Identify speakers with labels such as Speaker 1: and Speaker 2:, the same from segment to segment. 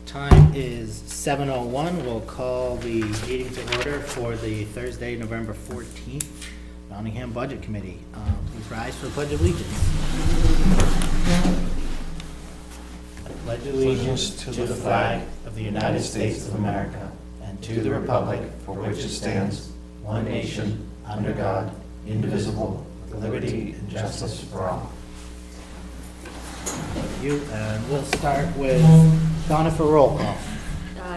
Speaker 1: Time is 7:01. We'll call the meeting to order for the Thursday, November 14th, Nottingham Budget Committee. Please rise for the Pledge of Allegiance. I pledge allegiance to the flag of the United States of America and to the republic for which it stands, one nation, under God, indivisible, with liberty and justice for all. Thank you, and we'll start with Donna for roll call.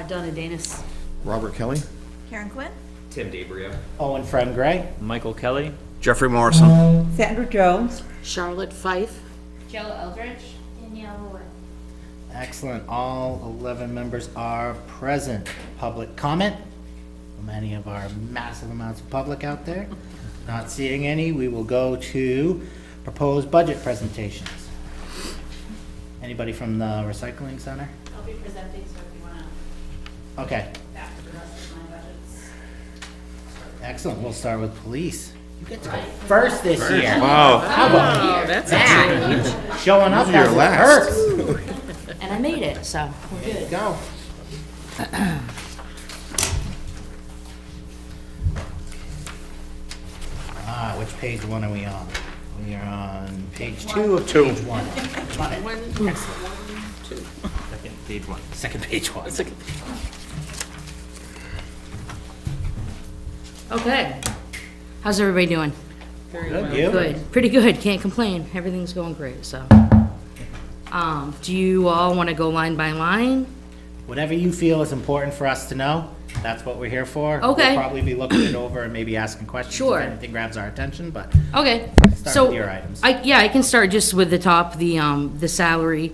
Speaker 2: Donna Danis.
Speaker 3: Robert Kelly.
Speaker 4: Karen Quinn?
Speaker 5: Tim DeBrio.
Speaker 1: Owen Fred Gray.
Speaker 5: Michael Kelly.
Speaker 3: Jeffrey Morrison.
Speaker 4: Sandra Jones?
Speaker 2: Charlotte Fife.
Speaker 6: Jill Eldridge. Danielle Wood.
Speaker 1: Excellent. All 11 members are present. Public comment from any of our massive amounts of public out there. Not seeing any, we will go to proposed budget presentations. Anybody from the recycling center?
Speaker 6: I'll be presenting, so if you want to
Speaker 1: Okay,
Speaker 6: after the rest of my budgets.
Speaker 1: excellent. We'll start with police. You get to go first this year.
Speaker 3: Wow.
Speaker 1: How about that? Showing up
Speaker 3: You're
Speaker 1: as it
Speaker 3: last.
Speaker 1: hurts.
Speaker 2: And I made it, so we're
Speaker 1: There you
Speaker 2: good.
Speaker 1: go. Which page one are we on? We are on page 2 of page 1. Got it. Excellent.
Speaker 5: Second, page one.
Speaker 1: Second page 1.
Speaker 2: Okay. How's everybody doing?
Speaker 1: Good, you?
Speaker 2: Good. Pretty good. Can't complain. Everything's going great, so. Do you all want to go line by line?
Speaker 1: Whatever you feel is important for us to know, that's what we're here for.
Speaker 2: Okay.
Speaker 1: We'll probably be looking it over and maybe asking questions
Speaker 2: Sure.
Speaker 1: if anything grabs our attention, but
Speaker 2: Okay.
Speaker 1: start
Speaker 2: So,
Speaker 1: with your items.
Speaker 2: I can start just with the top, the salary.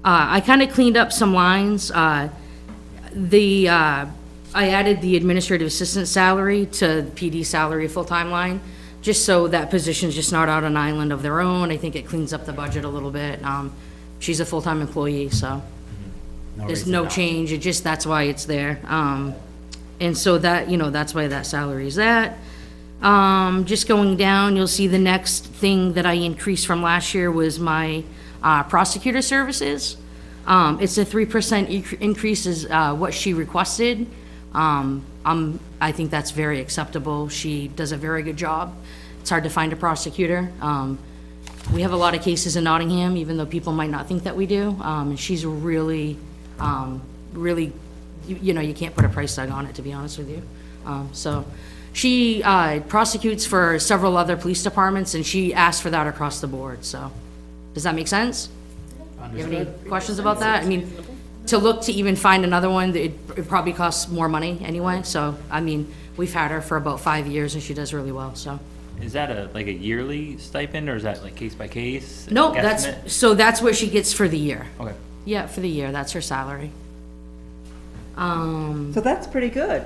Speaker 2: I kind of cleaned up some lines. I added the administrative assistant salary to PD salary full-time line, just so that position's just not out on an island of their own. I think it cleans up the budget a little bit. She's a full-time employee, so there's
Speaker 1: reason
Speaker 2: no
Speaker 1: not.
Speaker 2: change. It just, that's why it's there. And so that, that's why that salary is that. Just going down, you'll see the next thing that I increased from last year was my prosecutor services. It's a 3% increase is what she requested. I think that's very acceptable. She does a very good job. It's hard to find a prosecutor. We have a lot of cases in Nottingham, even though people might not think that we do. And she's really, really, you can't put a price tag on it, to be honest with you. So she prosecutes for several other police departments, and she asked for that across the board, so. Does that make sense? You have any questions about that? I mean, to look to even find another one, it probably costs more money anyway, so, I mean, we've had her for about 5 years, and she does really well, so.
Speaker 5: Is that a yearly stipend, or is that like case by case?
Speaker 2: No,
Speaker 5: guesstimate?
Speaker 2: that's what she gets for the year.
Speaker 5: Okay.
Speaker 2: Yeah, for the year, that's her salary.
Speaker 4: So that's pretty good.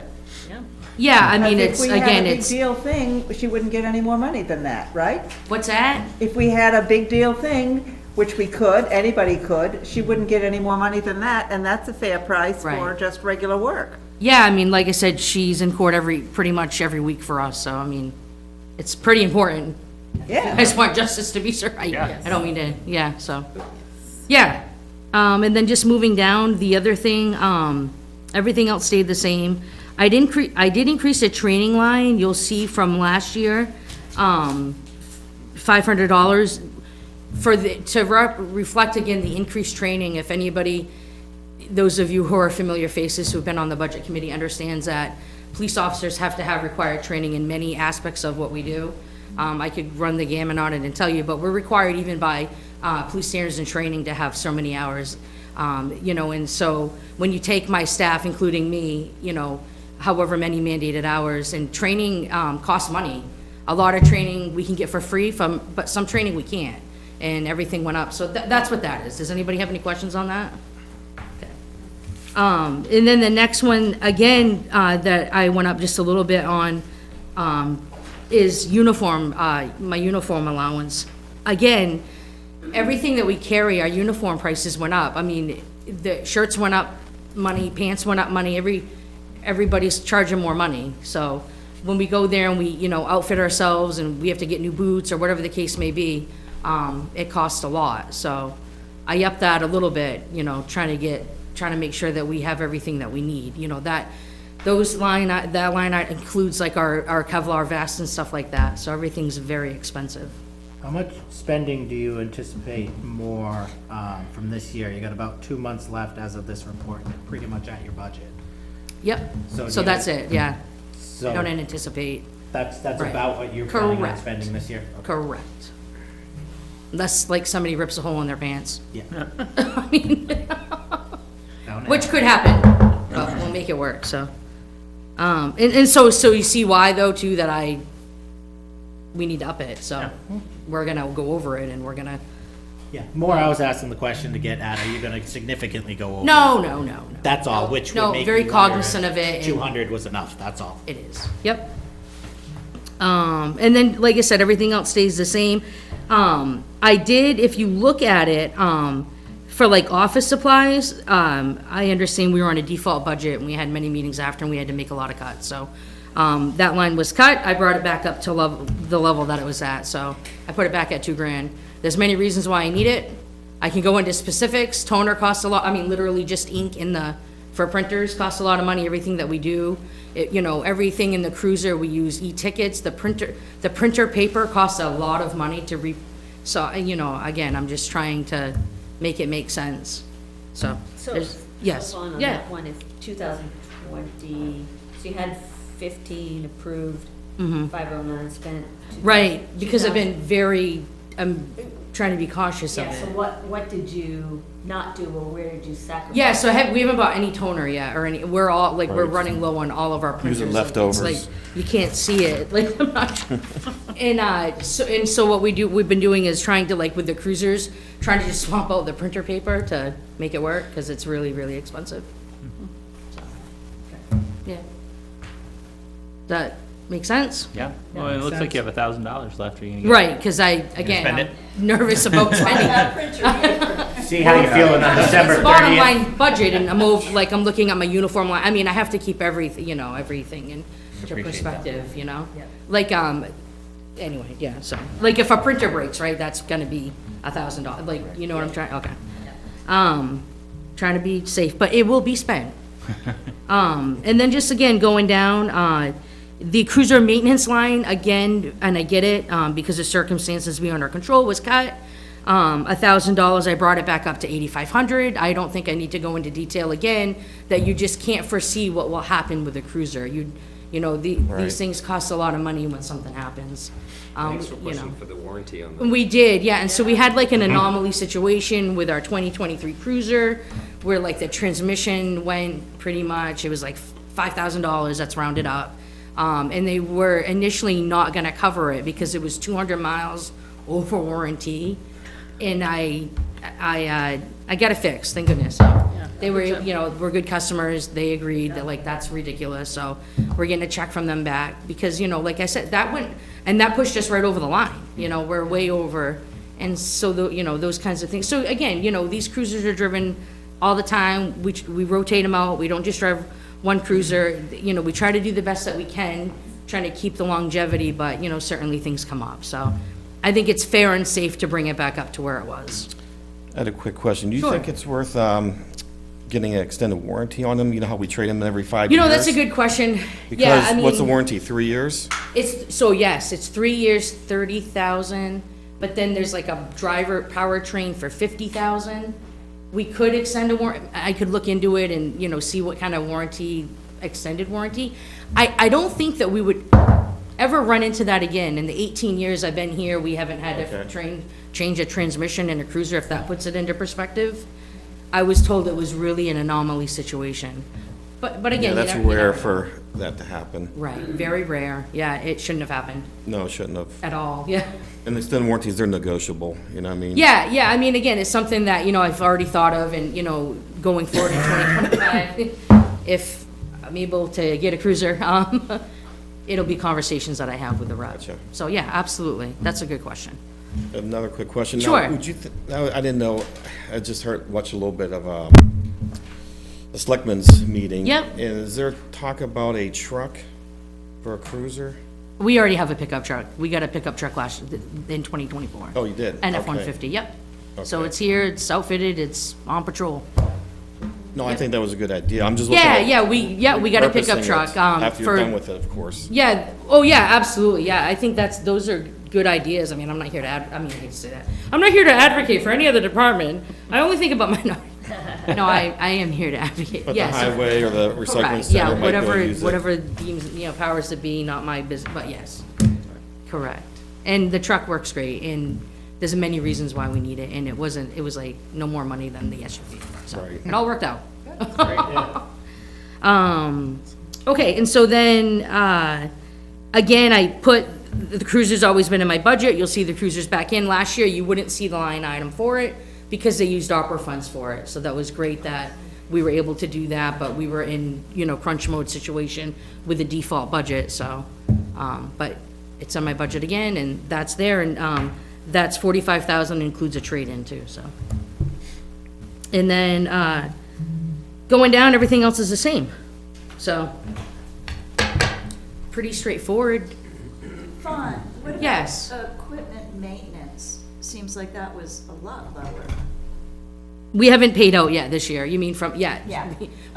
Speaker 2: Yeah, I mean,
Speaker 4: If
Speaker 2: it's,
Speaker 4: we had
Speaker 2: again,
Speaker 4: a big
Speaker 2: it's,
Speaker 4: deal thing, she wouldn't get any more money than that, right?
Speaker 2: what's that?
Speaker 4: If we had a big deal thing, which we could, anybody could, she wouldn't get any more money than that, and that's a fair price for
Speaker 2: Right.
Speaker 4: just regular work.
Speaker 2: Yeah, I mean, like I said, she's in court pretty much every week for us, so, I mean, it's pretty important. I
Speaker 4: Yeah.
Speaker 2: just want justice to be served.
Speaker 5: Yeah.
Speaker 2: I don't mean to, yeah, so, yeah. And then just moving down, the other thing, everything else stayed the same. I did increase the training line, you'll see from last year, $500 to reflect again the increased training. If anybody, those of you who are familiar faces who've been on the budget committee understands that police officers have to have required training in many aspects of what we do. I could run the gamut on it and tell you, but we're required even by police standards and training to have so many hours. And so when you take my staff, including me, however many mandated hours, and training costs money. A lot of training we can get for free but some training we can't, and everything went up. So that's what that is. Does anybody have any questions on that? Okay. And then the next one, again, that I went up just a little bit on, is uniform, my uniform allowance. Again, everything that we carry, our uniform prices went up. I mean, the shirts went up money, pants went up money, everybody's charging more money. So when we go there and we, outfit ourselves and we have to get new boots or whatever the case may be, it costs a lot. So I upped that a little bit, trying to get trying to make sure that we have everything that we need, you know, that line item includes like our Kevlar vests and stuff like that, so everything's very expensive.
Speaker 1: How much spending do you anticipate more from this year? You got about 2 months left as of this report, and you're pretty much at your budget.
Speaker 2: Yep,
Speaker 1: So
Speaker 2: so
Speaker 1: do
Speaker 2: that's
Speaker 1: you-
Speaker 2: it, yeah. I
Speaker 1: So
Speaker 2: don't anticipate,
Speaker 1: that's
Speaker 2: Right.
Speaker 1: about what you're planning on
Speaker 2: Correct.
Speaker 1: spending this year? Okay.
Speaker 2: correct. Unless like somebody rips a hole in their pants,
Speaker 1: Yeah.
Speaker 2: I mean,
Speaker 1: Down
Speaker 2: which
Speaker 1: there.
Speaker 2: could happen, but we'll make it work, so. And so you see why though too, that we need to up it, so we're gonna go over it and we're gonna,
Speaker 1: Yeah, more I was asking the question to get at, are you gonna significantly go over?
Speaker 2: no.
Speaker 1: That's all, which would
Speaker 2: No,
Speaker 1: make
Speaker 2: very
Speaker 1: you wonder
Speaker 2: cognizant
Speaker 1: if
Speaker 2: of it and-
Speaker 1: 200 was enough, that's all.
Speaker 2: It is, yep. And then, like I said, everything else stays the same. I did, if you look at it, for like office supplies, I understand we were on a default budget and we had many meetings after and we had to make a lot of cuts, so. That line was cut, I brought it back up to the level that it was at, so I put it back at $2,000. There's many reasons why I need it. I can go into specifics, toner costs a lot, I mean, literally just ink for printers costs a lot of money, everything that we do. You know, everything in the cruiser, we use e-tickets, the printer paper costs a lot of money so, you know, again, I'm just trying to make it make sense, so.
Speaker 7: So,
Speaker 2: there's- Yes,
Speaker 7: hold on
Speaker 2: yeah,
Speaker 7: that one, if 2020, so you had 15 approved, 509 spent.
Speaker 2: right, because I've
Speaker 7: 2000
Speaker 2: been very, I'm trying to be cautious of
Speaker 7: Yeah, so
Speaker 2: it.
Speaker 7: what did you not do, or where did you sacrifice?
Speaker 2: Yeah, so we haven't bought any toner yet, or any, we're all, like, we're running low on all of our printers.
Speaker 3: Using
Speaker 2: Like, it's
Speaker 3: leftovers.
Speaker 2: like, you can't see it, like, I'm not, so what we've been doing is trying to, like, with the cruisers, trying to just swap out the printer paper to make it work, because it's really, really expensive. So, yeah. That make sense?
Speaker 5: Yeah, well, it looks like you have $1,000 left. Are you gonna get?
Speaker 2: Right, because
Speaker 5: spend
Speaker 2: again,
Speaker 5: it?
Speaker 2: I'm nervous about spending.
Speaker 1: See how you feeling on December
Speaker 2: It's bottom
Speaker 1: 30th?
Speaker 2: line budget, and I'm looking at my uniform line, I mean, I have to keep everything, everything in
Speaker 5: Appreciate that.
Speaker 2: perspective, Like, anyway, yeah, so, like, if a printer breaks, right, that's gonna be $1,000, like, you know what I'm trying, okay. Trying to be safe, but it will be spent. And then just again, going down, the cruiser maintenance line, again, and I get it, because of circumstances beyond our control, was cut. $1,000, I brought it back up to $8,500. I don't think I need to go into detail again, that you just can't foresee what will happen with a cruiser.
Speaker 3: Right.
Speaker 2: These things cost a lot of money when something happens.
Speaker 8: Thanks for
Speaker 2: you know.
Speaker 8: pushing for the warranty on the.
Speaker 2: We did, yeah, and so we had like an anomaly situation with our 2023 Cruiser, where like the transmission went pretty much, it was like $5,000, that's rounded up. And they were initially not gonna cover it because it was 200 miles over warranty. And I got it fixed, thank goodness. They were, we're good customers, they agreed that like, that's ridiculous, so we're getting a check from them back. Because, like I said, that pushed us right over the line, we're way over. And so, those kinds of things. So again, these cruisers are driven all the time, we rotate them out, we don't just drive one cruiser. We try to do the best that we can, trying to keep the longevity, but, certainly things come up, so. I think it's fair and safe to bring it back up to where it was.
Speaker 3: I had a quick question. Do you
Speaker 2: Sure.
Speaker 3: think it's worth getting an extended warranty on them? You know how we trade them every 5 years?
Speaker 2: That's a good question.
Speaker 3: Because what's the warranty, 3 years?
Speaker 2: Yes, it's 3 years, 30,000, but then there's like a driver powertrain for 50,000. We could extend a warranty, I could look into it and, see what kind of warranty, extended warranty. I don't think that we would ever run into that again. In the 18 years I've been here, we haven't had to change a transmission in a cruiser, if that puts it into perspective. I was told it was really an anomaly situation. But
Speaker 3: Yeah,
Speaker 2: again,
Speaker 3: that's rare for that to happen.
Speaker 2: Right, very rare. Yeah, it shouldn't have happened
Speaker 3: No, it shouldn't have.
Speaker 2: at all, yeah.
Speaker 3: And extended warranties, they're negotiable, you know what I mean?
Speaker 2: Yeah, I mean, again, it's something that, I've already thought of and, going forward in 2025, if I'm able to get a cruiser, it'll be conversations that I have with the rep.
Speaker 3: Gotcha.
Speaker 2: So, yeah, absolutely. That's a good question.
Speaker 3: Another quick question. Now,
Speaker 2: Sure.
Speaker 3: would you, I didn't know, I just watched a little bit of the Selectmen's meeting.
Speaker 2: Yep.
Speaker 3: And is there talk about a truck for a cruiser?
Speaker 2: We already have a pickup truck. We got a pickup truck in 2024.
Speaker 3: Oh, you did?
Speaker 2: And
Speaker 3: Okay.
Speaker 2: F-150, yep. So
Speaker 3: Okay.
Speaker 2: it's here, it's outfitted, it's on patrol.
Speaker 3: No, I think that was a good idea. I'm just looking
Speaker 2: Yeah,
Speaker 3: at
Speaker 2: we got a pickup
Speaker 3: repurposing it
Speaker 2: truck,
Speaker 3: after you're done
Speaker 2: for,
Speaker 3: with it, of course.
Speaker 2: yeah, oh, yeah, absolutely, yeah, I think those are good ideas. I mean, I'm not here to I hate to say that. I'm not here to advocate for any other department. I only think about my, no, I am here to advocate,
Speaker 3: But the
Speaker 2: yes.
Speaker 3: highway or the recycling
Speaker 2: Correct, yeah,
Speaker 3: center might be able to use it.
Speaker 2: whatever deems, powers to be, not my business, but yes, correct. And the truck works great, and there's many reasons why we need it, and it was like no more money than the SUV, so
Speaker 3: Right.
Speaker 2: it all worked out. Okay, and so then, again, I put, the cruiser's always been in my budget, you'll see the cruiser's back in. Last year, you wouldn't see the line item for it, because they used opera funds for it, so that was great that we were able to do that, but we were in, crunch mode situation with the default budget, so, but it's on my budget again, and that's there, and, that's 45,000, includes a trade-in too, so. And then, going down, everything else is the same, so, pretty straightforward.
Speaker 9: Fun. What about
Speaker 2: Yes.
Speaker 9: equipment maintenance? Seems like that was a lot lower.
Speaker 2: We haven't paid out yet this year, you mean yet?
Speaker 9: Yeah.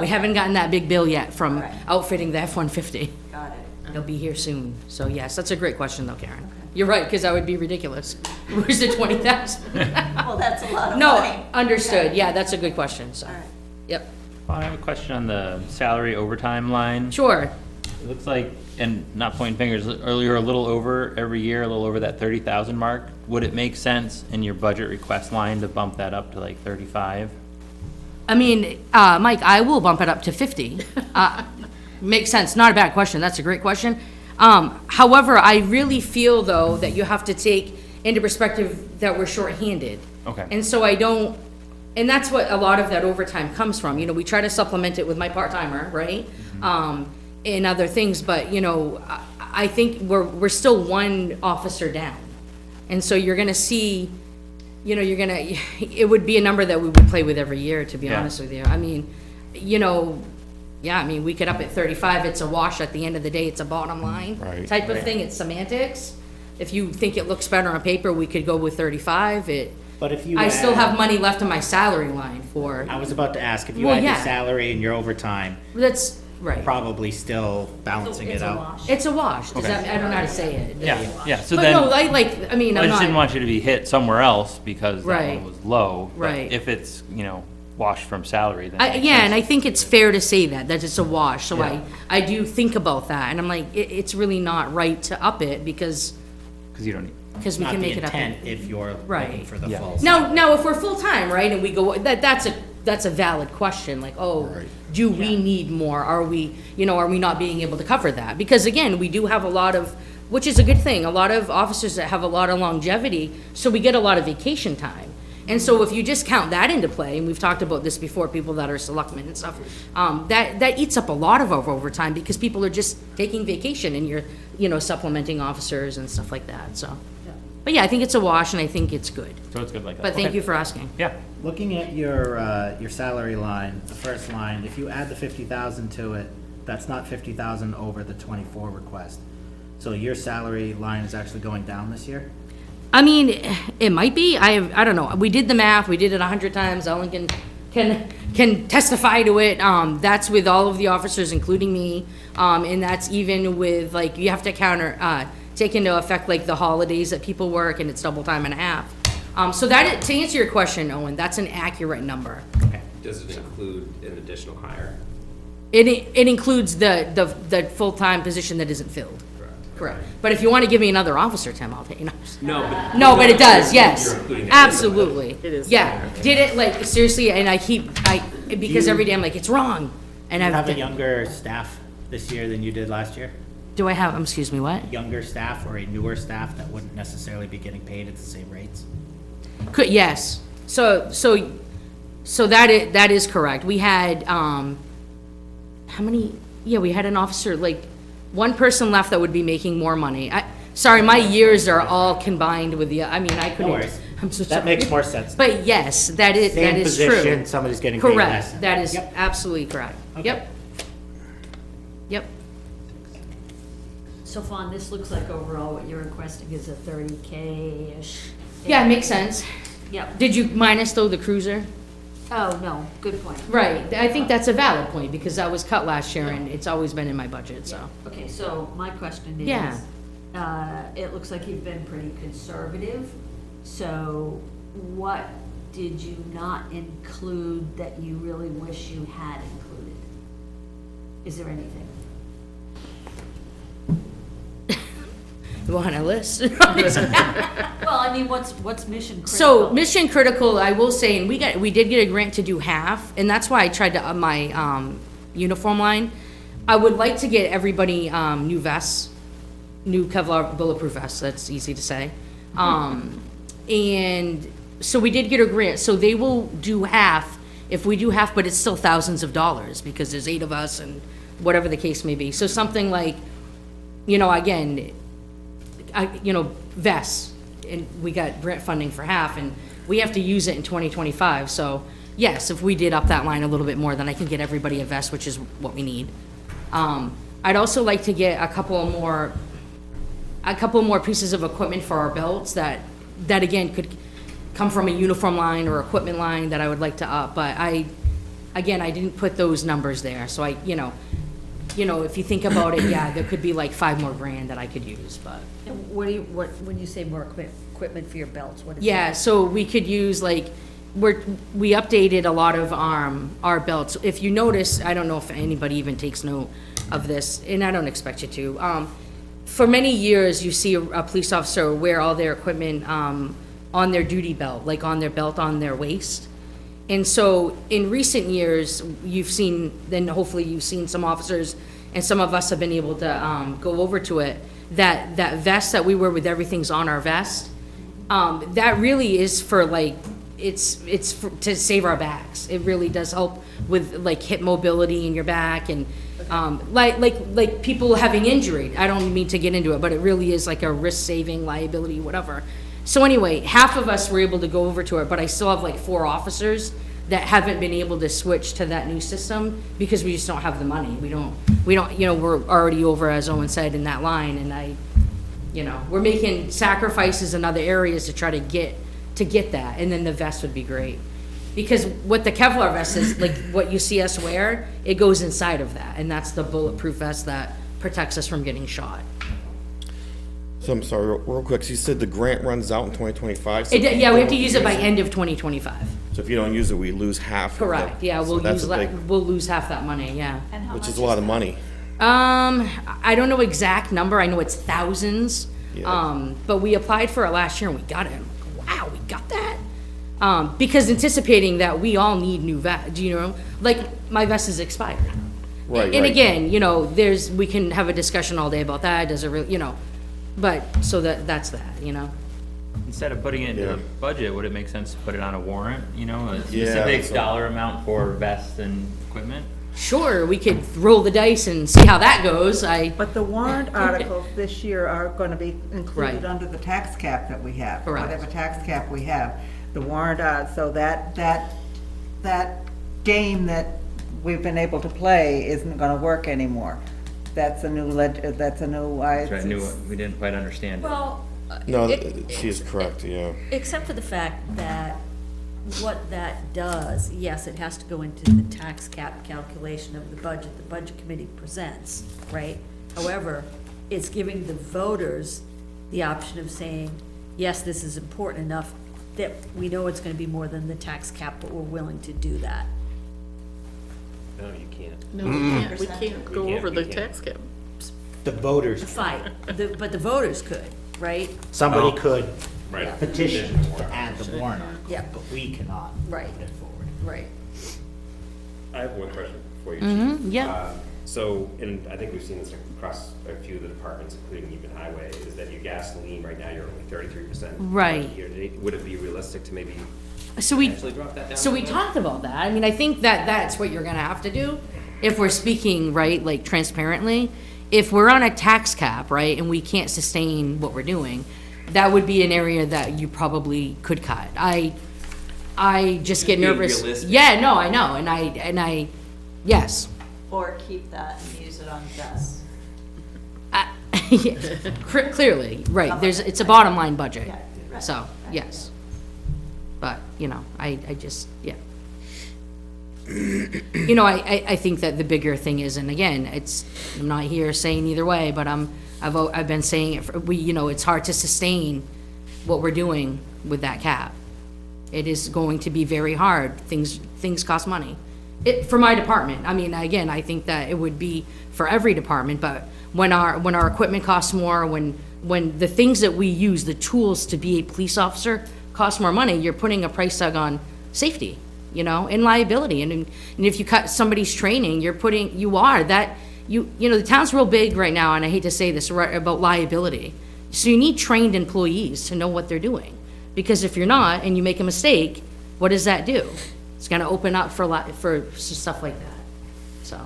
Speaker 2: We haven't gotten that big bill yet from
Speaker 9: Alright.
Speaker 2: outfitting the F-150.
Speaker 9: Got it.
Speaker 2: It'll be here soon, so yes, that's a great question though, Karen. You're right, because that would be ridiculous. Where's the 20,000?
Speaker 9: Well, that's a lot of money.
Speaker 2: No, understood, yeah, that's a good question, so,
Speaker 9: All right.
Speaker 2: yep,
Speaker 5: I have a question on the salary overtime line.
Speaker 2: sure.
Speaker 5: It looks like, and not pointing fingers, earlier a little over every year, a little over that 30,000 mark. Would it make sense in your budget request line to bump that up to like 35?
Speaker 2: I mean, Mike, I will bump it up to 50. Makes sense, not a bad question, that's a great question. However, I really feel though that you have to take into perspective that we're shorthanded.
Speaker 5: Okay.
Speaker 2: And so I don't, and that's what a lot of that overtime comes from, we try to supplement it with my part-timer, right? And other things, but, I think we're still one officer down. And so you're gonna see, it would be a number that we would play with every year, to be
Speaker 5: Yeah.
Speaker 2: honest with you. I mean, we could up at 35, it's a wash at the end of the day, it's a bottom line
Speaker 3: Right.
Speaker 2: type of thing, it's semantics. If you think it looks better on paper, we could go with 35,
Speaker 1: But if you
Speaker 2: I still
Speaker 1: add-
Speaker 2: have money left in my salary line for,
Speaker 1: I was about to ask, if you
Speaker 2: Well,
Speaker 1: add your
Speaker 2: yeah.
Speaker 1: salary and your overtime,
Speaker 2: that's, right.
Speaker 1: probably still balancing
Speaker 7: It's
Speaker 1: it
Speaker 7: a
Speaker 1: out.
Speaker 7: wash.
Speaker 2: It's a wash, does that, I don't know how to say it.
Speaker 5: Yeah, so
Speaker 2: But
Speaker 5: then.
Speaker 2: no, I
Speaker 5: I
Speaker 2: I'm
Speaker 5: just didn't
Speaker 2: not,
Speaker 5: want you to be hit somewhere else because that
Speaker 2: Right.
Speaker 5: one was low. but
Speaker 2: Right.
Speaker 5: If it's, washed from salary, then. it makes
Speaker 2: yeah, and
Speaker 5: sense.
Speaker 2: I think it's fair to say that it's a wash, so I do think about that, and I'm like, it's really not right to up it, because
Speaker 5: Cause you don't need,
Speaker 2: we
Speaker 1: Not
Speaker 2: can
Speaker 1: the
Speaker 2: make it up.
Speaker 1: intent if you're
Speaker 2: Right.
Speaker 1: looking for the
Speaker 5: Yeah.
Speaker 1: full.
Speaker 2: Now, if we're full-time, right, and we go, that's a valid question, like, do we need more, are we not being able to cover that? Because again, we do have a lot of, which is a good thing, a lot of officers that have a lot of longevity, so we get a lot of vacation time. And so if you just count that into play, and we've talked about this before, people that are selectmen and stuff, that eats up a lot of our overtime, because people are just taking vacation, and you're, supplementing officers and stuff like that, so. But yeah, I think it's a wash, and I think it's good,
Speaker 5: so it's good like that.
Speaker 2: but thank
Speaker 5: Okay.
Speaker 2: you for asking.
Speaker 5: Yeah,
Speaker 1: Looking at your salary line, the first line, if you add the 50,000 to it, that's not 50,000 over the 24 request. So your salary line is actually going down this year?
Speaker 2: I mean, it might be, I don't know, we did the math, we did it 100 times, Ellen can testify to it, that's with all of the officers, including me, and that's even with, like, you have to take into effect, like, the holidays that people work, and it's double time and a half. So to answer your question, Owen, that's an accurate number.
Speaker 8: Does it include an additional hire?
Speaker 2: It includes the full-time position that isn't filled. Correct. But if you want to give me another officer, Tim, I'll take,
Speaker 8: No, but.
Speaker 2: No, but it does, yes,
Speaker 8: You're including it.
Speaker 2: absolutely. It is. Yeah, did it, like, seriously, and because every day I'm like, it's wrong, and
Speaker 1: You have a
Speaker 2: I've,
Speaker 1: younger staff this year than you did last year?
Speaker 2: do I have, excuse me, what?
Speaker 1: Younger staff or a newer staff that wouldn't necessarily be getting paid at the same rates?
Speaker 2: Yes, so that is correct, we had, how many, we had an officer, like, one person left that would be making more money. Sorry, my years are all combined with I couldn't.
Speaker 1: worries.
Speaker 2: I'm so
Speaker 1: That
Speaker 2: sorry.
Speaker 1: makes more sense.
Speaker 2: But yes, that is
Speaker 1: Same
Speaker 2: true.
Speaker 1: position, somebody's getting paid less.
Speaker 2: Correct, that is
Speaker 1: Yep.
Speaker 2: absolutely correct.
Speaker 1: Okay.
Speaker 2: Yep.
Speaker 7: So Fawn, this looks like overall what you're requesting is a 30K-ish.
Speaker 2: Yeah, it makes sense.
Speaker 7: Yep.
Speaker 2: Did you minus though the cruiser?
Speaker 7: Oh, no, good point.
Speaker 2: Right, I think that's a valid point, because that was cut last year, and it's always been in my budget, so.
Speaker 7: Okay, so my question is,
Speaker 2: Yeah.
Speaker 7: it looks like you've been pretty conservative, so what did you not include that you really wish you had included? Is there anything?
Speaker 2: You want a list?
Speaker 7: Well, I mean, what's mission critical?
Speaker 2: So mission critical, I will say, and we did get a grant to do half, and that's why I tried to up my uniform line. I would like to get everybody new vests, new Kevlar bulletproof vests. That's easy to say. And so we did get a grant, so they will do half if we do half, but it's still thousands of dollars because there's 8 of us and whatever the case may be. So something like, again, vests, and we got grant funding for half, and we have to use it in 2025, so yes, if we did up that line a little bit more, then I can get everybody a vest, which is what we need. I'd also like to get a couple more pieces of equipment for our belts that again could come from a uniform line or equipment line that I would like to up, but I didn't put those numbers there, so if you think about it, yeah, there could be like 5 more grand that I could use, but.
Speaker 7: And when you say more equipment for your belts, what is that?
Speaker 2: Yeah, so we could use we updated a lot of our belts. If you notice, I don't know if anybody even takes note of this, and I don't expect you to. For many years, you see a police officer wear all their equipment on their duty belt, like on their belt on their waist. And so in recent years, hopefully you've seen some officers, and some of us have been able to go over to it, that vest that we wear with everything's on our vest, that really is for to save our backs. It really does help with hip mobility in your back, and like people having injury. I don't mean to get into it, but it really is like a risk-saving liability, whatever. So anyway, half of us were able to go over to it, but I still have 4 officers that haven't been able to switch to that new system because we just don't have the money. We don't, we're already over, as Owen said, in that line, and we're making sacrifices in other areas to try to get that, and then the vest would be great. Because what the Kevlar vest is, what you see us wear, it goes inside of that, and that's the bulletproof vest that protects us from getting shot.
Speaker 3: So I'm sorry, real quick, so you said the grant runs out in 2025?
Speaker 2: Yeah, we have to use it by end of 2025.
Speaker 3: So if you don't use it, we lose half of
Speaker 2: Correct, yeah,
Speaker 3: so that's a big-
Speaker 2: we'll lose half that money, yeah.
Speaker 9: And how
Speaker 3: Which
Speaker 9: much
Speaker 3: is a lot of money.
Speaker 2: I don't know exact number, I know it's thousands.
Speaker 3: Yeah.
Speaker 2: But we applied for it last year and we got it. I'm like, wow, we got that? Because anticipating that we all need new vest, my vest is expired.
Speaker 3: Right,
Speaker 2: And
Speaker 3: right.
Speaker 2: again, we can have a discussion all day about that, does it really, but, so that's that.
Speaker 5: Instead of putting it into
Speaker 3: Yeah.
Speaker 5: the budget, would it make sense to put it on a warrant, a
Speaker 3: Yeah,
Speaker 5: specific
Speaker 3: so-
Speaker 5: dollar amount for vests and equipment?
Speaker 2: Sure, we could roll the dice and see how that goes,
Speaker 4: But the warrant articles this year are gonna be included
Speaker 2: Right.
Speaker 4: under the tax cap that we have.
Speaker 2: Correct.
Speaker 4: Whatever tax cap we have. The warrant, so that game that we've been able to play isn't gonna work anymore. That's a new
Speaker 5: That's right, I knew, we didn't quite understand it.
Speaker 7: Well,
Speaker 3: No, she is correct, yeah.
Speaker 7: except for the fact that what that does, yes, it has to go into the tax cap calculation of the budget committee presents, right? However, it's giving the voters the option of saying, yes, this is important enough that we know it's gonna be more than the tax cap, but we're willing to do that.
Speaker 8: No, you can't.
Speaker 10: No, we can't go
Speaker 8: can't-
Speaker 10: over
Speaker 8: we
Speaker 10: the
Speaker 8: can't.
Speaker 10: tax cap.
Speaker 1: The voters,
Speaker 7: Fight, but the voters could, right?
Speaker 1: somebody could
Speaker 8: Right.
Speaker 1: petition to add the warrant on,
Speaker 7: Yeah.
Speaker 1: but we cannot
Speaker 7: Right.
Speaker 1: put it forward.
Speaker 7: Right.
Speaker 8: I have one question for you,
Speaker 2: Mhm,
Speaker 8: Chief.
Speaker 2: yeah.
Speaker 8: So, and I think we've seen this across a few of the departments, including even highway, is that your gasoline, right now, you're only 33%.
Speaker 2: Right.
Speaker 8: Year to date. Would it be realistic to maybe
Speaker 2: So we,
Speaker 8: actually drop that down?
Speaker 2: So we talked about that. I mean, I think that's what you're gonna have to do, if we're speaking, right, transparently. If we're on a tax cap, right, and we can't sustain what we're doing, that would be an area that you probably could cut. I just get
Speaker 8: being
Speaker 2: nervous.
Speaker 8: realistic.
Speaker 2: Yeah, no, I know, and I, yes.
Speaker 9: Or keep that and use it on vests.
Speaker 2: Yeah, clearly, right, it's a bottom line budget,
Speaker 9: Yeah, right,
Speaker 2: so,
Speaker 9: right.
Speaker 2: yes. But, I just, yeah. you know, I think that the bigger thing is, and again, I'm not here saying either way, but I've been saying it, you know, it's hard to sustain what we're doing with that cap. It is going to be very hard. Things cost money. For my department, I mean, again, I think that it would be for every department, but when our equipment costs more, when the things that we use, the tools to be a police officer cost more money, you're putting a price tag on safety, you know, and liability. And if you cut somebody's training, you know, the town's real big right now, and I hate to say this, about liability. So you need trained employees to know what they're doing. Because if you're not, and you make a mistake, what does that do? It's gonna open up for stuff like that, so,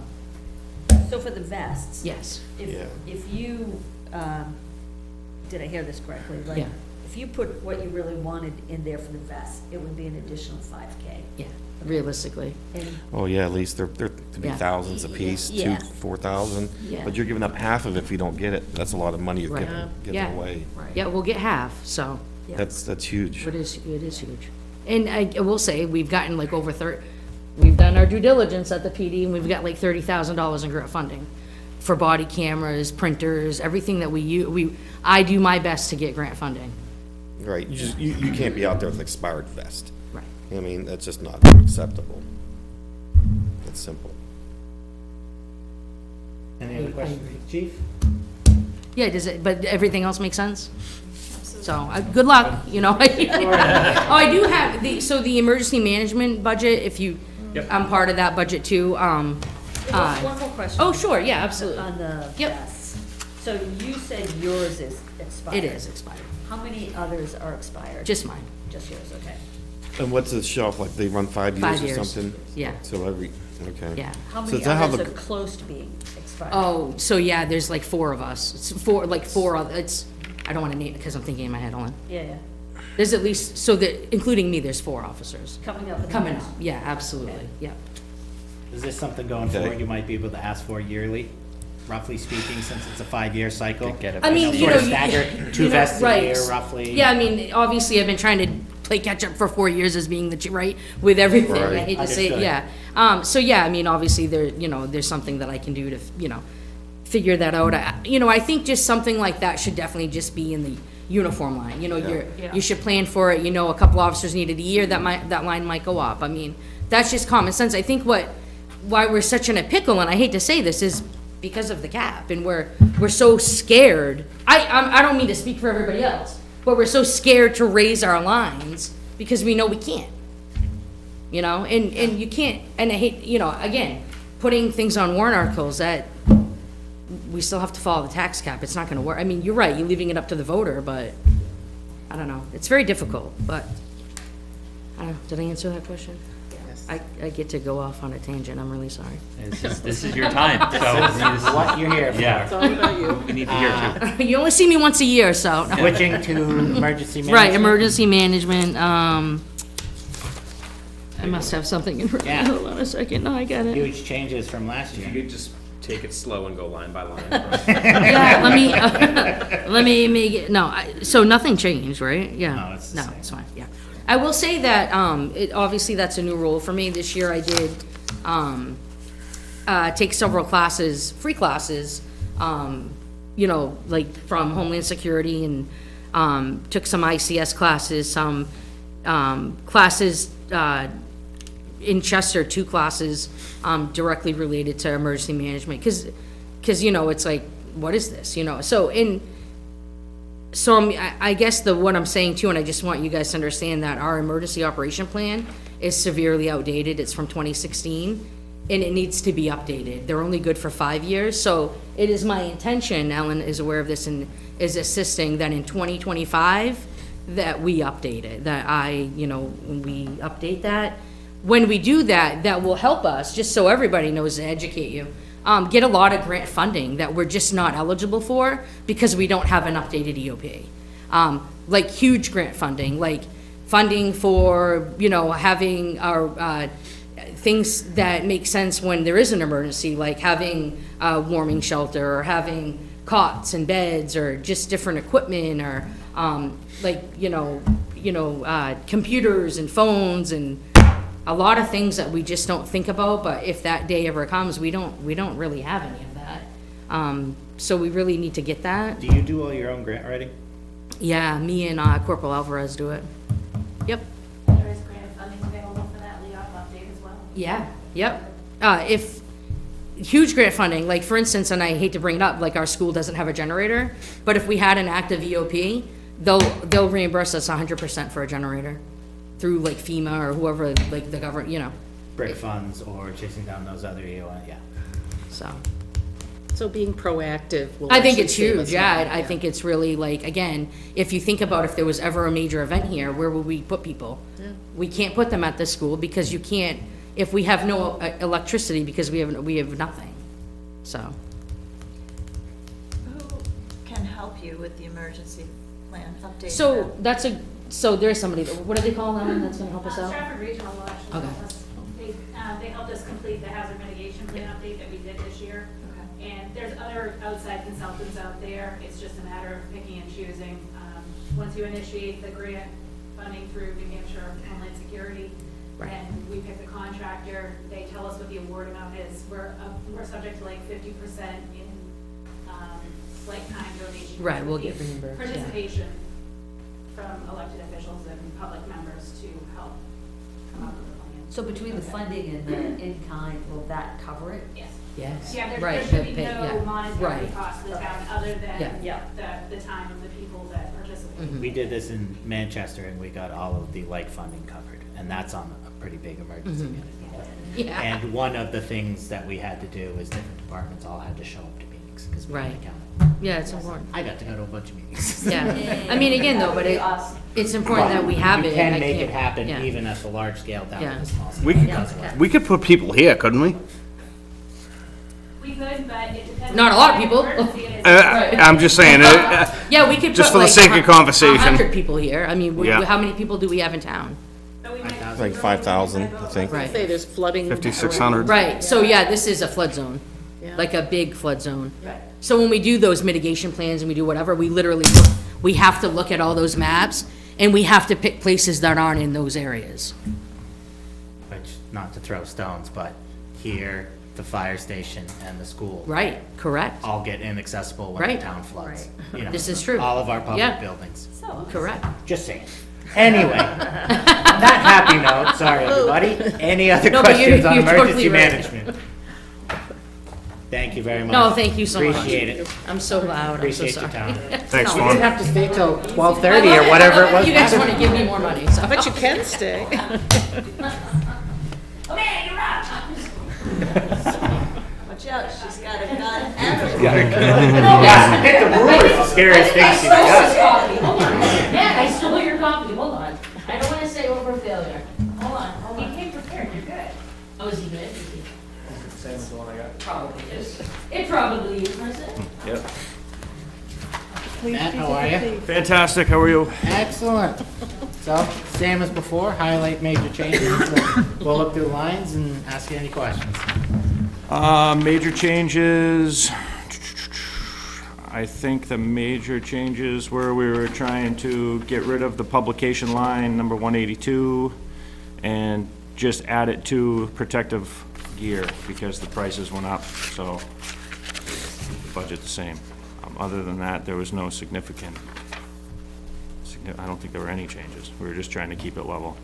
Speaker 7: So for the vests.
Speaker 2: yes.
Speaker 7: If you, did I hear this correctly? Like,
Speaker 2: Yeah.
Speaker 7: if you put what you really wanted in there for the vest, it would be an additional 5K.
Speaker 2: Yeah, realistically.
Speaker 7: And
Speaker 3: Oh, yeah, at least they're to be
Speaker 2: Yeah.
Speaker 3: thousands apiece,
Speaker 7: Yeah.
Speaker 3: 4,000.
Speaker 2: Yeah.
Speaker 3: But you're giving up half of it if you don't get it. That's a lot of money you're
Speaker 2: Right.
Speaker 3: giving
Speaker 2: Yeah.
Speaker 3: away.
Speaker 2: Yeah, we'll get half, so.
Speaker 7: Yeah.
Speaker 3: That's huge.
Speaker 2: It is huge. And I will say, we've gotten like we've done our due diligence at the PD, and we've got like $30,000 in grant funding for body cameras, printers, everything that I do my best to get grant funding.
Speaker 3: Right, you can't be out there with an expired vest.
Speaker 2: Right.
Speaker 3: I mean, that's just not acceptable. It's simple.
Speaker 1: Any other questions, Chief?
Speaker 2: Yeah, but everything else make sense? So, good luck, you know. Oh, I do have, the emergency management budget, I'm part of that budget too,
Speaker 7: one more question.
Speaker 2: oh, sure, yeah, absolutely.
Speaker 7: On the
Speaker 2: Yep.
Speaker 7: vests. So you said yours is expired.
Speaker 2: It is expired,
Speaker 7: How many others are expired?
Speaker 2: just mine.
Speaker 7: Just yours, okay.
Speaker 3: And what's the shelf, like, they run 5 years
Speaker 2: 5
Speaker 3: or
Speaker 2: years.
Speaker 3: something?
Speaker 2: Yeah.
Speaker 3: So okay.
Speaker 2: Yeah.
Speaker 7: How
Speaker 3: So
Speaker 7: many
Speaker 3: is that how
Speaker 7: others
Speaker 3: the-
Speaker 7: are close to being expired?
Speaker 2: Oh, so yeah, there's like 4 of us. It's four other, I don't wanna name it because I'm thinking in my head, hold on.
Speaker 7: Yeah, yeah.
Speaker 2: There's at least, including me, there's 4 officers.
Speaker 7: Coming up. in the
Speaker 2: Coming
Speaker 7: next-
Speaker 2: up, yeah, absolutely,
Speaker 7: Okay.
Speaker 2: yeah.
Speaker 1: Is this something going
Speaker 3: Okay.
Speaker 1: forward you might be able to ask for yearly, roughly speaking, since it's a 5-year cycle?
Speaker 5: Get it.
Speaker 2: I mean,
Speaker 1: Sort of staggered, 2
Speaker 2: you know,
Speaker 1: vests a
Speaker 2: right.
Speaker 1: year roughly?
Speaker 2: Yeah, I mean, obviously, I've been trying to play catch-up for 4 years as being right, with everything, I
Speaker 3: Right.
Speaker 2: hate to say, it,
Speaker 1: Understood.
Speaker 2: yeah. So, yeah, I mean, obviously, there's something that I can do to, figure that out. I think just something like that should definitely just be in the uniform line, you should plan for it, a couple officers needed a year, that line might go up, I mean, that's just common sense. I think why we're such in a pickle, and I hate to say this, is because of the cap, and we're so scared. I don't mean to speak for everybody else, but we're so scared to raise our lines because we know we can't. And you can't, and I hate, again, putting things on warrant articles that we still have to follow the tax cap. It's not gonna work. I mean, you're right, you're leaving it up to the voter, but I don't know. It's very difficult, but I don't know. Did I answer that question? I get to go off on a tangent. I'm really sorry.
Speaker 5: This is your time, so.
Speaker 1: What you're here for.
Speaker 5: Yeah.
Speaker 10: It's all about you.
Speaker 5: We need to hear too.
Speaker 2: You only see me once a year, so.
Speaker 1: Switching to emergency management?
Speaker 2: Right, emergency management, I must have something in front of me.
Speaker 1: Yeah.
Speaker 2: Hold on a second. No, I got it.
Speaker 1: Huge changes from last
Speaker 8: You
Speaker 1: year.
Speaker 8: could just take it slow and go line by line.
Speaker 2: Yeah, let me make it, so nothing changed, right? Yeah.
Speaker 1: No, it's the
Speaker 2: No,
Speaker 1: same.
Speaker 2: it's fine, yeah. I will say that, obviously, that's a new rule for me. This year I did, take several classes, free classes, like from Homeland Security, and, took some ICS classes, some, classes, in Chester, 2 classes, directly related to emergency management, because, it's like, what is this, So I guess what I'm saying too, and I just want you guys to understand that our emergency operation plan is severely outdated. It's from 2016, and it needs to be updated. They're only good for 5 years, so it is my intention, Ellen is aware of this and is assisting, that in 2025, that we update it, we update that. When we do that, that will help us, just so everybody knows, to educate you, get a lot of grant funding that we're just not eligible for because we don't have an updated EOP. Like huge grant funding, like funding for, having our, things that make sense when there is an emergency, like having a warming shelter, or having cots and beds, or just different equipment, or, computers and phones and a lot of things that we just don't think about, but if that day ever comes, we don't really have any of that. So we really need to get that.
Speaker 1: Do you do all your own grant writing?
Speaker 2: Yeah, me and Corporal Alvarez do it. Yep.
Speaker 6: There is grant funding available for that LEOP update as well.
Speaker 2: Yeah, yep. If, huge grant funding, like for instance, and I hate to bring it up, like our school doesn't have a generator, but if we had an active EOP, they'll reimburse us 100% for a generator through like FEMA or whoever, like the government, you know,
Speaker 1: Brick funds or chasing down those other EON, yeah.
Speaker 2: so.
Speaker 10: So being proactive will
Speaker 2: I think
Speaker 10: actually
Speaker 2: it's
Speaker 10: save us
Speaker 2: huge, yeah,
Speaker 10: money,
Speaker 2: I think it's really like, again, if you think about if there was ever a major event here, where would we put people? We can't put them at this school because you can't, if we have no electricity, because we have nothing, so.
Speaker 9: Who can help you with the emergency plan update?
Speaker 2: So so there's somebody, what do they call them that's gonna help us out?
Speaker 6: Stratford Regional will actually
Speaker 2: Okay.
Speaker 6: help us. They helped us complete the hazard mitigation plan update that we did this year. And there's other outside consultants out there. It's just a matter of picking and choosing. Once you initiate the grant funding through New Hampshire Homeland Security,
Speaker 2: Right.
Speaker 6: and we pick the contractor, they tell us what the award amount is. We're subject to like 50% in like kind donation.
Speaker 2: Right, we'll get reimbursed, yeah.
Speaker 6: Participation from elected officials and public members to help come up with a plan.
Speaker 7: So between the funding and the in-kind, will that cover it?
Speaker 6: Yes.
Speaker 2: Yes.
Speaker 6: Yeah, there
Speaker 2: Right,
Speaker 6: should be
Speaker 2: the pay-
Speaker 6: no
Speaker 2: yeah,
Speaker 6: monetary
Speaker 2: right.
Speaker 6: cost to the town, other than
Speaker 7: Yeah.
Speaker 6: the time of the people that participate.
Speaker 2: Mhm.
Speaker 1: We did this in Manchester and we got all of the light funding covered, and that's on a pretty big emergency management.
Speaker 2: Yeah,
Speaker 1: And one of the things that we had to do is different departments all had to show up to meetings, because we
Speaker 2: Right.
Speaker 1: didn't count.
Speaker 2: yeah, it's important,
Speaker 1: I got to go to a bunch of meetings.
Speaker 2: yeah. I mean, again, though, but it's important that we have it.
Speaker 1: You can
Speaker 2: I
Speaker 1: make it
Speaker 2: can't-
Speaker 1: happen
Speaker 2: yeah.
Speaker 1: even at the large scale down
Speaker 2: Yeah.
Speaker 1: to the small scale.
Speaker 3: We
Speaker 1: That's
Speaker 3: we could put people here, couldn't we?
Speaker 6: We could, but it depends.
Speaker 2: Not a
Speaker 6: on
Speaker 2: lot of
Speaker 6: what
Speaker 2: people.
Speaker 6: emergency it is.
Speaker 3: I'm just saying,
Speaker 2: Yeah, we could
Speaker 3: Just
Speaker 2: put
Speaker 3: for the
Speaker 2: like
Speaker 3: sake of conversation.
Speaker 2: 100 people here. I mean,
Speaker 3: Yeah.
Speaker 2: how many people do we have in town?
Speaker 6: But we might-
Speaker 3: like 5,000, I think.
Speaker 2: Right.
Speaker 10: Say there's flooding.
Speaker 3: 5,600.
Speaker 2: Right, so yeah, this is a flood zone,
Speaker 10: Yeah.
Speaker 2: like a big flood zone.
Speaker 6: Right.
Speaker 2: So when we do those mitigation plans and we do whatever, we literally, we have to look at all those maps and we have to pick places that aren't in those areas.
Speaker 1: Which, not to throw stones, but here, the fire station and the school
Speaker 2: Right, correct,
Speaker 1: all get inaccessible when
Speaker 2: Right.
Speaker 1: the town floods. You know,
Speaker 2: This is true.
Speaker 1: All of our
Speaker 2: Yeah.
Speaker 1: public buildings.
Speaker 2: correct.
Speaker 1: Just saying. Anyway, on that happy note, sorry, everybody. Any other
Speaker 2: No, but
Speaker 1: questions on
Speaker 2: you're totally
Speaker 1: emergency
Speaker 2: right.
Speaker 1: management? Thank you very much.
Speaker 2: No, thank you so much.
Speaker 1: Appreciate it.
Speaker 2: I'm so loud, I'm so
Speaker 1: Appreciate your
Speaker 2: sorry.
Speaker 1: time.
Speaker 3: Thanks,
Speaker 1: You
Speaker 3: Norm.
Speaker 1: didn't have to stay till
Speaker 2: I
Speaker 1: 12:30
Speaker 2: love
Speaker 1: or
Speaker 2: it.
Speaker 1: whatever
Speaker 2: I
Speaker 1: it
Speaker 2: love
Speaker 1: was.
Speaker 2: You guys wanna give me more money, so.
Speaker 10: But you can stay.
Speaker 6: Okay, you're up.
Speaker 9: Watch out, she's got a gun and a
Speaker 1: Yeah, I think the brewer's the scariest thing she's got.
Speaker 2: Copy. Hold on. Yeah, I stole your copy, hold on. I don't wanna say over failure. Hold on.
Speaker 6: You came prepared, you're good.
Speaker 2: Oh, is he good? Is he? Same as the one I got. Probably is. It probably is, I said.
Speaker 1: Matt, how are you?
Speaker 3: Fantastic, how are you?
Speaker 1: Excellent. So, same as before, highlight major changes, we'll look through lines and ask you any questions.
Speaker 11: Major changes, I think the major changes were we were trying to get rid of the publication line, number 182, and just add it to protective gear, because the prices went up, so the budget the same. Other than that, there was no significant, I don't think there were any changes. We were just trying to keep it level.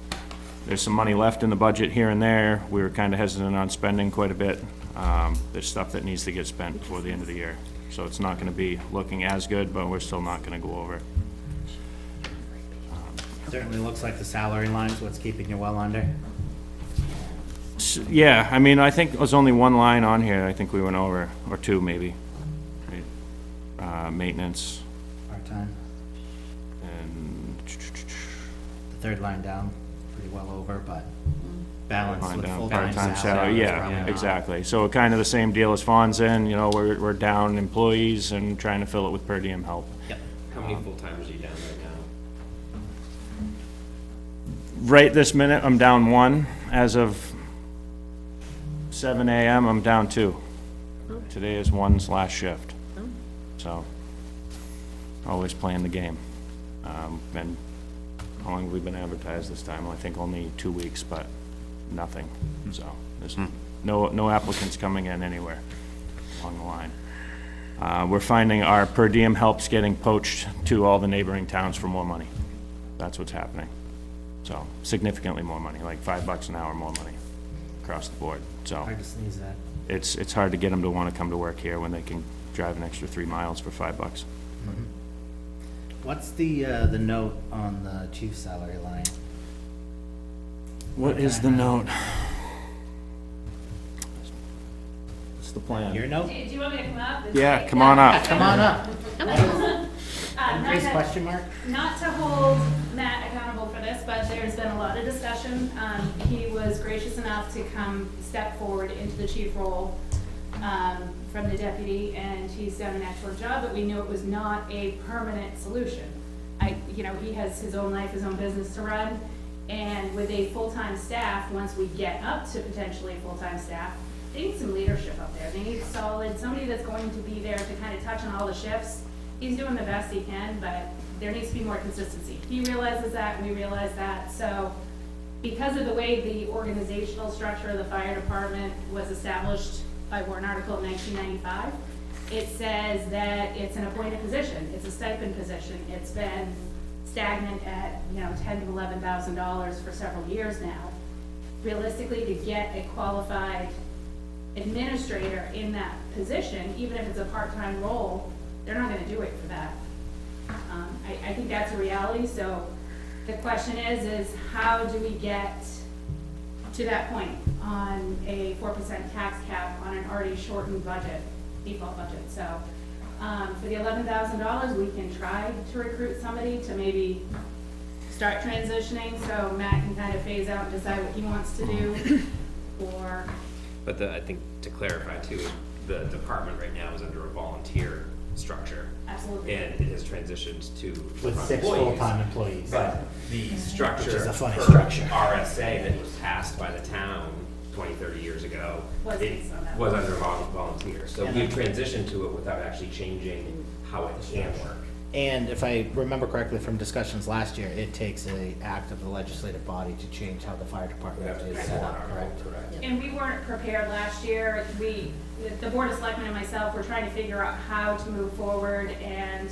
Speaker 11: There's some money left in the budget here and there. We were kind of hesitant on spending quite a bit. There's stuff that needs to get spent before the end of the year. So it's not gonna be looking as good, but we're still not gonna go over.
Speaker 1: Certainly looks like the salary line's what's keeping you well under.
Speaker 11: Yeah, I mean, I think it was only one line on here I think we went over, or two maybe. Maintenance
Speaker 1: Part-time,
Speaker 11: and
Speaker 1: the third line down, pretty well over, but balanced
Speaker 11: line
Speaker 1: with
Speaker 11: down,
Speaker 1: full-time
Speaker 11: part-time
Speaker 1: salary.
Speaker 11: salary,
Speaker 1: is probably
Speaker 11: yeah,
Speaker 1: not.
Speaker 11: exactly. So kind of the same deal as Fawn's in, you know, we're down employees and trying to fill it with per diem help.
Speaker 1: Yep.
Speaker 8: How many full-timers are you down right now?
Speaker 11: Right this minute, I'm down one. As of 7 AM, I'm down two. Today is one's last shift. So, always playing the game. And how long have we been advertised this time? I think only 2 weeks, but nothing, so there's no applicants coming in anywhere along the line. We're finding our per diem help's getting poached to all the neighboring towns for more money. That's what's happening. So significantly more money, like $5 an hour more money across the board, so.
Speaker 1: Hard to sneeze at.
Speaker 11: It's hard to get them to want to come to work here when they can drive an extra 3 miles for $5.
Speaker 1: What's the note on the chief's salary line?
Speaker 11: What is the note? What's the plan?
Speaker 1: Your note?
Speaker 6: Do you want me to come up? and
Speaker 11: Yeah,
Speaker 6: say-
Speaker 11: come on up.
Speaker 1: Come on up.
Speaker 6: Not
Speaker 1: Increase
Speaker 6: to-
Speaker 1: question mark?
Speaker 6: Not to hold Matt accountable for this, but there's been a lot of discussion. He was gracious enough to step forward into the chief role from the deputy, and he's done an excellent job, but we knew it was not a permanent solution. He has his own life, his own business to run, and with a full-time staff, once we get up to potentially full-time staff, they need some leadership up there. They need somebody that's going to be there to kind of touch on all the shifts. He's doing the best he can, but there needs to be more consistency. He realizes that, we realize that, so because of the way the organizational structure of the fire department was established by warrant article in 1995, it says that it's an appointed position, it's a stipend position. It's been stagnant at, $10,000 to $11,000 for several years now. Realistically, to get a qualified administrator in that position, even if it's a part-time role, they're not gonna do it for that. I think that's a reality, so the question is how do we get to that point on a 4% tax cap on an already shortened budget, default budget? So, for the $11,000, we can try to recruit somebody to maybe start transitioning, so Matt can kind of phase out and decide what he wants to do, or.
Speaker 8: But I think to clarify too, the department right now is under a volunteer structure.
Speaker 6: Absolutely.
Speaker 8: And it has transitioned to.
Speaker 1: With 6
Speaker 8: employees.
Speaker 1: full-time employees.
Speaker 8: But the structure.
Speaker 1: Which is a funny
Speaker 8: per
Speaker 1: structure.
Speaker 8: RSA that was passed by the town 20, 30 years ago.
Speaker 6: Was
Speaker 8: it
Speaker 6: based on that.
Speaker 8: Was under volunteer. So
Speaker 1: Yeah.
Speaker 8: we've transitioned to it without actually changing how it can work.
Speaker 1: And if I remember correctly from discussions last year, it takes an act of the legislative body to change how the fire department is set up, correct?
Speaker 6: And we weren't prepared last year. The Board of Selectmen and myself were trying to figure out how to move forward, and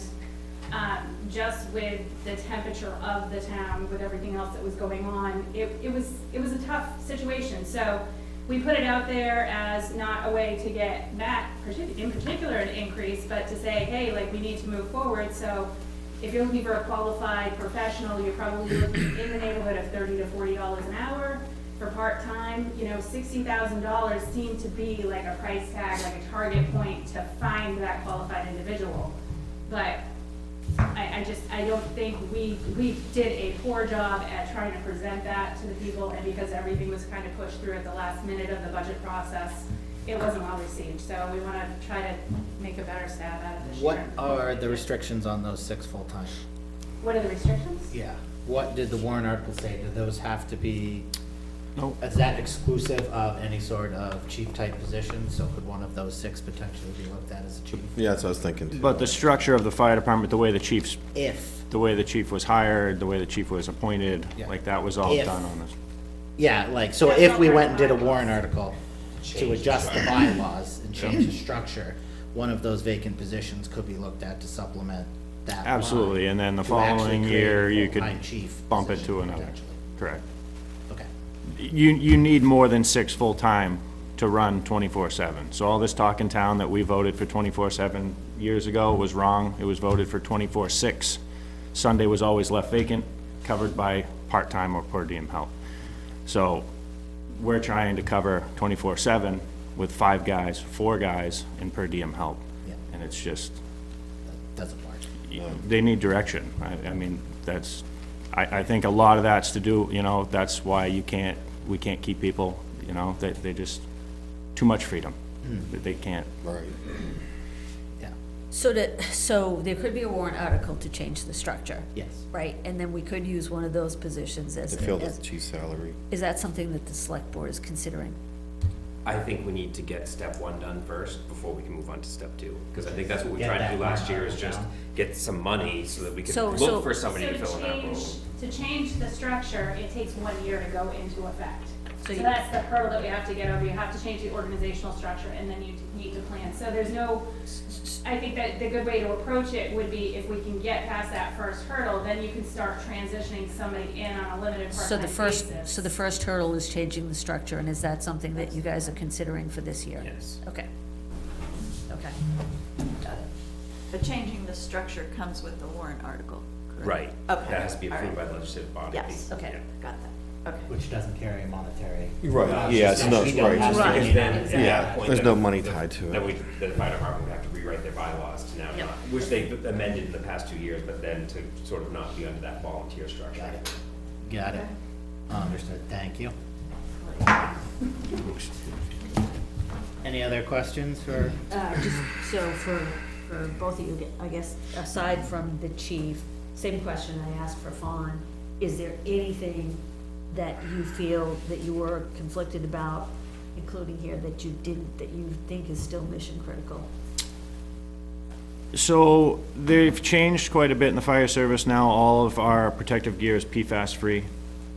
Speaker 6: just with the temperature of the town, with everything else that was going on, it was a tough situation. So we put it out there as not a way to get Matt in particular an increase, but to say, hey, we need to move forward. So if you're looking for a qualified professional, you're probably looking in the neighborhood of $30 to $40 an hour. For part-time, $60,000 seemed to be like a price tag, like a target point to find that qualified individual. But I don't think we did a poor job at trying to present that to the people, and because everything was kind of pushed through at the last minute of the budget process, it wasn't well received. So we want to try to make a better stab at it this
Speaker 1: What
Speaker 6: year.
Speaker 1: are the restrictions on those 6 full-time?
Speaker 6: What are the restrictions?
Speaker 1: Yeah. What did the warrant article say? Do those have to be?
Speaker 11: Nope.
Speaker 1: Is that exclusive of any sort of chief-type position? So could one of those 6 potentially be looked at as a chief?
Speaker 3: Yeah, that's what I was thinking too.
Speaker 11: But the structure of the fire department, the way the chief was hired, the way the chief was appointed,
Speaker 1: Yeah.
Speaker 11: that was all
Speaker 1: If-
Speaker 11: done on this.
Speaker 1: Yeah, so
Speaker 6: That's
Speaker 1: if
Speaker 6: not
Speaker 1: we
Speaker 6: part
Speaker 1: went
Speaker 6: of
Speaker 1: and
Speaker 6: the
Speaker 1: did a warrant article to adjust the bylaws and change the structure, one of those vacant positions could be looked at to supplement that line.
Speaker 11: Absolutely, and then the
Speaker 1: to actually
Speaker 11: following
Speaker 1: create a
Speaker 11: year, you could
Speaker 1: full-time chief
Speaker 11: bump it
Speaker 1: position
Speaker 11: to another.
Speaker 1: potentially.
Speaker 11: Correct.
Speaker 1: Okay.
Speaker 11: You need more than 6 full-time to run 24/7. So all this talk in town that we voted for 24/7 years ago was wrong. It was voted for 24/6. Sunday was always left vacant, covered by part-time or per diem help. So we're trying to cover 24/7 with 5 guys, 4 guys, and per diem help.
Speaker 1: Yeah.
Speaker 11: And it's just,
Speaker 1: Doesn't work.
Speaker 11: they need direction. I mean, I think a lot of that's to do, that's why we can't keep people, they just, too much freedom. They can't.
Speaker 3: Right.
Speaker 1: Yeah.
Speaker 7: So there could be a warrant article to change the structure,
Speaker 1: Yes.
Speaker 7: right? And then we could use one of those positions as,
Speaker 3: To fill the chief's salary.
Speaker 7: is that something that the select board is considering?
Speaker 8: I think we need to get step 1 done first before we can move on to step 2. Because I think that's what we
Speaker 1: Get
Speaker 8: tried to
Speaker 1: that
Speaker 8: do last
Speaker 1: warrant
Speaker 8: year is
Speaker 1: article
Speaker 8: just
Speaker 1: down.
Speaker 8: get some money so that we can
Speaker 7: So-
Speaker 8: look for somebody
Speaker 6: So
Speaker 8: to fill in that role.
Speaker 6: to change the structure, it takes 1 year to go into effect. So that's the hurdle that we have to get over. You have to change the organizational structure and then you need to plan. So there's no, I think that the good way to approach it would be if we can get past that first hurdle, then you can start transitioning somebody in on a limited
Speaker 7: So
Speaker 6: part-time
Speaker 7: the
Speaker 6: basis.
Speaker 7: first, so the first hurdle is changing the structure, and is that something that you guys are considering for this year?
Speaker 8: Yes.
Speaker 7: Okay. Okay. Got it.
Speaker 9: But changing the structure comes with the warrant article, correct?
Speaker 8: Right.
Speaker 9: Okay.
Speaker 8: That has to be
Speaker 9: All
Speaker 8: approved
Speaker 9: right.
Speaker 8: by the legislative body.
Speaker 9: Yes, okay,
Speaker 8: Yeah.
Speaker 9: got that, okay.
Speaker 1: Which doesn't carry a monetary.
Speaker 3: Right, yeah, it's not,
Speaker 1: We don't have
Speaker 3: right.
Speaker 1: to-
Speaker 8: Because then, at
Speaker 3: Yeah,
Speaker 8: that point,
Speaker 3: there's
Speaker 8: then
Speaker 3: no money tied to
Speaker 8: Then
Speaker 3: it.
Speaker 8: the fire department would have to rewrite their bylaws to now not, which they've amended in the past 2 years, but then to sort of not be under that volunteer structure.
Speaker 1: Got it. Got it. Understood, thank you. Any other questions for?
Speaker 7: Just, so for both of you, I guess, aside from the chief, same question I asked for Fawn, is there anything that you feel that you were conflicted about, including here, that you didn't, that you think is still mission critical?
Speaker 11: So they've changed quite a bit in the fire service now. All of our protective gear is PFAS-free.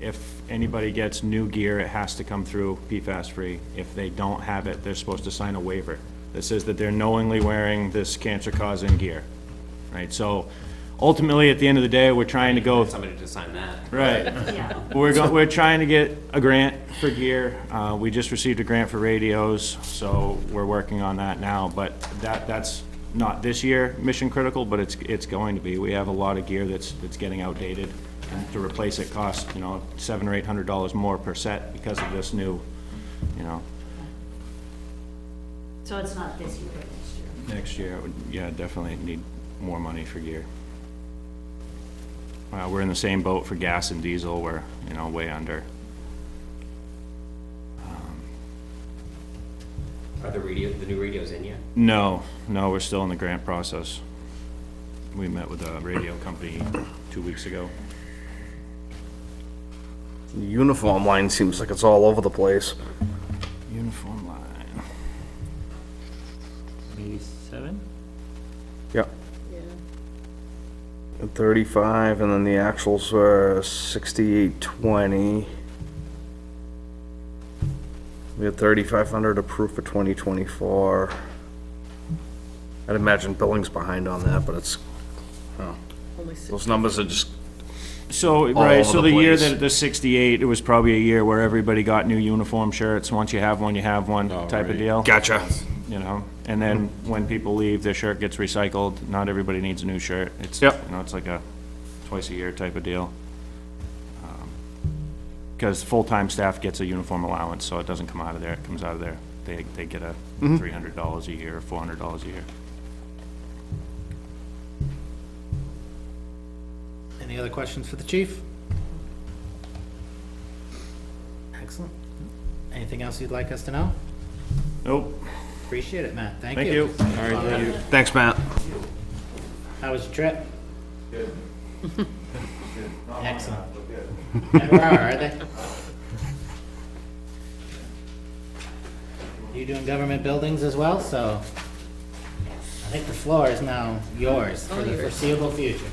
Speaker 11: If anybody gets new gear, it has to come through PFAS-free. If they don't have it, they're supposed to sign a waiver that says that they're knowingly wearing this cancer-causing gear, right? So ultimately, at the end of the day, we're trying to go,
Speaker 8: Somebody to sign that.
Speaker 11: right.
Speaker 7: Yeah.
Speaker 11: We're trying to get a grant for gear. We just received a grant for radios, so we're working on that now. But that's not this year mission critical, but it's going to be. We have a lot of gear that's getting outdated. And to replace it costs, $700 or $800 more per set because of this new,
Speaker 7: So it's not this year, but next year?
Speaker 11: next year, yeah, definitely need more money for gear. We're in the same boat for gas and diesel. We're, way under.
Speaker 8: Are the new radios in yet?
Speaker 11: No, we're still in the grant process. We met with a radio company 2 weeks ago.
Speaker 12: The uniform line seems like it's all over the place.
Speaker 11: Uniform line.
Speaker 5: 87?
Speaker 12: Yep. And 35, and then the actuals were 6820. We had 3,500 approved for 2024. I'd imagine billing's behind on that, but it's,
Speaker 10: Only six.
Speaker 12: those numbers are just,
Speaker 11: So,
Speaker 12: All
Speaker 11: right,
Speaker 12: over
Speaker 11: so
Speaker 12: the
Speaker 11: the year
Speaker 12: place.
Speaker 11: that the 68, it was probably a year where everybody got new uniform shirts. Once you have one, you have one type of deal.
Speaker 12: gotcha.
Speaker 11: And then when people leave, their shirt gets recycled. Not everybody needs a new shirt. It's,
Speaker 12: Yep.
Speaker 11: it's like a twice a year type of deal. Because full-time staff gets a uniform allowance, so it doesn't come out of there, it comes out of there. They get a $300 a year, or $400 a year.
Speaker 1: Any other questions for the chief? Excellent. Anything else you'd like us to know?
Speaker 11: Nope,
Speaker 1: Appreciate it, Matt. Thank
Speaker 11: thank
Speaker 1: you.
Speaker 11: you. All right, thank you.
Speaker 12: Thanks, Matt.
Speaker 1: How was your trip? Good. Excellent. Never are they? You doing government buildings as well, so I think the floor is now yours for the foreseeable future.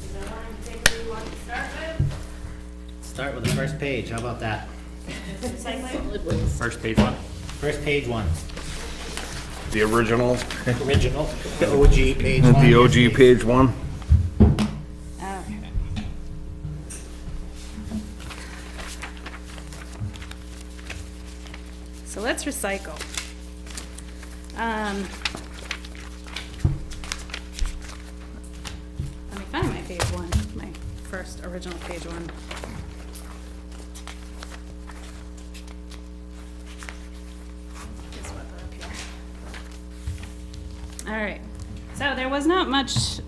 Speaker 6: Is there one in particular you want to start with?
Speaker 1: Start with the first page, how about that?
Speaker 6: Recycling?
Speaker 5: First page one?
Speaker 1: First page one,
Speaker 12: The original,
Speaker 1: original, the OG page one.
Speaker 12: the OG page one.
Speaker 6: Okay. So let's recycle. Let me find my page one, my first original page one. This one up here. All right, so there was not much,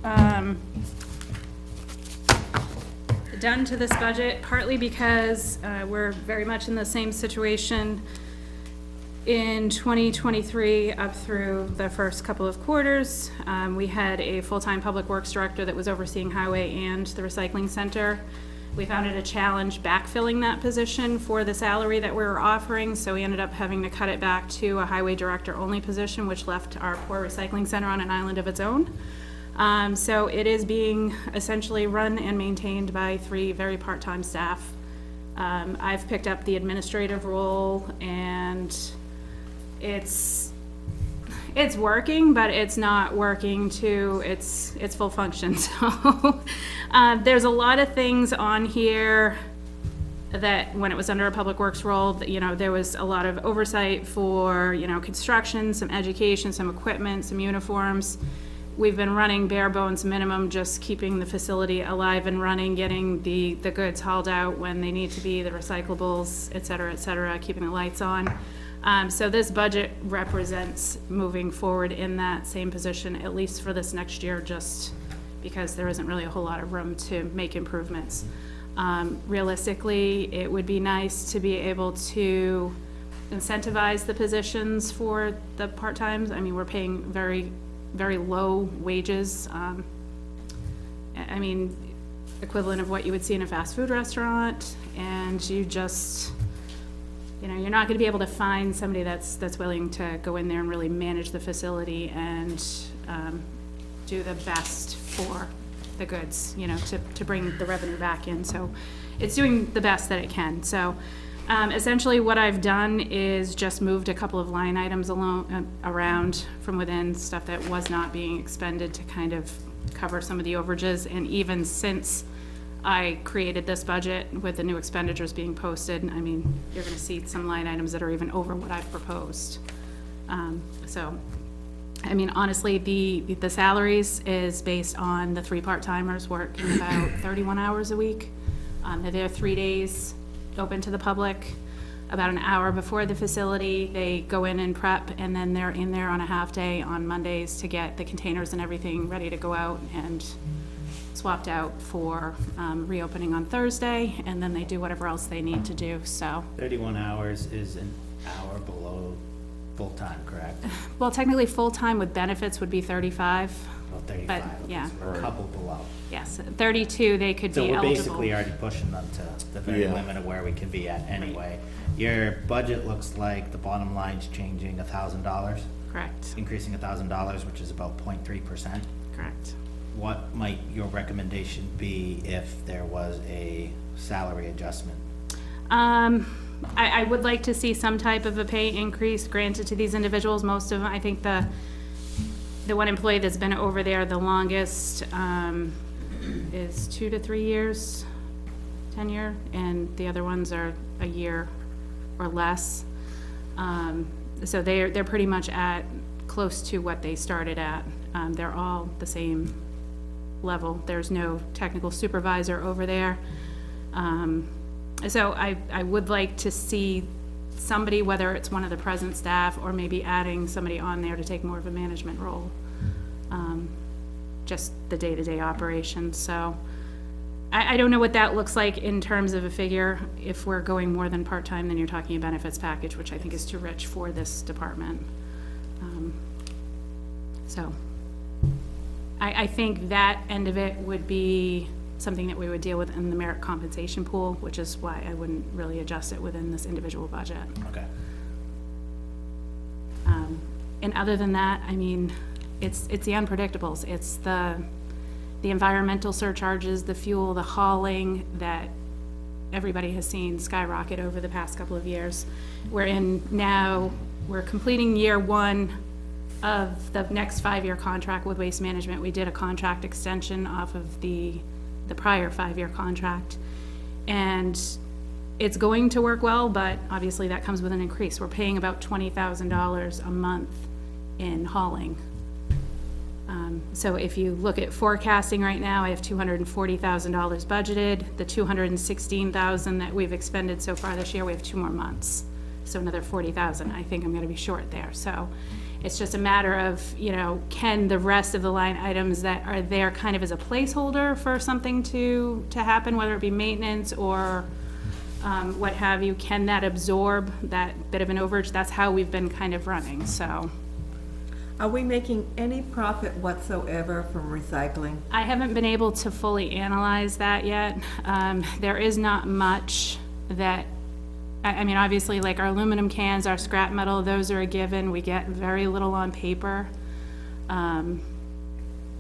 Speaker 6: done to this budget, partly because we're very much in the same situation in 2023 up through the first couple of quarters. We had a full-time public works director that was overseeing highway and the recycling center. We found it a challenge backfilling that position for the salary that we were offering, so we ended up having to cut it back to a highway director-only position, which left our poor recycling center on an island of its own. So it is being essentially run and maintained by 3 very part-time staff. I've picked up the administrative role, and it's working, but it's not working to its full function. So there's a lot of things on here that when it was under a public works role, that, you know, there was a lot of oversight for, you know, construction, some education, some equipment, some uniforms. We've been running bare bones minimum, just keeping the facility alive and running, getting the goods hauled out when they need to be, the recyclables, et cetera, keeping the lights on. So this budget represents moving forward in that same position, at least for this next year, just because there isn't really a whole lot of room to make improvements. Realistically, it would be nice to be able to incentivize the positions for the part-times. I mean, we're paying very, very low wages. I mean, equivalent of what you would see in a fast food restaurant, and you just, you know, you're not gonna be able to find somebody that's willing to go in there and really manage the facility and do the best for the goods, you know, to bring the revenue back in. So it's doing the best that it can. So essentially what I've done is just moved a couple of line items around from within, stuff that was not being expended, to kind of cover some of the overages. And even since I created this budget with the new expenditures being posted, I mean, you're gonna see some line items that are even over what I've proposed. So, I mean, honestly, the salaries is based on the 3 part-timers working about 31 hours a week. They're there 3 days, open to the public, about an hour before the facility. They go in and prep, and then they're in there on a half day on Mondays to get the containers and everything ready to go out and swapped out for reopening on Thursday, and then they do whatever else they need to do, so.
Speaker 1: 31 hours is an hour below full-time, correct?
Speaker 6: Well, technically, full-time with benefits would be 35,
Speaker 1: Well, 35,
Speaker 6: But,
Speaker 1: okay,
Speaker 6: yeah.
Speaker 1: so we're a couple below.
Speaker 6: yes, 32, they could
Speaker 1: So
Speaker 6: be
Speaker 1: we're
Speaker 6: eligible.
Speaker 1: basically already pushing them to the very
Speaker 3: Yeah.
Speaker 1: limit of where we can be at anyway. Your budget looks like the bottom line's changing $1,000,
Speaker 6: Correct,
Speaker 1: increasing $1,000, which is about 0.3%.
Speaker 6: correct.
Speaker 1: What might your recommendation be if there was a salary adjustment?
Speaker 6: I would like to see some type of a pay increase granted to these individuals. Most of them, I think the one employee that's been over there the longest, is 2 to 3 years tenure, and the other ones are a year or less. So they're pretty much at, close to what they started at. They're all the same level. There's no technical supervisor over there. So I would like to see somebody, whether it's one of the present staff or maybe adding somebody on there to take more of a management role. Just the day-to-day operations, so. I don't know what that looks like in terms of a figure. If we're going more than part-time, then you're talking a benefits package, which I think is too rich for this department. So, I think that end of it would be something that we would deal with in the merit compensation pool, which is why I wouldn't really adjust it within this individual budget.
Speaker 1: Okay.
Speaker 6: And other than that, I mean, it's the unpredictables. It's the environmental surcharges, the fuel, the hauling that everybody has seen skyrocket over the past couple of years. We're completing year 1 of the next 5-year contract with Waste Management. We did a contract extension off of the prior 5-year contract. And it's going to work well, but obviously that comes with an increase. We're paying about $20,000 a month in hauling. So if you look at forecasting right now, I have $240,000 budgeted. The $216,000 that we've expended so far this year, we have 2 more months. So another $40,000. I think I'm gonna be short there. So it's just a matter of, you know, can the rest of the line items that are there kind of as a placeholder for something to happen, whether it be maintenance or what have you, can that absorb that bit of an overage? That's how we've been kind of running, so.
Speaker 4: Are we making any profit whatsoever from recycling?
Speaker 6: I haven't been able to fully analyze that yet. There is not much that, I mean, obviously, like our aluminum cans, our scrap metal, those are a given. We get very little on paper. But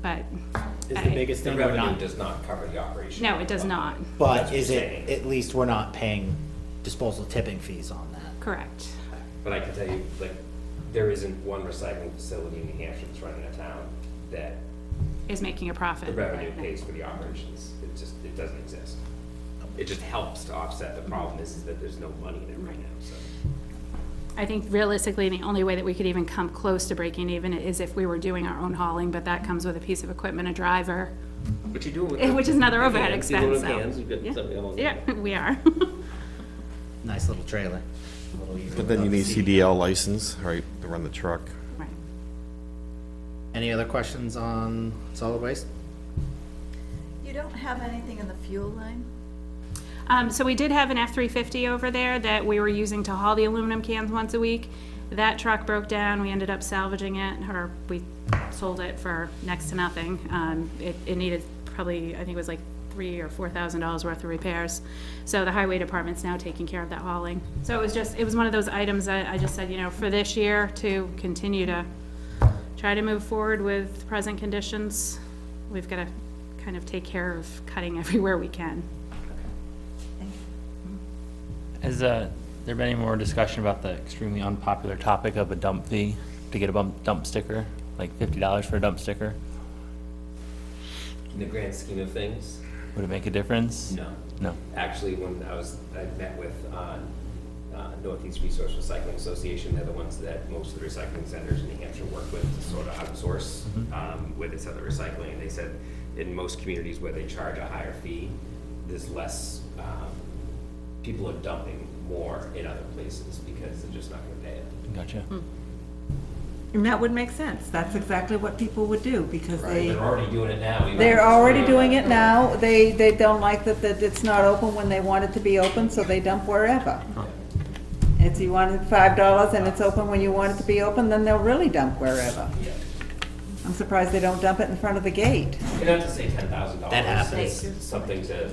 Speaker 6: but.
Speaker 1: Is
Speaker 6: I-
Speaker 1: the biggest
Speaker 8: The
Speaker 1: thing we're
Speaker 8: revenue
Speaker 1: not,
Speaker 8: does not cover the operation.
Speaker 6: No, it does not.
Speaker 1: but
Speaker 8: That's what
Speaker 1: is
Speaker 8: you're
Speaker 1: it,
Speaker 8: saying.
Speaker 1: at least we're not paying disposal tipping fees on that?
Speaker 6: Correct.
Speaker 8: But I can tell you, like, there isn't one recycling facility in New Hampshire that's running a town that
Speaker 6: Is making a profit.
Speaker 8: the revenue
Speaker 6: right?
Speaker 8: pays for the operations. It doesn't exist. It just helps to offset. The problem is that there's no money in it right now, so.
Speaker 6: I think realistically, the only way that we could even come close to breaking even is if we were doing our own hauling, but that comes with a piece of equipment, a driver,
Speaker 8: But you do it with.
Speaker 6: which is another
Speaker 8: the
Speaker 6: overhead
Speaker 8: cans, you do it
Speaker 6: expense,
Speaker 8: with
Speaker 6: so.
Speaker 8: cans, you've got
Speaker 6: Yeah.
Speaker 8: somebody else.
Speaker 6: Yeah, we are.
Speaker 1: Nice little trailer. A little easier
Speaker 3: But then you
Speaker 1: without
Speaker 3: need
Speaker 1: the seat.
Speaker 3: CDL license, right, to run the truck.
Speaker 6: Right.
Speaker 1: Any other questions on solid waste?
Speaker 9: You don't have anything in the fuel line?
Speaker 6: So we did have an F-350 over there that we were using to haul the aluminum cans once a week. That truck broke down, we ended up salvaging it, or we sold it for next to nothing. It needed probably, I think it was like $3,000 or $4,000 worth of repairs. So the highway department's now taking care of that hauling. So it was one of those items that I just said, for this year to continue to try to move forward with present conditions, we've got to kind of take care of cutting everywhere we can.
Speaker 5: Has there been any more discussion about the extremely unpopular topic of a dump fee to get a dump sticker, like $50 for a dump sticker?
Speaker 8: In the grand scheme of things,
Speaker 5: Would it make a difference?
Speaker 8: no.
Speaker 5: No.
Speaker 8: Actually, when I met with Northeast Resource Recycling Association, they're the ones that most of the recycling centers in New Hampshire work with to sort of outsource with this other recycling. And they said in most communities where they charge a higher fee, there's less, people are dumping more in other places because they're just not gonna pay it.
Speaker 5: Gotcha.
Speaker 4: And that would make sense. That's exactly what people would do, because
Speaker 8: They're already doing it now. even
Speaker 4: they're
Speaker 8: if it's
Speaker 4: already
Speaker 8: free.
Speaker 4: doing it now. They don't like that it's not open when they want it to be open, so they dump wherever. If you wanted $5 and it's open when you want it to be open, then they'll really dump wherever.
Speaker 8: Yeah.
Speaker 4: I'm surprised they don't dump it in front of the gate.
Speaker 8: You'd have to say $10,000.
Speaker 1: That happens.
Speaker 8: Something to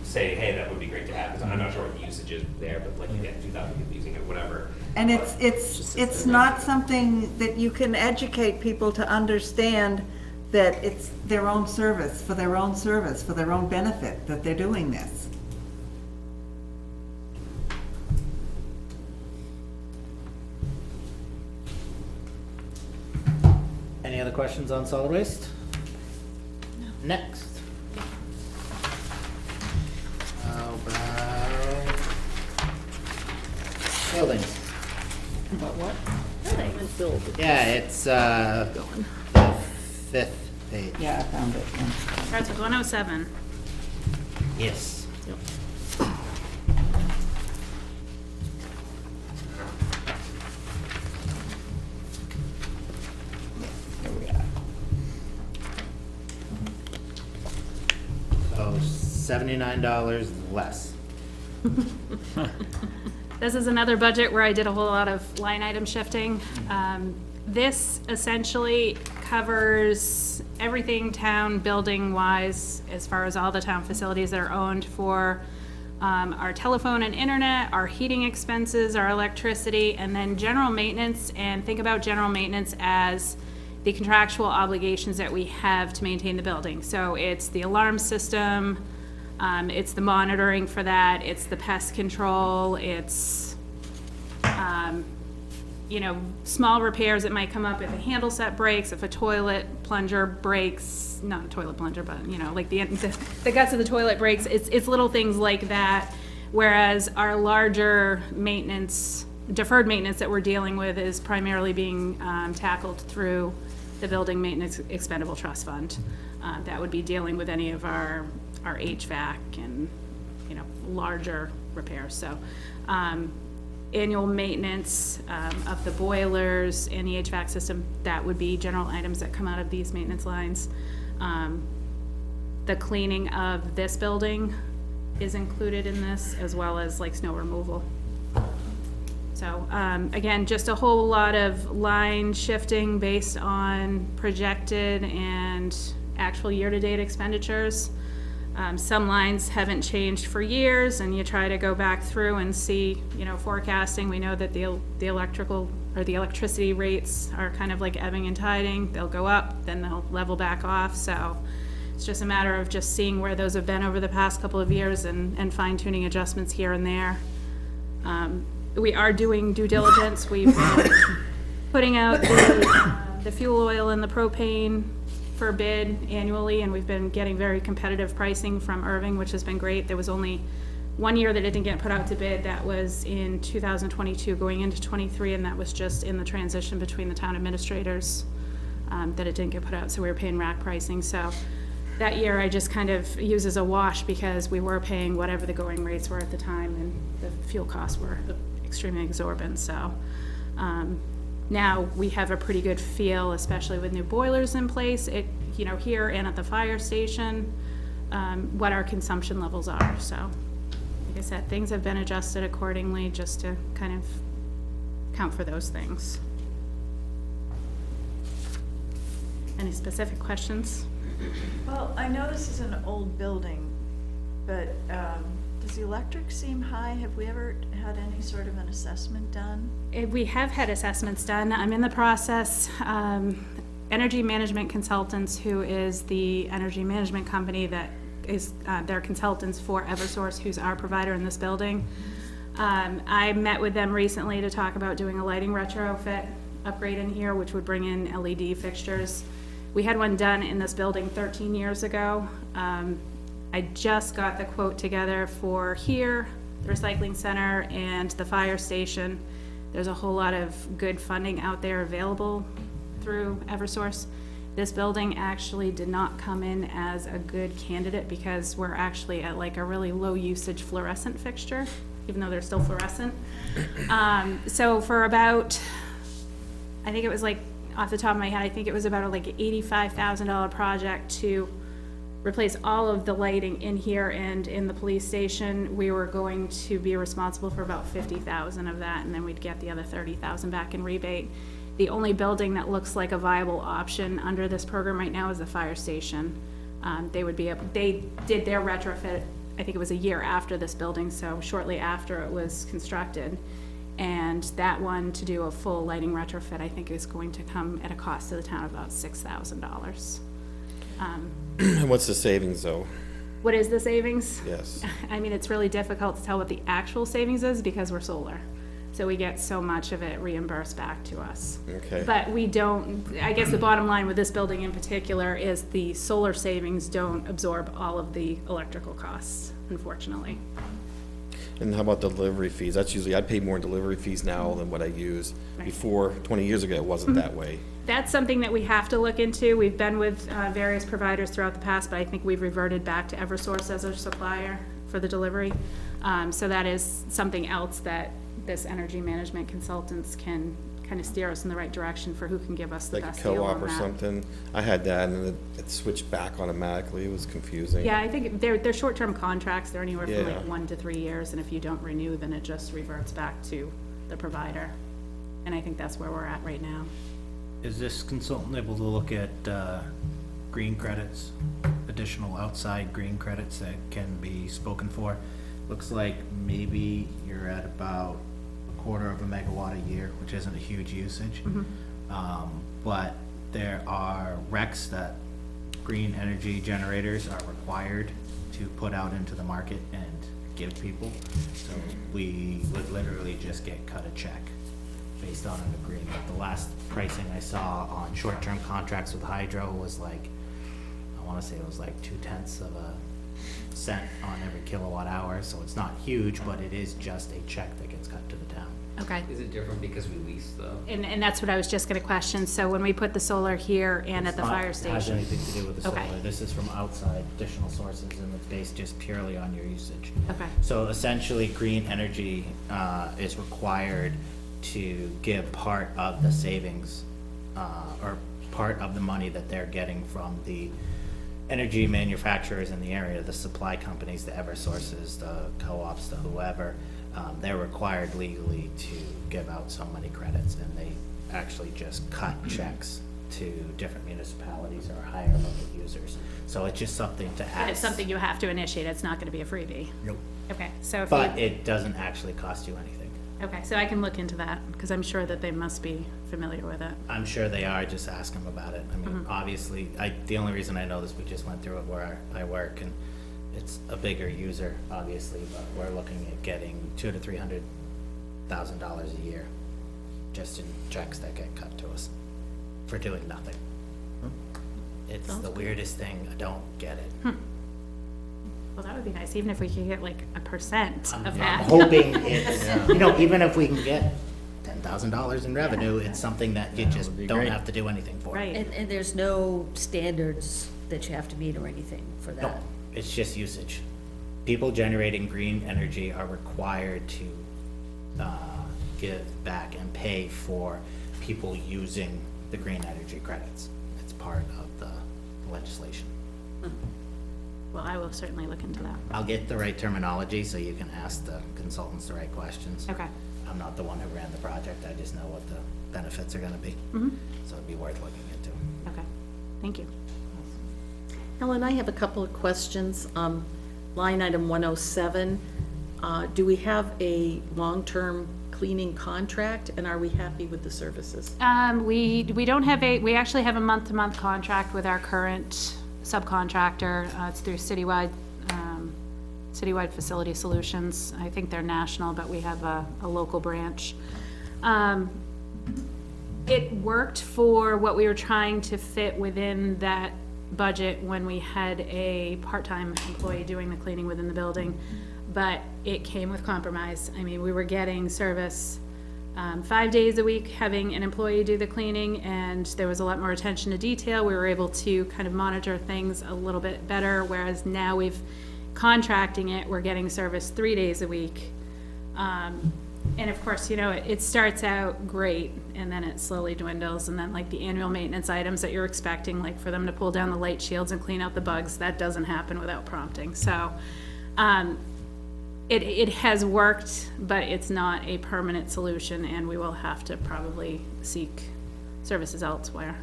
Speaker 8: say, hey, that would be great to have, because I'm not sure what the usage is there, but like, again, 2,000 people using it, whatever.
Speaker 4: And it's not something that you can educate people to understand that it's their own service, for their own benefit, that they're doing this.
Speaker 1: Any other questions on solid waste? Next. How about buildings? Yeah, it's, the fifth page.
Speaker 4: Yeah, I found it.
Speaker 6: Starts with 107.
Speaker 1: Yes.
Speaker 4: Here we are.
Speaker 1: So $79 less.
Speaker 6: This is another budget where I did a whole lot of line item shifting. This essentially covers everything town building wise, as far as all the town facilities that are owned for our telephone and internet, our heating expenses, our electricity, and then general maintenance. And think about general maintenance as the contractual obligations that we have to maintain the building. So it's the alarm system, it's the monitoring for that, it's the pest control, it's, small repairs that might come up if a handle set breaks, if a toilet plunger breaks, not a toilet plunger, but, like the guts of the toilet breaks, it's little things like that. Whereas our larger maintenance, deferred maintenance that we're dealing with is primarily being tackled through the Building Maintenance Expendable Trust Fund. That would be dealing with any of our HVAC and, larger repairs. So, annual maintenance of the boilers and the HVAC system, that would be general items that come out of these maintenance lines. The cleaning of this building is included in this, as well as like snow removal. So, again, just a whole lot of line shifting based on projected and actual year-to-date expenditures. Some lines haven't changed for years, and you try to go back through and see, forecasting. We know that the electrical, or the electricity rates are kind of like ebbing and tiding. They'll go up, then they'll level back off, so it's just a matter of just seeing where those have been over the past couple of years and fine-tuning adjustments here and there. We are doing due diligence. We've been putting out the fuel oil and the propane for bid annually, and we've been getting very competitive pricing from Irving, which has been great. There was only one year that it didn't get put out to bid. That was in 2022 going into 23, and that was just in the transition between the town administrators that it didn't get put out, so we were paying rack pricing. So that year I just kind of use as a wash because we were paying whatever the going rates were at the time, and the fuel costs were extremely exorbitant. So now we have a pretty good feel, especially with new boilers in place, here and at the fire station, what our consumption levels are. So, like I said, things have been adjusted accordingly just to kind of count for those things. Any specific questions?
Speaker 9: Well, I know this is an old building, but does the electric seem high? Have we ever had any sort of an assessment done?
Speaker 6: We have had assessments done. I'm in the process. Energy Management Consultants, who is the energy management company that is, they're consultants for Eversource, who's our provider in this building. I met with them recently to talk about doing a lighting retrofit upgrade in here, which would bring in LED fixtures. We had one done in this building 13 years ago. I just got the quote together for here, the recycling center, and the fire station. There's a whole lot of good funding out there available through Eversource. This building actually did not come in as a good candidate because we're actually at like a really low usage fluorescent fixture, even though they're still fluorescent. So for about, I think it was like, off the top of my head, I think it was about like an $85,000 project to replace all of the lighting in here and in the police station. We were going to be responsible for about 50,000 of that, and then we'd get the other 30,000 back in rebate. The only building that looks like a viable option under this program right now is the fire station. They did their retrofit, I think it was a year after this building, so shortly after it was constructed. And that one, to do a full lighting retrofit, I think is going to come at a cost to the town of about $6,000.
Speaker 3: And what's the savings, though?
Speaker 6: What is the savings?
Speaker 3: Yes.
Speaker 6: I mean, it's really difficult to tell what the actual savings is because we're solar. So we get so much of it reimbursed back to us.
Speaker 3: Okay.
Speaker 6: But we don't, I guess the bottom line with this building in particular is the solar savings don't absorb all of the electrical costs, unfortunately.
Speaker 3: And how about delivery fees? That's usually, I pay more in delivery fees now than what I use. Before, 20 years ago, it wasn't that way.
Speaker 6: That's something that we have to look into. We've been with various providers throughout the past, but I think we've reverted back to Eversource as a supplier for the delivery. So that is something else that this energy management consultants can kind of steer us in the right direction for who can give us the
Speaker 3: Like a
Speaker 6: best deal on
Speaker 3: co-op or
Speaker 6: that.
Speaker 3: something. I had that, and it switched back automatically. It was confusing.
Speaker 6: Yeah, I think they're short-term contracts. They're anywhere from
Speaker 3: Yeah.
Speaker 6: like 1 to 3 years, and if you don't renew, then it just reverts back to the provider. And I think that's where we're at right now.
Speaker 1: Is this consultant able to look at green credits, additional outside green credits that can be spoken for? Looks like maybe you're at about 1/4 of a megawatt a year, which isn't a huge usage. But there are RECs that green energy generators are required to put out into the market and give people. So we would literally just get cut a check based on an agreement. The last pricing I saw on short-term contracts with Hydro was like, I wanna say it was like 0.2 cents on every kilowatt hour, so it's not huge, but it is just a check that gets cut to the town.
Speaker 6: Okay.
Speaker 8: Is it different because we lease though?
Speaker 6: And that's what I was just gonna question. So when we put the solar here and at the fire
Speaker 1: It's not- Has
Speaker 6: station.
Speaker 1: anything to do with the
Speaker 6: Okay.
Speaker 1: solar. This is from outside additional sources and it's based just purely on your usage.
Speaker 6: Okay.
Speaker 1: So essentially, green energy is required to give part of the savings or part of the money that they're getting from the energy manufacturers in the area, the supply companies, the Eversources, the co-ops, the whoever. They're required legally to give out so many credits, and they actually just cut checks to different municipalities or higher level users. So it's just something to ask.
Speaker 6: But it's something you have to initiate, it's not gonna be a freebie.
Speaker 1: Nope.
Speaker 6: Okay, so if
Speaker 1: But
Speaker 6: you,
Speaker 1: it doesn't actually cost you anything.
Speaker 6: okay, so I can look into that, because I'm sure that they must be familiar with it.
Speaker 1: I'm sure they are, just ask them about it. I mean, obviously, the only reason I know this, we just went through it where I work, and it's a bigger user, obviously, but we're looking at getting $200,000 to $300,000 a year just in checks that get cut to us for doing nothing. It's the weirdest thing, I don't get it.
Speaker 6: Well, that would be nice, even if we could get like 1% of
Speaker 1: I'm
Speaker 6: that.
Speaker 1: hoping it's, you know, even if we can get $10,000 in revenue, it's something that you just
Speaker 5: would be
Speaker 1: don't
Speaker 5: great.
Speaker 1: have to do anything for.
Speaker 6: Right.
Speaker 7: And there's no standards that you have to meet or anything for
Speaker 1: No,
Speaker 7: that?
Speaker 1: it's just usage. People generating green energy are required to give back and pay for people using the green energy credits. It's part of the legislation.
Speaker 6: Well, I will certainly look into that.
Speaker 1: I'll get the right terminology so you can ask the consultants the right questions.
Speaker 6: Okay.
Speaker 1: I'm not the one who ran the project, I just know what the benefits are gonna be. So it'd be worth looking into.
Speaker 6: Okay, thank you.
Speaker 10: Helen, I have a couple of questions. Line item 107, do we have a long-term cleaning contract, and are we happy with the services?
Speaker 6: We don't have we actually have a month-to-month contract with our current subcontractor. It's through Citywide Facility Solutions. I think they're national, but we have a local branch. It worked for what we were trying to fit within that budget when we had a part-time employee doing the cleaning within the building, but it came with compromise. I mean, we were getting service 5 days a week, having an employee do the cleaning, and there was a lot more attention to detail. We were able to kind of monitor things a little bit better, whereas now we've contracting it, we're getting service 3 days a week. And of course, you know, it starts out great, and then it slowly dwindles, and then like the annual maintenance items that you're expecting, like for them to pull down the light shields and clean out the bugs, that doesn't happen without prompting. So, it has worked, but it's not a permanent solution, and we will have to probably seek services elsewhere.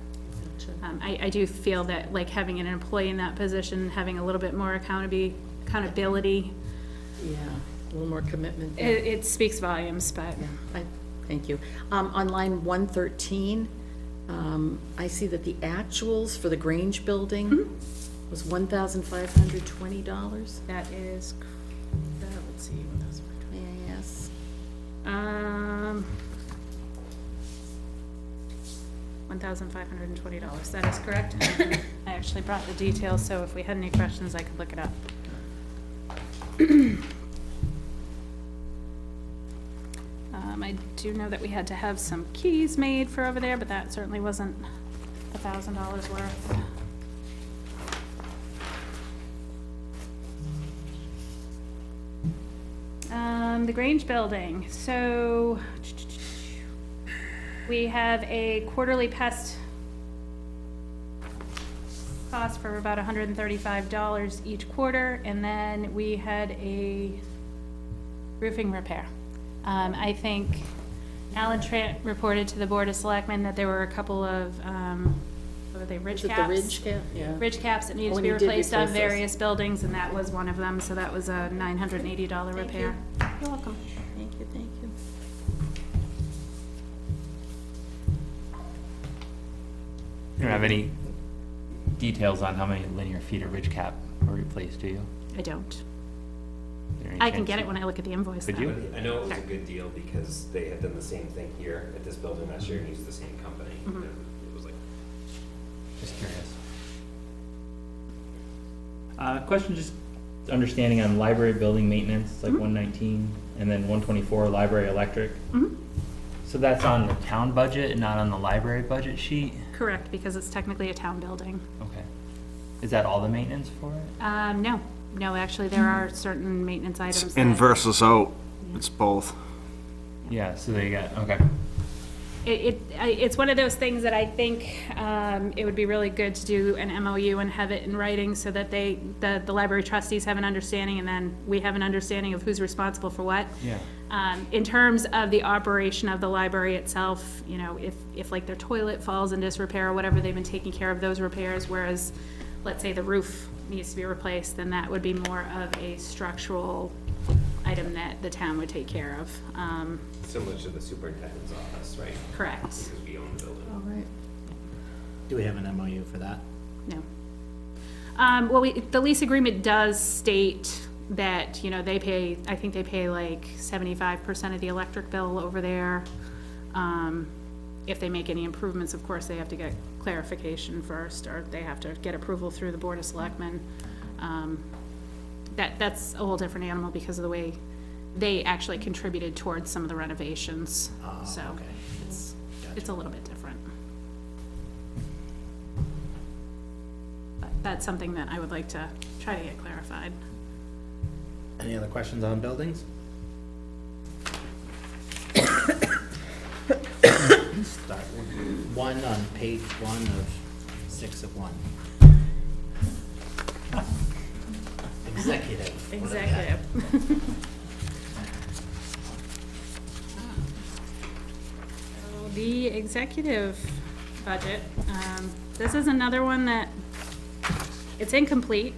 Speaker 6: I do feel that like having an employee in that position, having a little bit more accountability,
Speaker 10: Yeah, a little more commitment.
Speaker 6: it speaks volumes, but.
Speaker 10: Thank you. On line 113, I see that the actuals for the Grange building was $1,520.
Speaker 6: That is, let's see,
Speaker 10: Yes.
Speaker 6: $1,520, that is correct. I actually brought the details, so if we had any questions, I could look it up. I do know that we had to have some keys made for over there, but that certainly wasn't $1,000 worth. The Grange building, so we have a quarterly pest cost for about $135 each quarter, and then we had a roofing repair. I think Alan Trant reported to the Board of Selectmen that there were a couple of, what are they, ridge
Speaker 10: Is it
Speaker 6: caps?
Speaker 10: the ridge cap? Yeah.
Speaker 6: Ridge caps that needed
Speaker 10: Oh,
Speaker 6: to
Speaker 10: and
Speaker 6: be
Speaker 10: you did
Speaker 6: replaced on
Speaker 10: replace those.
Speaker 6: various buildings, and that was one of them, so that was a $980 repair. You're welcome.
Speaker 10: Thank you, thank you.
Speaker 5: You don't have any details on how many linear feet of ridge cap were replaced, do you?
Speaker 6: I don't.
Speaker 5: Is there any
Speaker 6: I can
Speaker 5: chance
Speaker 6: get it when I look at the invoice.
Speaker 5: Could
Speaker 6: though.
Speaker 5: you?
Speaker 8: I know it was a good deal because they had done the same thing here at this building last year and used the same company. It was like,
Speaker 5: Just curious. Question, just understanding on library building maintenance, like 119, and then 124, library electric. So that's on the town budget and not on the library budget sheet?
Speaker 6: Correct, because it's technically a town building.
Speaker 5: Okay. Is that all the maintenance for it?
Speaker 6: No, actually, there are certain maintenance items.
Speaker 12: In
Speaker 6: that-
Speaker 12: versus out, it's both.
Speaker 5: Yeah, so they got, okay.
Speaker 6: It's one of those things that I think it would be really good to do an MOU and have it in writing so that the library trustees have an understanding and then we have an understanding of who's responsible for what.
Speaker 5: Yeah.
Speaker 6: In terms of the operation of the library itself, you know, if like their toilet falls in disrepair or whatever, they've been taking care of those repairs, whereas, let's say the roof needs to be replaced, then that would be more of a structural item that the town would take care of.
Speaker 8: Similar to the superintendent's office, right?
Speaker 6: Correct.
Speaker 8: Because we own the building.
Speaker 10: All right.
Speaker 1: Do we have an MOU for that?
Speaker 6: No. Well, the lease agreement does state that, you know, they pay, I think they pay like 75% of the electric bill over there. If they make any improvements, of course, they have to get clarification first, or they have to get approval through the Board of Selectmen. That's a whole different animal because of the way they actually contributed towards some of the renovations.
Speaker 1: Oh,
Speaker 6: So
Speaker 1: okay.
Speaker 6: it's a little bit different. But that's something that I would like to try to get clarified.
Speaker 1: Any other questions on buildings? Start with one on page 1 of 6 of 1. Executive. What do we got?
Speaker 6: So the executive budget, this is another one that, it's incomplete.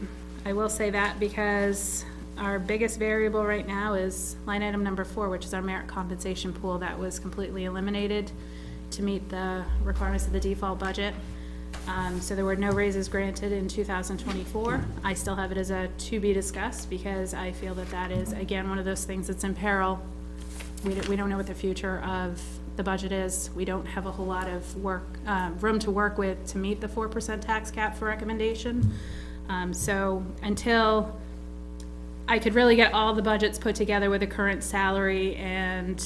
Speaker 6: I will say that because our biggest variable right now is line item number 4, which is our merit compensation pool that was completely eliminated to meet the requirements of the default budget. So there were no raises granted in 2024. I still have it as a to be discussed because I feel that that is, again, one of those things that's in peril. We don't know what the future of the budget is. We don't have a whole lot of room to work with to meet the 4% tax cap for recommendation. So until I could really get all the budgets put together with the current salary and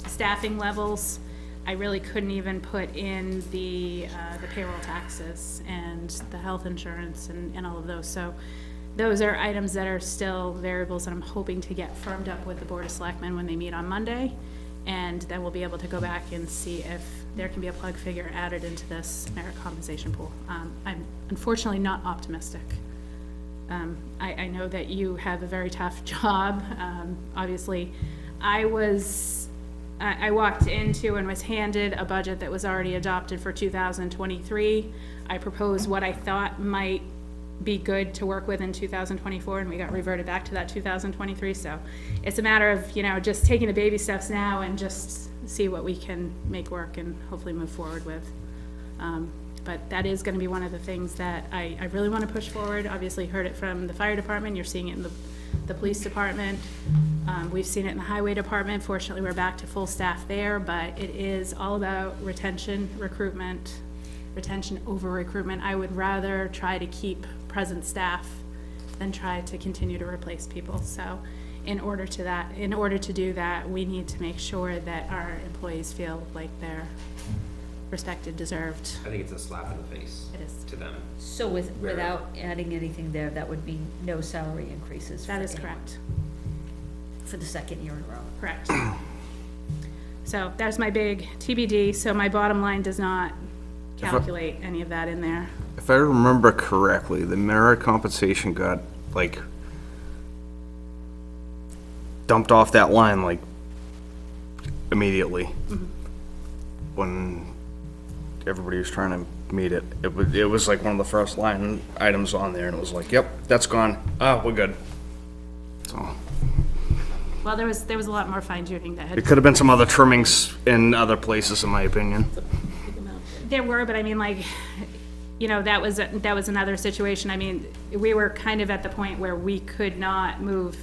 Speaker 6: staffing levels, I really couldn't even put in the payroll taxes and the health insurance and all of those. So those are items that are still variables that I'm hoping to get firmed up with the Board of Selectmen when they meet on Monday. And then we'll be able to go back and see if there can be a plug figure added into this merit compensation pool. I'm unfortunately not optimistic. I know that you have a very tough job. Obviously, I walked into and was handed a budget that was already adopted for 2023. I proposed what I thought might be good to work with in 2024, and we got reverted back to that 2023. So it's a matter of, you know, just taking the baby steps now and just see what we can make work and hopefully move forward with. But that is gonna be one of the things that I really wanna push forward. Obviously, you heard it from the fire department, you're seeing it in the police department. We've seen it in the highway department. Fortunately, we're back to full staff there, but it is all about retention, recruitment, retention over recruitment. I would rather try to keep present staff than try to continue to replace people. So in order to do that, we need to make sure that our employees feel like they're respected, deserved.
Speaker 8: I think it's a slap in the face.
Speaker 6: It is.
Speaker 8: To them.
Speaker 7: So without adding anything there, that would mean no salary increases for
Speaker 6: That is
Speaker 7: anyone
Speaker 6: correct.
Speaker 7: for the second year in a row.
Speaker 6: Correct. So that's my big TBD. So my bottom line does not calculate any of that in there.
Speaker 12: If I remember correctly, the merit compensation got, like, dumped off that line, like, immediately. When everybody was trying to meet it. It was like one of the first line items on there, and it was like, yep, that's gone. We're good. So,
Speaker 6: Well, there was a lot more fine tuning that had.
Speaker 12: it could have been some other trimmings in other places, in my opinion.
Speaker 6: There were, but I mean, like, you know, that was another situation. I mean, we were kind of at the point where we could not move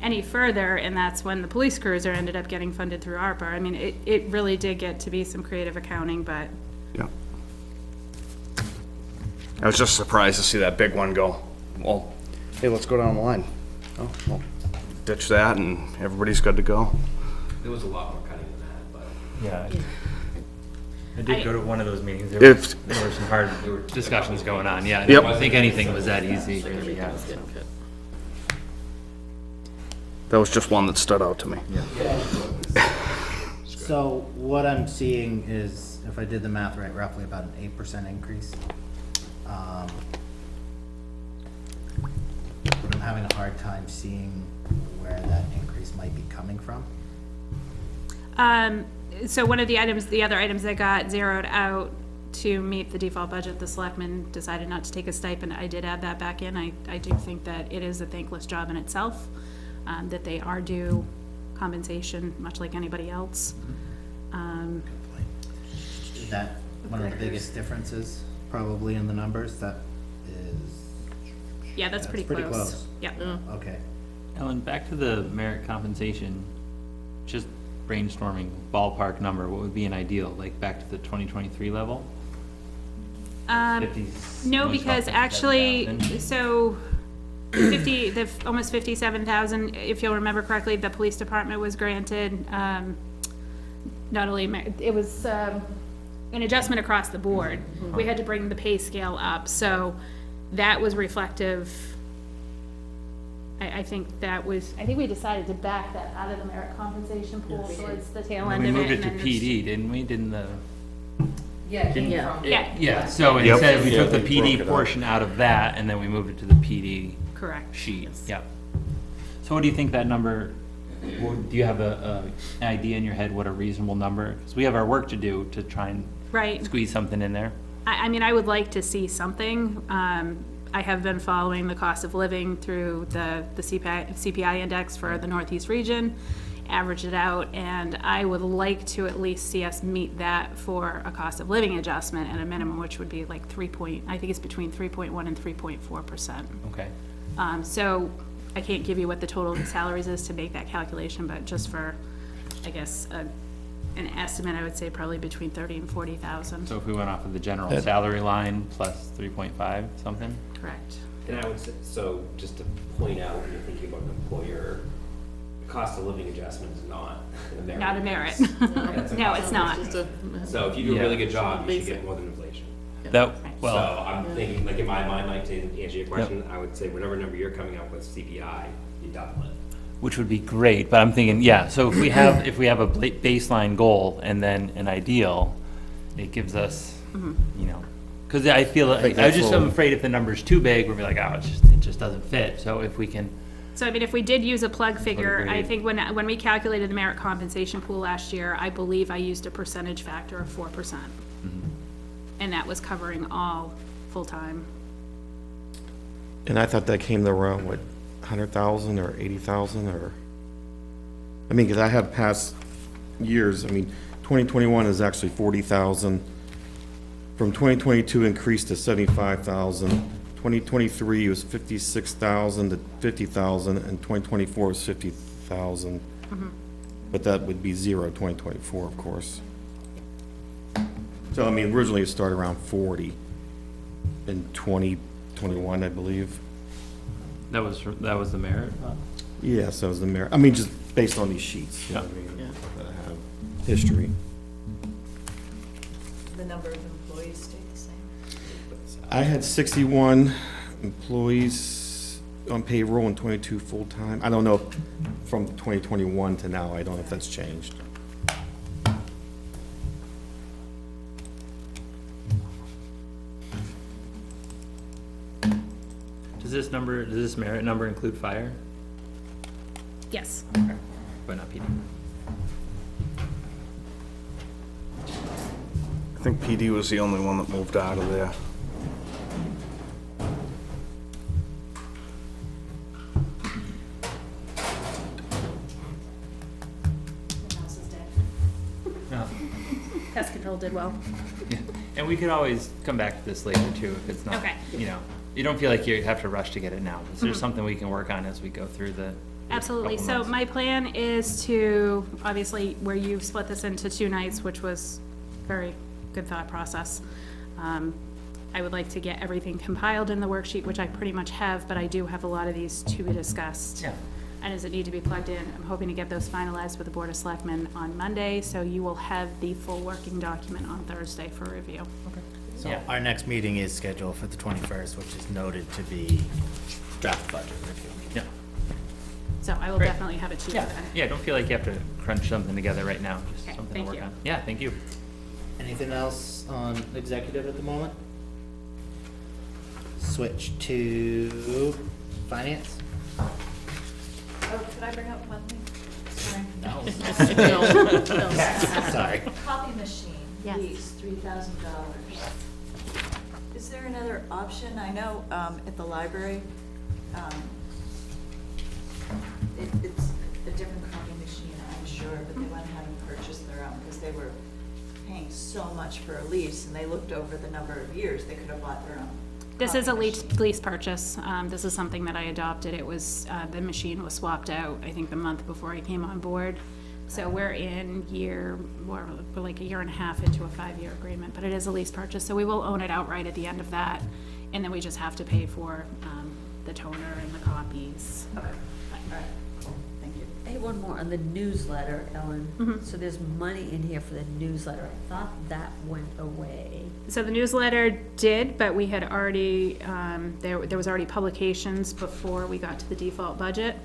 Speaker 6: any further, and that's when the police cruiser ended up getting funded through ARPA. I mean, it really did get to be some creative accounting, but
Speaker 12: Yeah. I was just surprised to see that big one go, well, hey, let's go down the line. Oh, well, ditch that and everybody's good to go.
Speaker 8: There was a lot more cutting than that, but.
Speaker 5: Yeah. I did go to one of those meetings. There
Speaker 12: If-
Speaker 5: were some hard discussions going on, yeah. I
Speaker 12: Yep.
Speaker 5: don't think anything was that easy. Yeah.
Speaker 12: That was just one that stood out to me.
Speaker 1: So what I'm seeing is, if I did the math right, roughly about an 8% increase. But I'm having a hard time seeing where that increase might be coming from.
Speaker 6: So one of the items, the other items that got zeroed out to meet the default budget, the selectmen decided not to take a stipend. I did add that back in. I do think that it is a thankless job in itself, that they are due compensation, much like anybody else.
Speaker 1: Is that one of the biggest differences, probably in the numbers? That is,
Speaker 6: Yeah, that's pretty close. Yeah.
Speaker 1: okay.
Speaker 5: Ellen, back to the merit compensation, just brainstorming ballpark number, what would be an ideal, like back to the 2023 level? 50
Speaker 6: No,
Speaker 5: almost
Speaker 6: because
Speaker 5: about
Speaker 6: actually,
Speaker 5: 57,000.
Speaker 6: so almost 57,000, if you'll remember correctly, the police department was granted, not only, it was, an adjustment across the board. We had to bring the pay scale up, so that was reflective. I think we decided to back that out of the merit compensation pool towards the tail end
Speaker 5: We
Speaker 6: of it.
Speaker 5: moved it
Speaker 6: and
Speaker 5: to
Speaker 6: then there's-
Speaker 5: PD, didn't we? Didn't the?
Speaker 2: Yeah,
Speaker 6: Yeah,
Speaker 5: Yeah, so
Speaker 12: Yep.
Speaker 5: instead we
Speaker 3: Yeah,
Speaker 5: took the
Speaker 3: they broke
Speaker 5: PD
Speaker 3: it up.
Speaker 5: portion out of that and then we moved it to the PD
Speaker 6: correct.
Speaker 5: sheet, yep. So what do you think that number, do you have an idea in your head what a reasonable number? Because we have our work to do to try and
Speaker 6: Right.
Speaker 5: squeeze something in there.
Speaker 6: I mean, I would like to see something. I have been following the cost of living through the CPI index for the Northeast region, averaged it out, and I would like to at least see us meet that for a cost of living adjustment at a minimum, which would be like I think it's between 3.1 and 3.4%.
Speaker 5: Okay.
Speaker 6: So I can't give you what the total salaries is to make that calculation, but just for, I guess, an estimate, I would say probably between 30 and 40,000.
Speaker 5: So if we went off of the general salary line plus 3.5 something?
Speaker 6: Correct.
Speaker 8: And I would say, so just to point out, when you're thinking about an employer, the cost of living adjustment is not a merit.
Speaker 6: Not a merit.
Speaker 8: increase. It's a
Speaker 6: No,
Speaker 8: cost
Speaker 6: it's
Speaker 8: of
Speaker 6: not.
Speaker 8: living. So if you do a really
Speaker 5: Yeah.
Speaker 8: good job, you should get more than inflation.
Speaker 5: That,
Speaker 8: So
Speaker 5: well,
Speaker 8: I'm thinking, like in my mind, like to answer your question, I would say whatever number you're coming up with CPI, you double it.
Speaker 5: which would be great, but I'm thinking, yeah, so if we have a baseline goal and then an ideal, it gives us, you know, because I feel, I
Speaker 3: that's
Speaker 5: just,
Speaker 3: what-
Speaker 5: I'm afraid if the number's too big, we'll be like, oh, it just doesn't fit, so if we can,
Speaker 6: So I mean, if we did use a plug figure, I
Speaker 5: Agreed.
Speaker 6: think when we calculated the merit compensation pool last year, I believe I used a percentage factor of 4%. And that was covering all full-time.
Speaker 3: And I thought that came to around, what, 100,000 or 80,000 or, I mean, because I have past years, I mean, 2021 is actually 40,000. From 2022 increased to 75,000. 2023 was 56,000 to 50,000, and 2024 was 50,000. But that would be zero 2024, of course. So, I mean, originally it started around 40 in 2021, I believe.
Speaker 5: that was the merit.
Speaker 3: Yes, that was the mayor. I mean, just based on these sheets. You know what I mean, that I have history.
Speaker 9: The number of employees stayed the same.
Speaker 3: I had 61 employees on payroll and 22 full-time. I don't know if from 2021 to now, I don't know if that's changed.
Speaker 5: Does this merit number include fire?
Speaker 6: Yes.
Speaker 5: But not PD?
Speaker 12: I think PD was the only one that moved out of there.
Speaker 5: No.
Speaker 6: Pest control did well.
Speaker 5: And we could always come back to this later too, if it's not,
Speaker 6: Okay.
Speaker 5: you know, you don't feel like you have to rush to get it now. Is there something we can work on as we go through the?
Speaker 6: Absolutely.
Speaker 5: couple
Speaker 6: So
Speaker 5: months?
Speaker 6: my plan is to, obviously, where you've split this into 2 nights, which was very good thought process. I would like to get everything compiled in the worksheet, which I pretty much have, but I do have a lot of these to be discussed.
Speaker 5: Yeah.
Speaker 6: And does it need to be plugged in? I'm hoping to get those finalized with the Board of Selectmen on Monday, so you will have the full working document on Thursday for review.
Speaker 1: So
Speaker 5: Yeah.
Speaker 1: our next meeting is scheduled for the 21st, which is noted to be draft budget review.
Speaker 5: Yeah.
Speaker 6: So I will
Speaker 5: Great.
Speaker 6: definitely have it to you
Speaker 5: Yeah,
Speaker 6: then.
Speaker 5: yeah, don't feel like you have to crunch something together right now, just
Speaker 6: Okay,
Speaker 5: something to
Speaker 6: thank
Speaker 5: work
Speaker 6: you.
Speaker 5: on. Yeah, thank you.
Speaker 1: Anything else on executive at the moment? Switch to finance?
Speaker 9: Oh, could I bring up one thing? Sorry.
Speaker 1: No.
Speaker 10: No,
Speaker 1: Yes, sorry.
Speaker 9: Copy machine,
Speaker 6: Yes.
Speaker 9: lease, $3,000. Is there another option? I know at the library, it's a different copy machine, I'm sure, but they went ahead and purchased their own because they were paying so much for a lease, and they looked over the number of years, they could have bought their own.
Speaker 6: This is a
Speaker 9: copy
Speaker 6: lease,
Speaker 9: machine.
Speaker 6: lease purchase. This is something that I adopted. It was, the machine was swapped out, I think, the month before I came on board. So we're we're like a year and a half into a 5-year agreement, but it is a lease purchase, so we will own it outright at the end of that. And then we just have to pay for, the toner and the copies.
Speaker 9: Okay, all right, cool, thank you.
Speaker 7: Hey, one more on the newsletter, Ellen.
Speaker 6: Mhm.
Speaker 7: So there's money in here for the newsletter. I thought that went away.
Speaker 6: So the newsletter did, but we had already, there was already publications before we got to the default budget.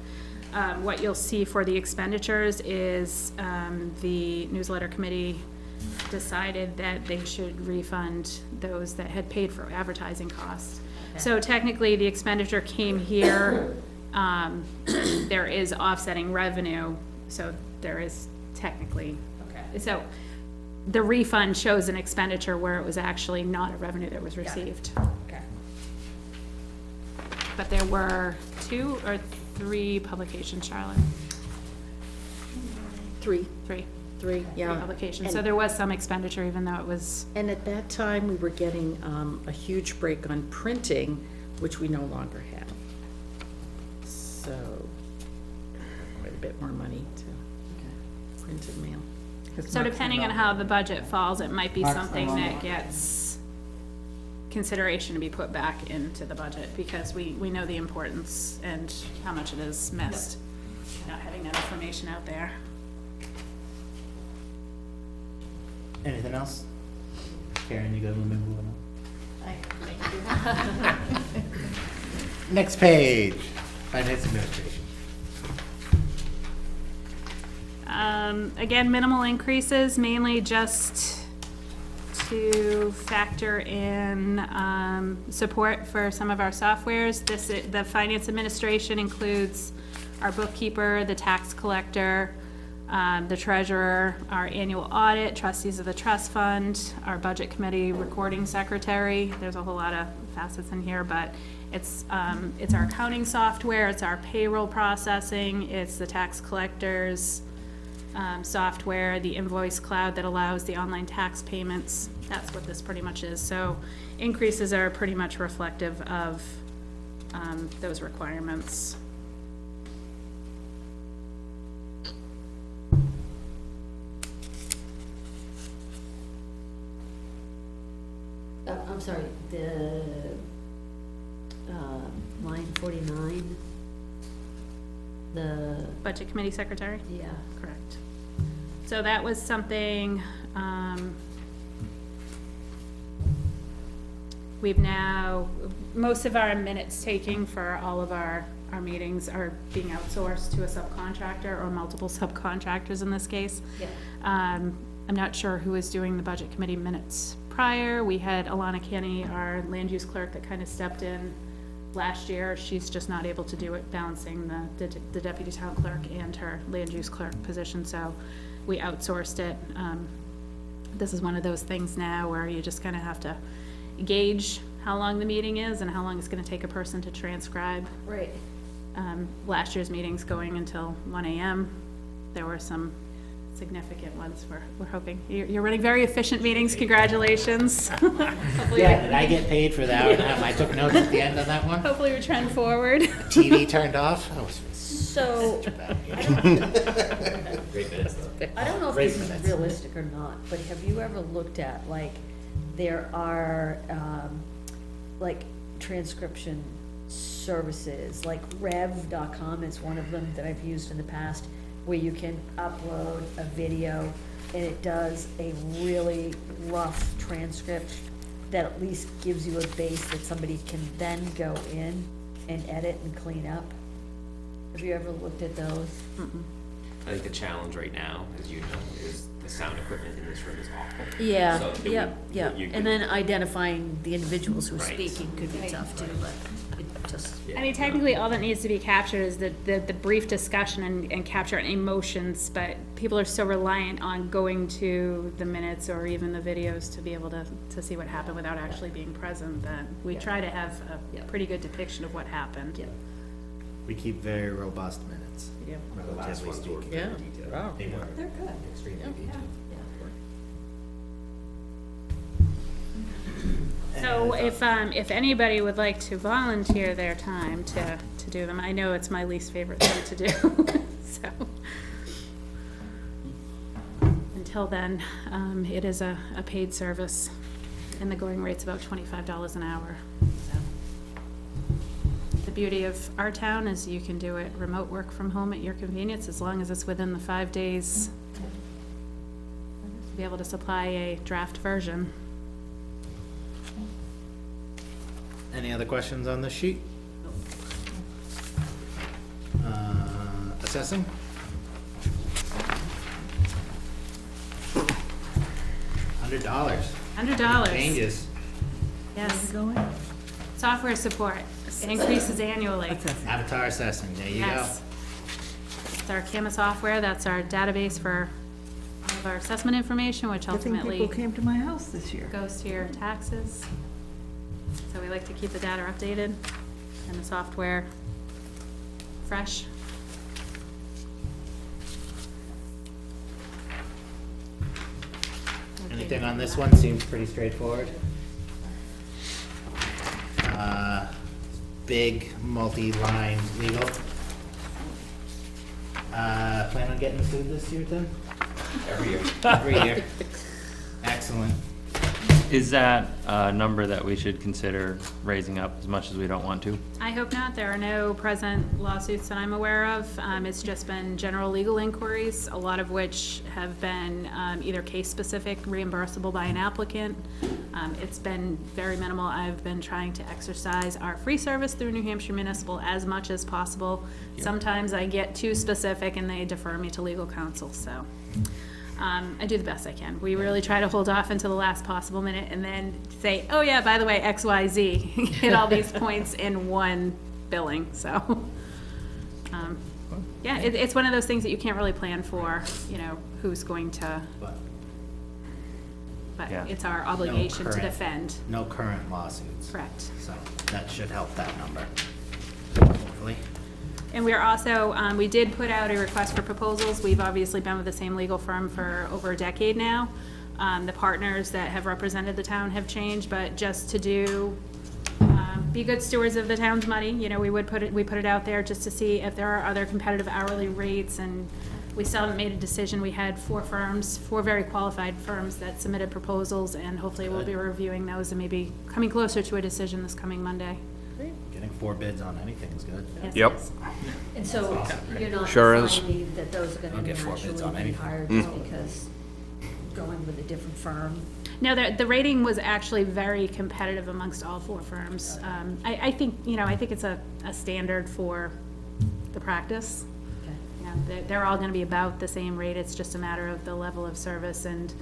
Speaker 6: What you'll see for the expenditures is, the newsletter committee decided that they should refund those that had paid for advertising costs. So technically, the expenditure came here, there is offsetting revenue, so there is technically.
Speaker 7: Okay.
Speaker 6: So the refund shows an expenditure where it was actually not a revenue that was received.
Speaker 7: Okay.
Speaker 6: But there were 2 or 3 publications, Charlotte?
Speaker 10: Three,
Speaker 6: Three
Speaker 10: yeah.
Speaker 6: publications. So
Speaker 10: And-
Speaker 6: there was some expenditure, even though it was,
Speaker 10: And at that time, we were getting a huge break on printing, which we no longer have. So, quite a bit more money to print and mail.
Speaker 6: so depending on how the budget falls, it might be something that gets consideration to be put back into the budget, because we know the importance and how much it is missed, not having that information out there.
Speaker 1: Anything else? Karen, you good with me moving on? Next page, finance administration.
Speaker 6: Again, minimal increases, mainly just to factor in, support for some of our softwares. The finance administration includes our bookkeeper, the tax collector, the treasurer, our annual audit, trustees of the trust fund, our budget committee recording secretary. There's a whole lot of facets in here, but it's our accounting software, it's our payroll processing, it's the tax collectors, software, the invoice cloud that allows the online tax payments. That's what this pretty much is. So increases are pretty much reflective of, those requirements.
Speaker 7: I'm sorry, the, line 49, the,
Speaker 6: Budget committee secretary?
Speaker 7: yeah.
Speaker 6: Correct. So that was something, we've now, most of our minutes taking for all of our meetings are being outsourced to a subcontractor or multiple subcontractors in this case.
Speaker 7: Yeah.
Speaker 6: I'm not sure who was doing the budget committee minutes prior. We had Alana Kenny, our land use clerk, that kind of stepped in last year. She's just not able to do it, balancing the deputy town clerk and her land use clerk position, so we outsourced it. This is one of those things now where you just kind of have to gauge how long the meeting is and how long it's gonna take a person to transcribe.
Speaker 7: Right.
Speaker 6: Last year's meetings going until 1 AM. There were some significant ones. We're hoping. You're running very efficient meetings. Congratulations. Hopefully
Speaker 1: Yeah, did I get paid for that? I took notes at the end on that one.
Speaker 6: Hopefully we trend forward.
Speaker 1: TV turned off. I was
Speaker 7: So,
Speaker 8: Great minutes, though.
Speaker 7: I don't know if
Speaker 1: Great
Speaker 7: this is
Speaker 1: minutes.
Speaker 7: realistic or not, but have you ever looked at, like, there are, like, transcription services, like rev.com is one of them that I've used in the past, where you can upload a video and it does a really rough transcript that at least gives you a base that somebody can then go in and edit and clean up. Have you ever looked at those?
Speaker 8: I think the challenge right now, as you know, is the sound equipment in this room is awful.
Speaker 7: Yeah,
Speaker 8: So it
Speaker 7: yeah,
Speaker 8: would-
Speaker 7: yeah.
Speaker 8: you could-
Speaker 7: And then identifying the individuals who are
Speaker 8: Right.
Speaker 7: speaking could be tough too, but it just,
Speaker 6: I mean, technically, all that needs to be captured is the brief discussion and capture emotions, but people are so reliant on going to the minutes or even the videos to be able to see what happened without actually being present, that we try to have
Speaker 7: Yeah.
Speaker 6: a pretty good depiction of what happened.
Speaker 7: yeah.
Speaker 1: We keep very robust minutes,
Speaker 6: We do.
Speaker 8: The last
Speaker 1: relatively
Speaker 8: ones were
Speaker 1: speaking.
Speaker 8: very detailed.
Speaker 1: They were
Speaker 9: They're good.
Speaker 1: extremely detailed.
Speaker 6: So if anybody would like to volunteer their time to do them, I know it's my least favorite thing to do, so. Until then, it is a paid service, and the going rate's about $25 an hour, so. The beauty of our town is you can do it remote work from home at your convenience, as long as it's within the 5 days. Be able to supply a draft version.
Speaker 1: Any other questions on this sheet? Assessing? $100.
Speaker 6: $100.
Speaker 1: Changes.
Speaker 6: Yes. Software support, it increases annually.
Speaker 1: Avatar assessing, there you go.
Speaker 6: Yes. It's our CAMA software, that's our database for all of our assessment information, which
Speaker 4: I think
Speaker 6: ultimately
Speaker 4: people came to my house this year.
Speaker 6: goes to your taxes. So we like to keep the data updated and the software fresh.
Speaker 1: Anything on this one? Seems pretty straightforward. Big, multi-line legal. Plan on getting sued this year, Tim?
Speaker 8: Every year.
Speaker 1: Every year. Excellent.
Speaker 5: Is that a number that we should consider raising up as much as we don't want to?
Speaker 6: I hope not. There are no present lawsuits that I'm aware of. It's just been general legal inquiries, a lot of which have been either case-specific, reimbursable by an applicant. It's been very minimal. I've been trying to exercise our free service through New Hampshire Municipal as much as possible. Sometimes I get too specific and they defer me to legal counsel, so. I do the best I can. We really try to hold off until the last possible minute and then say, oh yeah, by the way, X, Y, Z, hit all these points in one billing, so. Yeah, it's one of those things that you can't really plan for, you know, who's going to,
Speaker 1: But
Speaker 6: but
Speaker 5: Yeah.
Speaker 6: it's our obligation to
Speaker 1: current.
Speaker 6: defend.
Speaker 1: no current lawsuits.
Speaker 6: Correct.
Speaker 1: So that should help that number. Hopefully.
Speaker 6: And we are also, we did put out a request for proposals. We've obviously been with the same legal firm for over a decade now. The partners that have represented the town have changed, but just to do, be good stewards of the town's money, you know, we put it out there just to see if there are other competitive hourly rates, and we still haven't made a decision. We had 4 firms, 4 very qualified firms that submitted proposals, and hopefully we'll be reviewing those and maybe coming closer to a decision this coming Monday.
Speaker 1: Getting 4 bids on anything is good.
Speaker 6: Yes,
Speaker 12: Yep.
Speaker 6: yes.
Speaker 7: And so you're not
Speaker 12: Sure is.
Speaker 7: finding that those are
Speaker 1: I'll
Speaker 7: gonna
Speaker 1: get 4 bids
Speaker 7: naturally
Speaker 1: on
Speaker 7: be
Speaker 1: anything.
Speaker 7: higher just because going with a different firm?
Speaker 6: No, the rating was actually very competitive amongst all 4 firms. I think, you know, I think it's a standard for the practice.
Speaker 7: Okay.
Speaker 6: You know, they're all gonna be about the same rate, it's just a matter of the level of service and,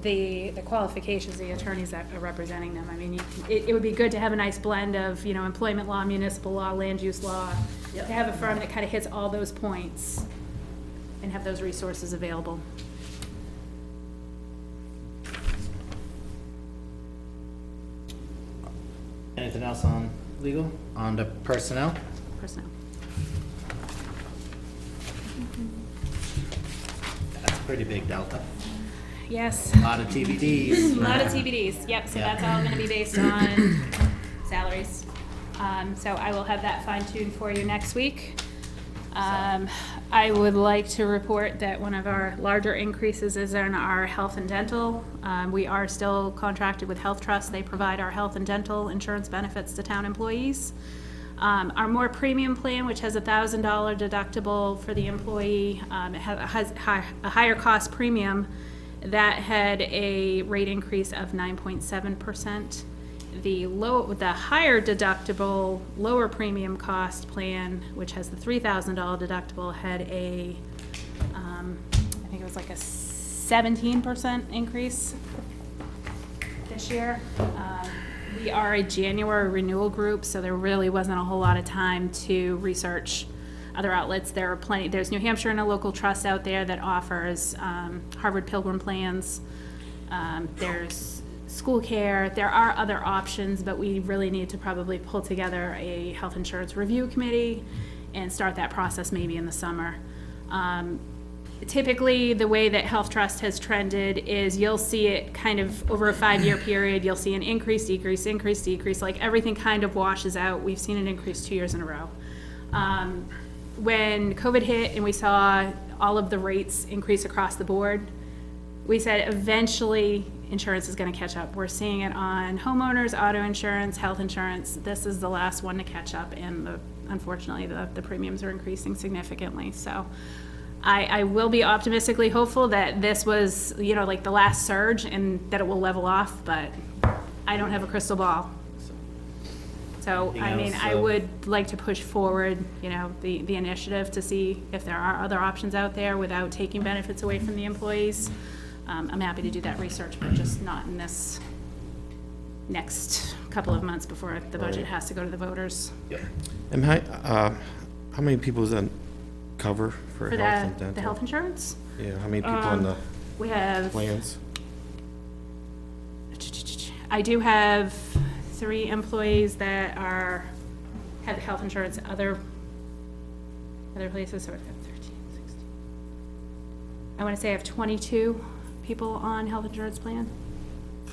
Speaker 6: the qualifications, the attorneys that are representing them. I mean, it would be good to have a nice blend of, you know, employment law, municipal law, land use law,
Speaker 7: Yep.
Speaker 6: to have a firm that kinda hits all those points and have those resources available.
Speaker 1: Anything else on legal? On to personnel?
Speaker 6: Personnel.
Speaker 1: That's a pretty big delta.
Speaker 6: Yes.
Speaker 1: A lot of TBDs.
Speaker 6: A lot of TBDs, yep, so
Speaker 1: Yeah.
Speaker 6: that's all gonna be based on salaries. So I will have that fine tuned for you next week. I would like to report that one of our larger increases is in our health and dental. We are still contracted with Health Trust. They provide our health and dental insurance benefits to town employees. Our more premium plan, which has a $1,000 deductible for the employee, it has a higher cost premium. That had a rate increase of 9.7%.
Speaker 13: the higher deductible, lower premium cost plan, which has the $3,000 deductible, had a, I think it was like a 17% increase this year. We are a January renewal group, so there really wasn't a whole lot of time to research other outlets. There are plenty, there's New Hampshire and a local trust out there that offers Harvard Pilgrim plans. There's school care. There are other options, but we really need to probably pull together a health insurance review committee and start that process maybe in the summer. Typically, the way that Health Trust has trended is you'll see it kind of over a 5-year period, you'll see an increase, decrease, increase, decrease, like everything kind of washes out. We've seen an increase 2 years in a row. When COVID hit and we saw all of the rates increase across the board, we said eventually insurance is going to catch up. We're seeing it on homeowners, auto insurance, health insurance. This is the last one to catch up, and unfortunately the premiums are increasing significantly. So I will be optimistically hopeful that this was, you know, like the last surge and that it will level off, but I don't have a crystal ball. So, I mean, I would like to push forward, you know, the initiative to see if there are other options out there without taking benefits away from the employees. I'm happy to do that research, but just not in this next couple of months before the budget has to go to the voters.
Speaker 3: And how many people does that cover for
Speaker 13: For
Speaker 3: health and dental?
Speaker 13: the health insurance,
Speaker 3: Yeah, how many people in the
Speaker 13: we have,
Speaker 3: plans?
Speaker 13: I do have 3 employees that have health insurance other places, so I've got 13, 16. I want to say I have 22 people on health insurance plan.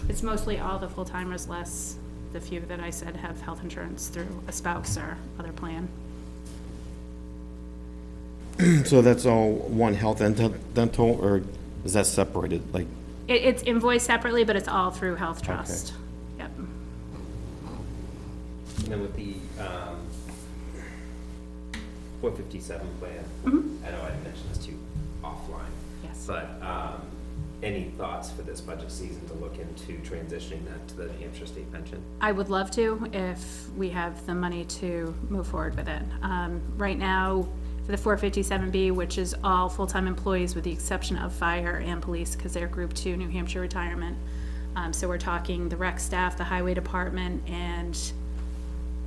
Speaker 13: It's mostly all the full-timers, less the few that I said have health insurance through a spouse or other plan.
Speaker 3: So that's all one health and dental, or is that separated, like?
Speaker 13: It's invoiced separately, but it's all through Health Trust. Yep.
Speaker 8: And then with the 457 plan, I know I mentioned this to you offline.
Speaker 13: Yes.
Speaker 8: But any thoughts for this budget season to look into transitioning that to the New Hampshire state pension?
Speaker 13: I would love to if we have the money to move forward with it. Right now, for the 457B, which is all full-time employees with the exception of fire and police, because they're Group 2 New Hampshire retirement. So we're talking the rec staff, the highway department, and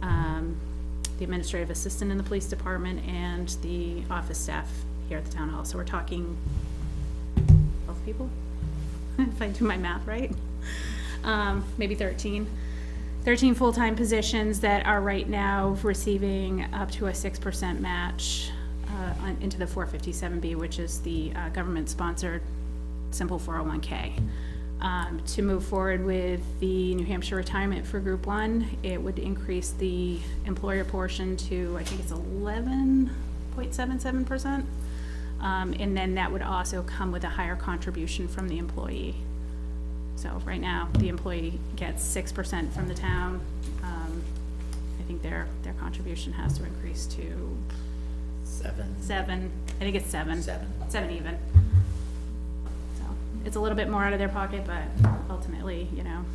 Speaker 13: the administrative assistant in the police department, and the office staff here at the town hall. So we're talking 12 people, if I do my math right. Maybe 13. 13 full-time positions that are right now receiving up to a 6% match into the 457B, which is the government-sponsored simple 401k. To move forward with the New Hampshire retirement for Group 1, it would increase the employer portion to, I think it's 11.77%. And then that would also come with a higher contribution from the employee. So right now, the employee gets 6% from the town. I think their contribution has to increase to 7. I think it's 7. 7 even. So it's a little bit more out of their pocket, but ultimately, you know,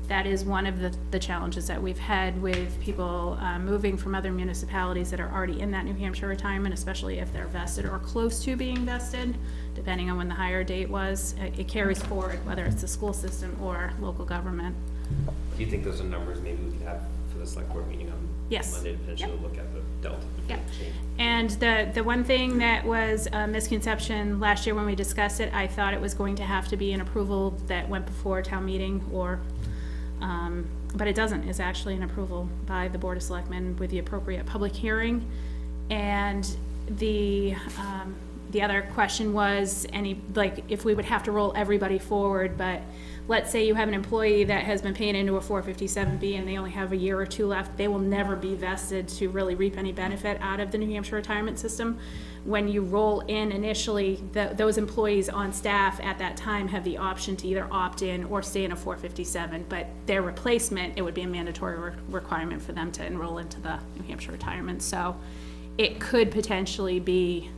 Speaker 13: that is one of the challenges that we've had with people moving from other municipalities that are already in that New Hampshire retirement, especially if they're vested or close to being vested, depending on when the hire date was. It carries forward, whether it's the school system or local government.
Speaker 8: Do you think those are numbers maybe we could have for the select board meeting on
Speaker 13: Yes.
Speaker 8: Monday to potentially look at the delta?
Speaker 13: Yep.
Speaker 8: change?
Speaker 13: And the one thing that was a misconception last year when we discussed it, I thought it was going to have to be an approval that went before town meeting or, but it doesn't. It's actually an approval by the Board of Selectmen with the appropriate public hearing. And the other question was if we would have to roll everybody forward, but let's say you have an employee that has been paying into a 457B and they only have a year or 2 left, they will never be vested to really reap any benefit out of the New Hampshire retirement system. When you roll in initially, those employees on staff at that time have the option to either opt in or stay in a 457, but their replacement, it would be a mandatory requirement for them to enroll into the New Hampshire retirement. So it could potentially be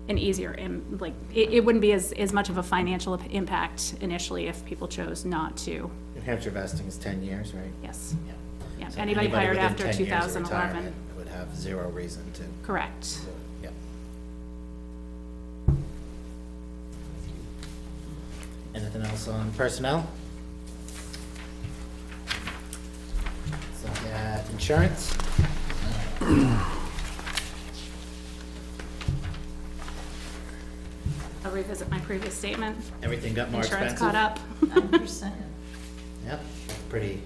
Speaker 13: an easier, like, it wouldn't be as much of a financial impact initially if people chose not to.
Speaker 1: New Hampshire vesting is 10 years, right?
Speaker 13: Yes.
Speaker 1: Yeah.
Speaker 13: Yeah,
Speaker 1: So
Speaker 13: anybody hired
Speaker 1: within
Speaker 13: after
Speaker 1: 10 years of
Speaker 13: 2011.
Speaker 1: retirement would have zero reason to,
Speaker 13: Correct.
Speaker 1: yeah. Anything else on personnel? Let's look at insurance.
Speaker 13: I'll revisit my previous statement.
Speaker 1: Everything got more expensive?
Speaker 13: Insurance caught up.
Speaker 9: 9%.
Speaker 1: Yep, pretty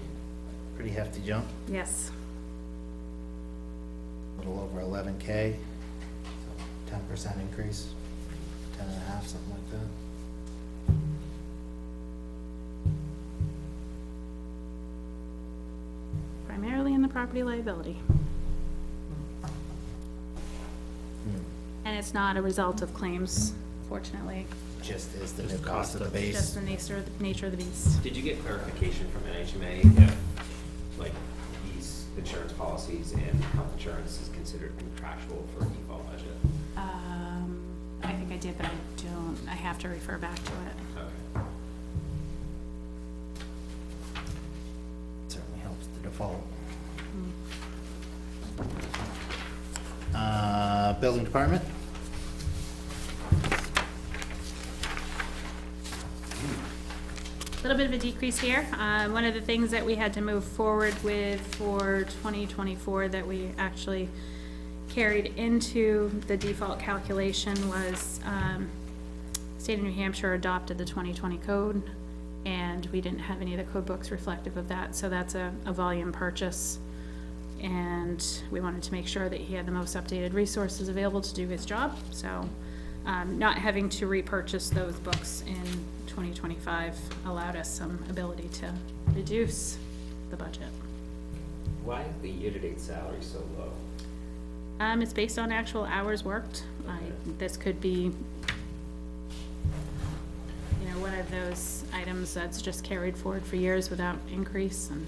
Speaker 1: hefty jump,
Speaker 13: Yes.
Speaker 1: a little over 11K, so 10% increase, 10.5, something like that.
Speaker 13: Primarily in the property liability. And it's not a result of claims, fortunately,
Speaker 1: Just is the new cost of the base.
Speaker 13: just the nature of the beast.
Speaker 8: Did you get clarification from NHMA if, like, these insurance policies and health insurance is considered contractual for a default budget?
Speaker 13: I think I did, but I have to refer back to it.
Speaker 8: Okay.
Speaker 1: Certainly helps the default. Building department?
Speaker 13: A little bit of a decrease here. One of the things that we had to move forward with for 2024 that we actually carried into the default calculation was, State of New Hampshire adopted the 2020 code, and we didn't have any of the code books reflective of that, so that's a volume purchase. And we wanted to make sure that he had the most updated resources available to do his job, so not having to repurchase those books in 2025 allowed us some ability to reduce the budget.
Speaker 8: Why is the year-to-date salary so low?
Speaker 13: It's based on actual hours worked. This could be, one of those items that's just carried forward for years without increase, and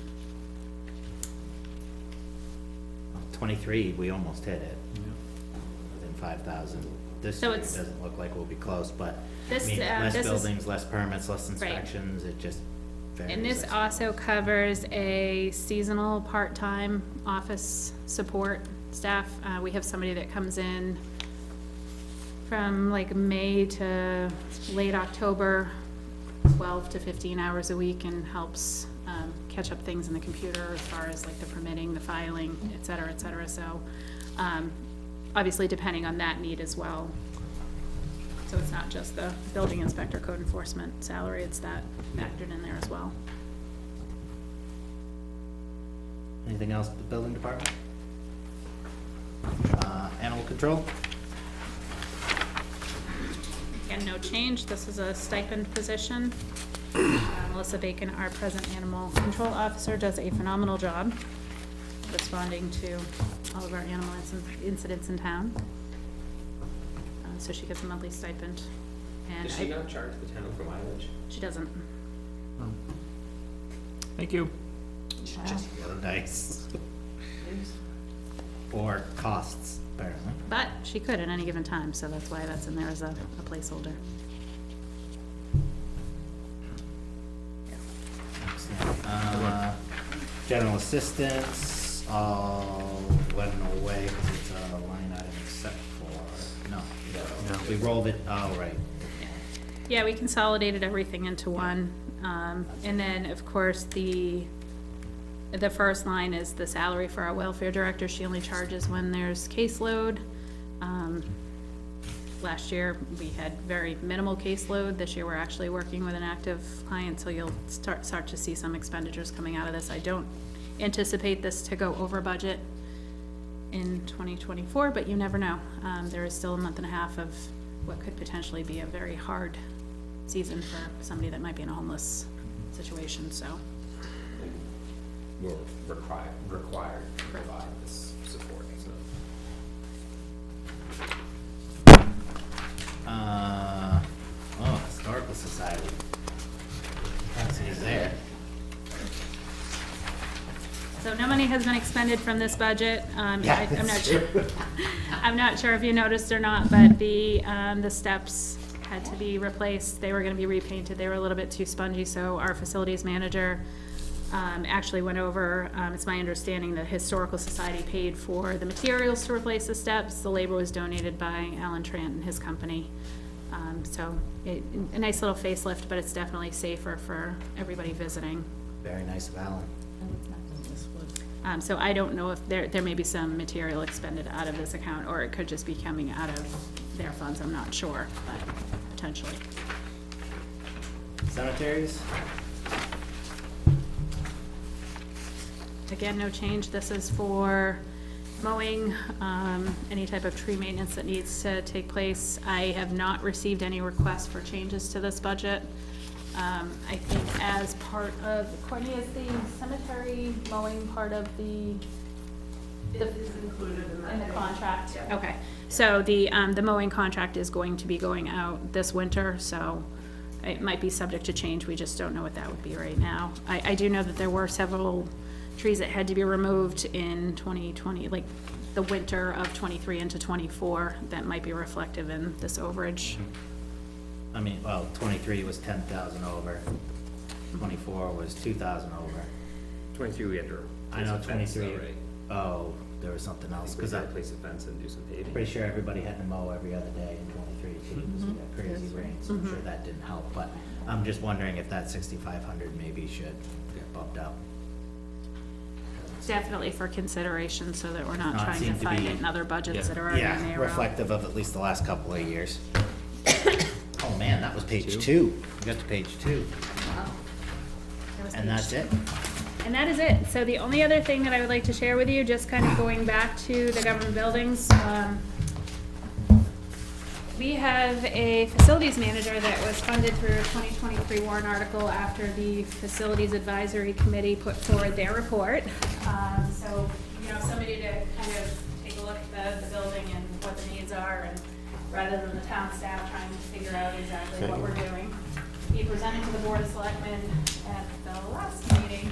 Speaker 1: 23, we almost hit it. Within 5,000. This
Speaker 13: So
Speaker 1: year
Speaker 13: it's-
Speaker 1: doesn't look like we'll be close, but, I
Speaker 13: This,
Speaker 1: mean, less
Speaker 13: this is-
Speaker 1: buildings, less permits, less inspections, it just varies.
Speaker 13: And this also covers a seasonal, part-time office support staff. We have somebody that comes in from like May to late October, 12 to 15 hours a week, and helps catch up things in the computer as far as like the permitting, the filing, et cetera, so obviously depending on that need as well. So it's not just the building inspector, code enforcement salary, it's that factored in there as well.
Speaker 1: Anything else with the building department? Animal control?
Speaker 13: Again, no change, this is a stipend position. Melissa Bacon, our present animal control officer, does a phenomenal job responding to all of our animal incidents in town. So she gets a monthly stipend. And
Speaker 8: Does she not charge the town for mileage?
Speaker 13: She doesn't.
Speaker 11: Thank you.
Speaker 1: Just really nice. Or costs, apparently.
Speaker 13: But she could at any given time, so that's why that's in there as a placeholder.
Speaker 1: General assistance, all went away because it's a line item except for, no, we rolled it, oh, right.
Speaker 13: Yeah, we consolidated everything into one. And then, of course, the first line is the salary for our welfare director. She only charges when there's caseload. Last year, we had very minimal caseload. This year, we're actually working with an active client, so you'll start to see some expenditures coming out of this. I don't anticipate this to go over budget in 2024, but you never know. There is still a month and a half of what could potentially be a very hard season for somebody that might be in a homeless situation, so.
Speaker 8: We're required to provide this support, so.
Speaker 1: Historical Society. That's he's there.
Speaker 13: So no money has been expended from this budget. I'm not sure. I'm not sure if you noticed or not, but the steps had to be replaced. They were gonna be repainted. They were a little bit too spongy, so our facilities manager actually went over, it's my understanding that Historical Society paid for the materials to replace the steps. The labor was donated by Alan Trant and his company. So a nice little facelift, but it's definitely safer for everybody visiting.
Speaker 1: Very nice of Alan.
Speaker 13: So I don't know if there may be some material expended out of this account, or it could just be coming out of their funds, I'm not sure, but potentially.
Speaker 1: Cemeteries?
Speaker 13: Again, no change, this is for mowing, any type of tree maintenance that needs to take place. I have not received any requests for changes to this budget. I think as part of, Courtney, is the cemetery mowing part of the? It is included in the contract? Okay, so the mowing contract is going to be going out this winter, so it might be subject to change, we just don't know what that would be right now. I do know that there were several trees that had to be removed in 2020, like the winter of 23 into 24, that might be reflective in this overage.
Speaker 1: I mean, well, 23 was 10,000 over, 24 was 2,000 over.
Speaker 8: 23, we had to
Speaker 1: I know
Speaker 8: replace the fence,
Speaker 1: 23,
Speaker 8: though, right?
Speaker 1: oh, there was something else,
Speaker 8: Because
Speaker 1: because
Speaker 8: I
Speaker 1: I'm
Speaker 8: replace the fence and do some paving.
Speaker 1: pretty sure everybody had to mow every other day in 23, too, because we got crazy rain, so I'm sure that didn't help, but I'm just wondering if that 6,500 maybe should get bumped up.
Speaker 13: Definitely for consideration, so that we're not
Speaker 1: No, it
Speaker 13: trying to
Speaker 1: seemed to
Speaker 13: find
Speaker 1: be-
Speaker 13: it in other budgets that are already in
Speaker 1: Yeah,
Speaker 13: there.
Speaker 1: reflective of at least the last couple of years. Oh, man, that was page 2. We got to page 2, and that's it.
Speaker 13: And that is it. So the only other thing that I would like to share with you, just kind of going back to the government buildings, we have a facilities manager that was funded through a 2023 warrant article after the Facilities Advisory Committee put forward their report. So, somebody to kind of take a look at the building and what the needs are, and rather than the town staff trying to figure out exactly what we're doing. He presented to the Board of Selectmen at the last meeting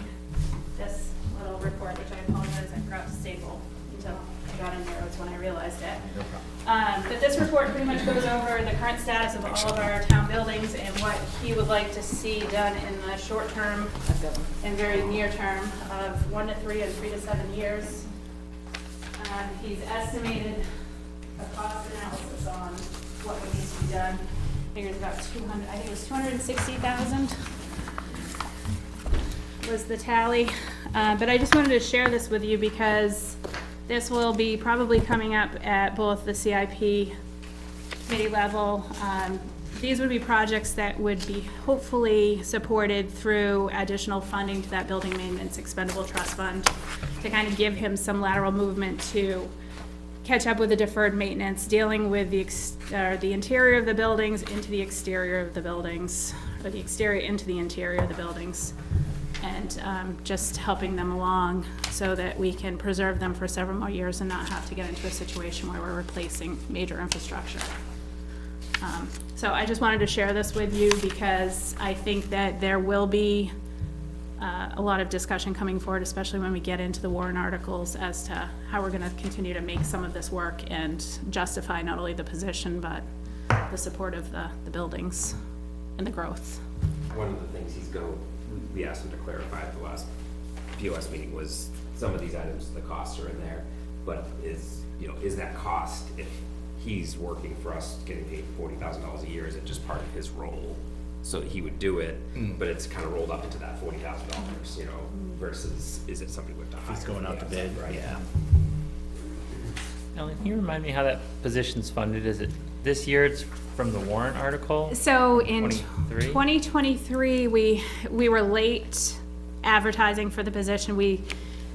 Speaker 13: this little report, which I apologize, I forgot to staple until I got in there, was when I realized it. But this report pretty much goes over the current status of all of our town buildings and what he would like to see done in the short term and very near term of 1 to 3 and 3 to 7 years. He's estimated a cost analysis on what would need to be done. Figures about 200, I think it was 260,000 was the tally. But I just wanted to share this with you because this will be probably coming up at both the CIP committee level. These would be projects that would be hopefully supported through additional funding to that building maintenance expendable trust fund to kind of give him some lateral movement to catch up with the deferred maintenance, dealing with the interior of the buildings into the exterior of the buildings, or the exterior into the interior of the buildings, and just helping them along so that we can preserve them for several more years and not have to get into a situation where we're replacing major infrastructure. So I just wanted to share this with you because I think that there will be a lot of discussion coming forward, especially when we get into the warrant articles as to how we're gonna continue to make some of this work and justify not only the position, but the support of the buildings and the growth.
Speaker 8: One of the things we asked him to clarify at the last POS meeting was some of these items, the costs are in there, but is that cost, if he's working for us, getting paid $40,000 a year, is it just part of his role? So he would do it, but it's kind of rolled up into that $40,000, versus is it something we have to hire?
Speaker 1: He's going out to
Speaker 8: from the
Speaker 1: bid,
Speaker 8: outside, right?
Speaker 1: yeah.
Speaker 5: Ellen, can you remind me how that position's funded? Is it this year it's from the warrant article?
Speaker 13: So in
Speaker 5: 23?
Speaker 13: 2023, we were late advertising for the position. We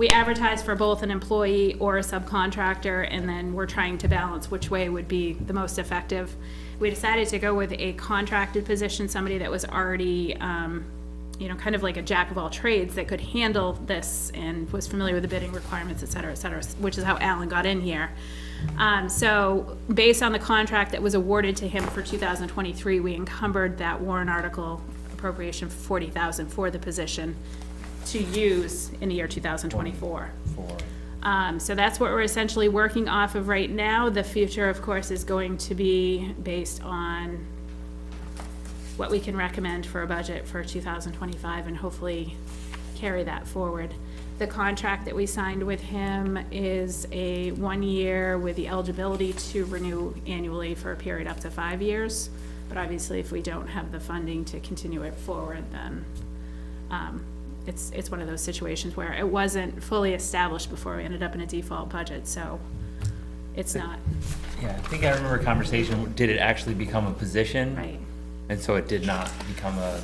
Speaker 13: advertised for both an employee or a subcontractor, and then we're trying to balance which way would be the most effective. We decided to go with a contracted position, somebody that was already, kind of like a jack of all trades that could handle this and was familiar with the bidding requirements, et cetera, which is how Alan got in here. So based on the contract that was awarded to him for 2023, we encumbered that warrant article appropriation for $40,000 for the position to use in the year 2024. So that's what we're essentially working off of right now. The future, of course, is going to be based on what we can recommend for a budget for 2025 and hopefully carry that forward. The contract that we signed with him is a 1 year with the eligibility to renew annually for a period up to 5 years. But obviously, if we don't have the funding to continue it forward, then it's one of those situations where it wasn't fully established before we ended up in a default budget, so it's not,
Speaker 5: Yeah, I think I remember a conversation, did it actually become a position?
Speaker 13: right.
Speaker 5: And so it did not become a,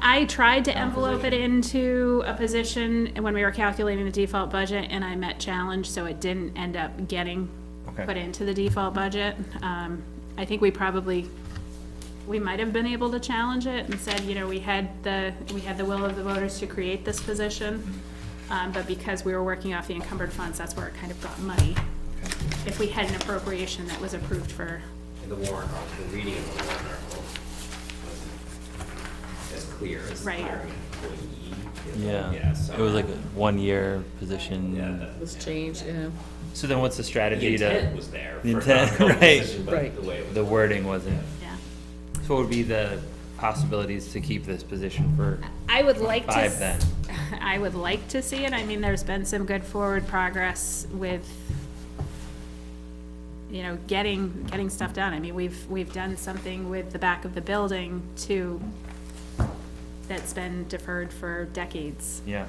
Speaker 13: I tried to envelope it into a position when we were calculating the default budget, and I met challenge, so it didn't end up getting
Speaker 5: Okay.
Speaker 13: put into the default budget. I think we might have been able to challenge it and said, you know, we had the will of the voters to create this position, but because we were working off the encumbered funds, that's where it kind of got muddy. If we had an appropriation that was approved for,
Speaker 8: The warrant article, the reading of the warrant article wasn't as clear as
Speaker 13: Right.
Speaker 8: hiring an employee.
Speaker 5: yeah,
Speaker 8: so.
Speaker 5: it was like a 1 year position.
Speaker 8: Yeah, that-
Speaker 10: Was changed, yeah.
Speaker 5: So then what's the
Speaker 8: The
Speaker 5: strategy
Speaker 8: intent
Speaker 5: to,
Speaker 8: was there.
Speaker 5: the
Speaker 8: for
Speaker 5: intent,
Speaker 8: a
Speaker 5: right.
Speaker 8: position, but
Speaker 10: Right.
Speaker 8: the way it was.
Speaker 5: the wording wasn't?
Speaker 13: yeah.
Speaker 5: So what would be the possibilities to keep this position for
Speaker 13: I would like to.
Speaker 5: 5 then?
Speaker 13: I would like to see it. I mean, there's been some good forward progress with, you know, getting stuff done. I mean, we've done something with the back of the building that's been deferred for decades.
Speaker 5: Yeah.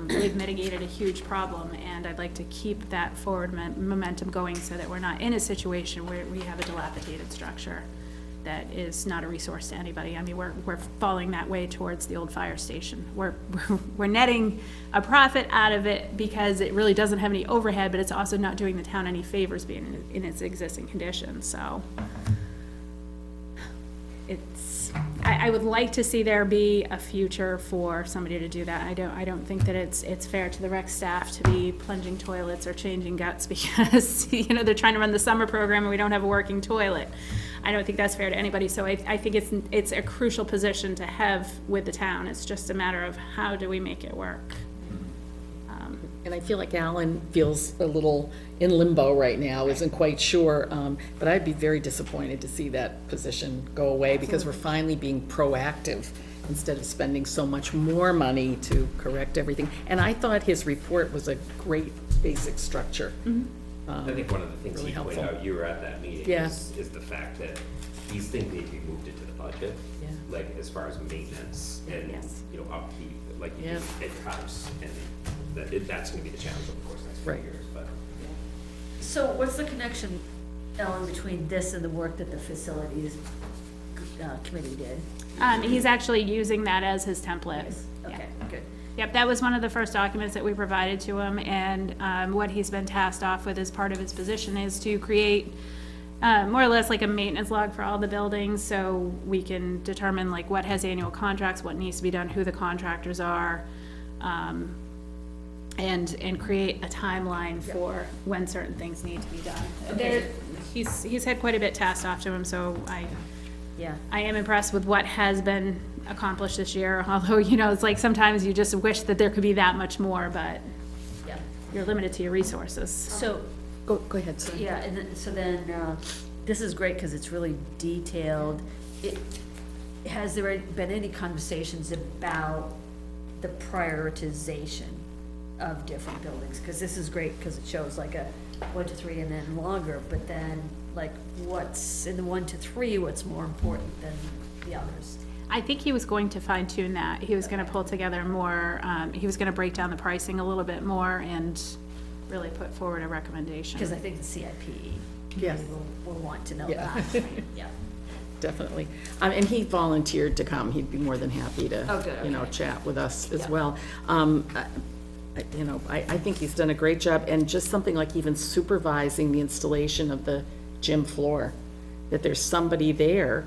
Speaker 13: We've mitigated a huge problem, and I'd like to keep that forward momentum going so that we're not in a situation where we have a dilapidated structure that is not a resource to anybody. I mean, we're falling that way towards the old fire station. We're netting a profit out of it because it really doesn't have any overhead, but it's also not doing the town any favors being in its existing condition, so. I would like to see there be a future for somebody to do that. I don't think that it's fair to the rec staff to be plunging toilets or changing guts because, you know, they're trying to run the summer program and we don't have a working toilet. I don't think that's fair to anybody, so I think it's a crucial position to have with the town. It's just a matter of how do we make it work?
Speaker 10: And I feel like Alan feels a little in limbo right now, isn't quite sure, but I'd be very disappointed to see that position go away because we're finally being proactive instead of spending so much more money to correct everything. And I thought his report was a great basic structure.
Speaker 8: I think one of the things
Speaker 10: really
Speaker 8: he pointed
Speaker 10: helpful.
Speaker 8: out, you were at that meeting,
Speaker 10: Yeah.
Speaker 8: is the fact that these things need to be moved into the budget.
Speaker 10: Yeah.
Speaker 8: Like, as far as maintenance and,
Speaker 13: Yes.
Speaker 8: you know, upkeep, like you
Speaker 10: Yeah.
Speaker 8: do at your house, and that's gonna be the challenge, of course, next few
Speaker 10: Right.
Speaker 8: years, but.
Speaker 7: So what's the connection, Ellen, between this and the work that the facilities committee did?
Speaker 13: He's actually using that as his template.
Speaker 7: Okay, good.
Speaker 13: Yep, that was one of the first documents that we provided to him, and what he's been tasked off with as part of his position is to create more or less like a maintenance log for all the buildings, so we can determine like what has annual contracts, what needs to be done, who the contractors are, and create a timeline for when certain things need to be done. He's had quite a bit tasked off to him, so
Speaker 7: Yeah.
Speaker 13: I am impressed with what has been accomplished this year, although, you know, it's like sometimes you just wish that there could be that much more, but
Speaker 7: Yeah.
Speaker 13: you're limited to your resources.
Speaker 7: So,
Speaker 10: Go ahead, sorry.
Speaker 7: yeah, and then, so then, this is great because it's really detailed. Has there been any conversations about the prioritization of different buildings? Because this is great because it shows like a 1 to 3 and then longer, but then like what's in the 1 to 3, what's more important than the others?
Speaker 13: I think he was going to fine tune that. He was gonna pull together more, he was gonna break down the pricing a little bit more and really put forward a recommendation.
Speaker 7: Because I think the CIP
Speaker 10: Yes.
Speaker 7: committee will want to know
Speaker 10: Yeah.
Speaker 7: that. Yeah.
Speaker 10: Definitely. And he volunteered to come. He'd be more than happy to,
Speaker 7: Oh, good,
Speaker 10: you know,
Speaker 7: okay.
Speaker 10: chat with us as
Speaker 7: Yeah.
Speaker 10: well. You know, I think he's done a great job, and just something like even supervising the installation of the gym floor, that there's somebody there,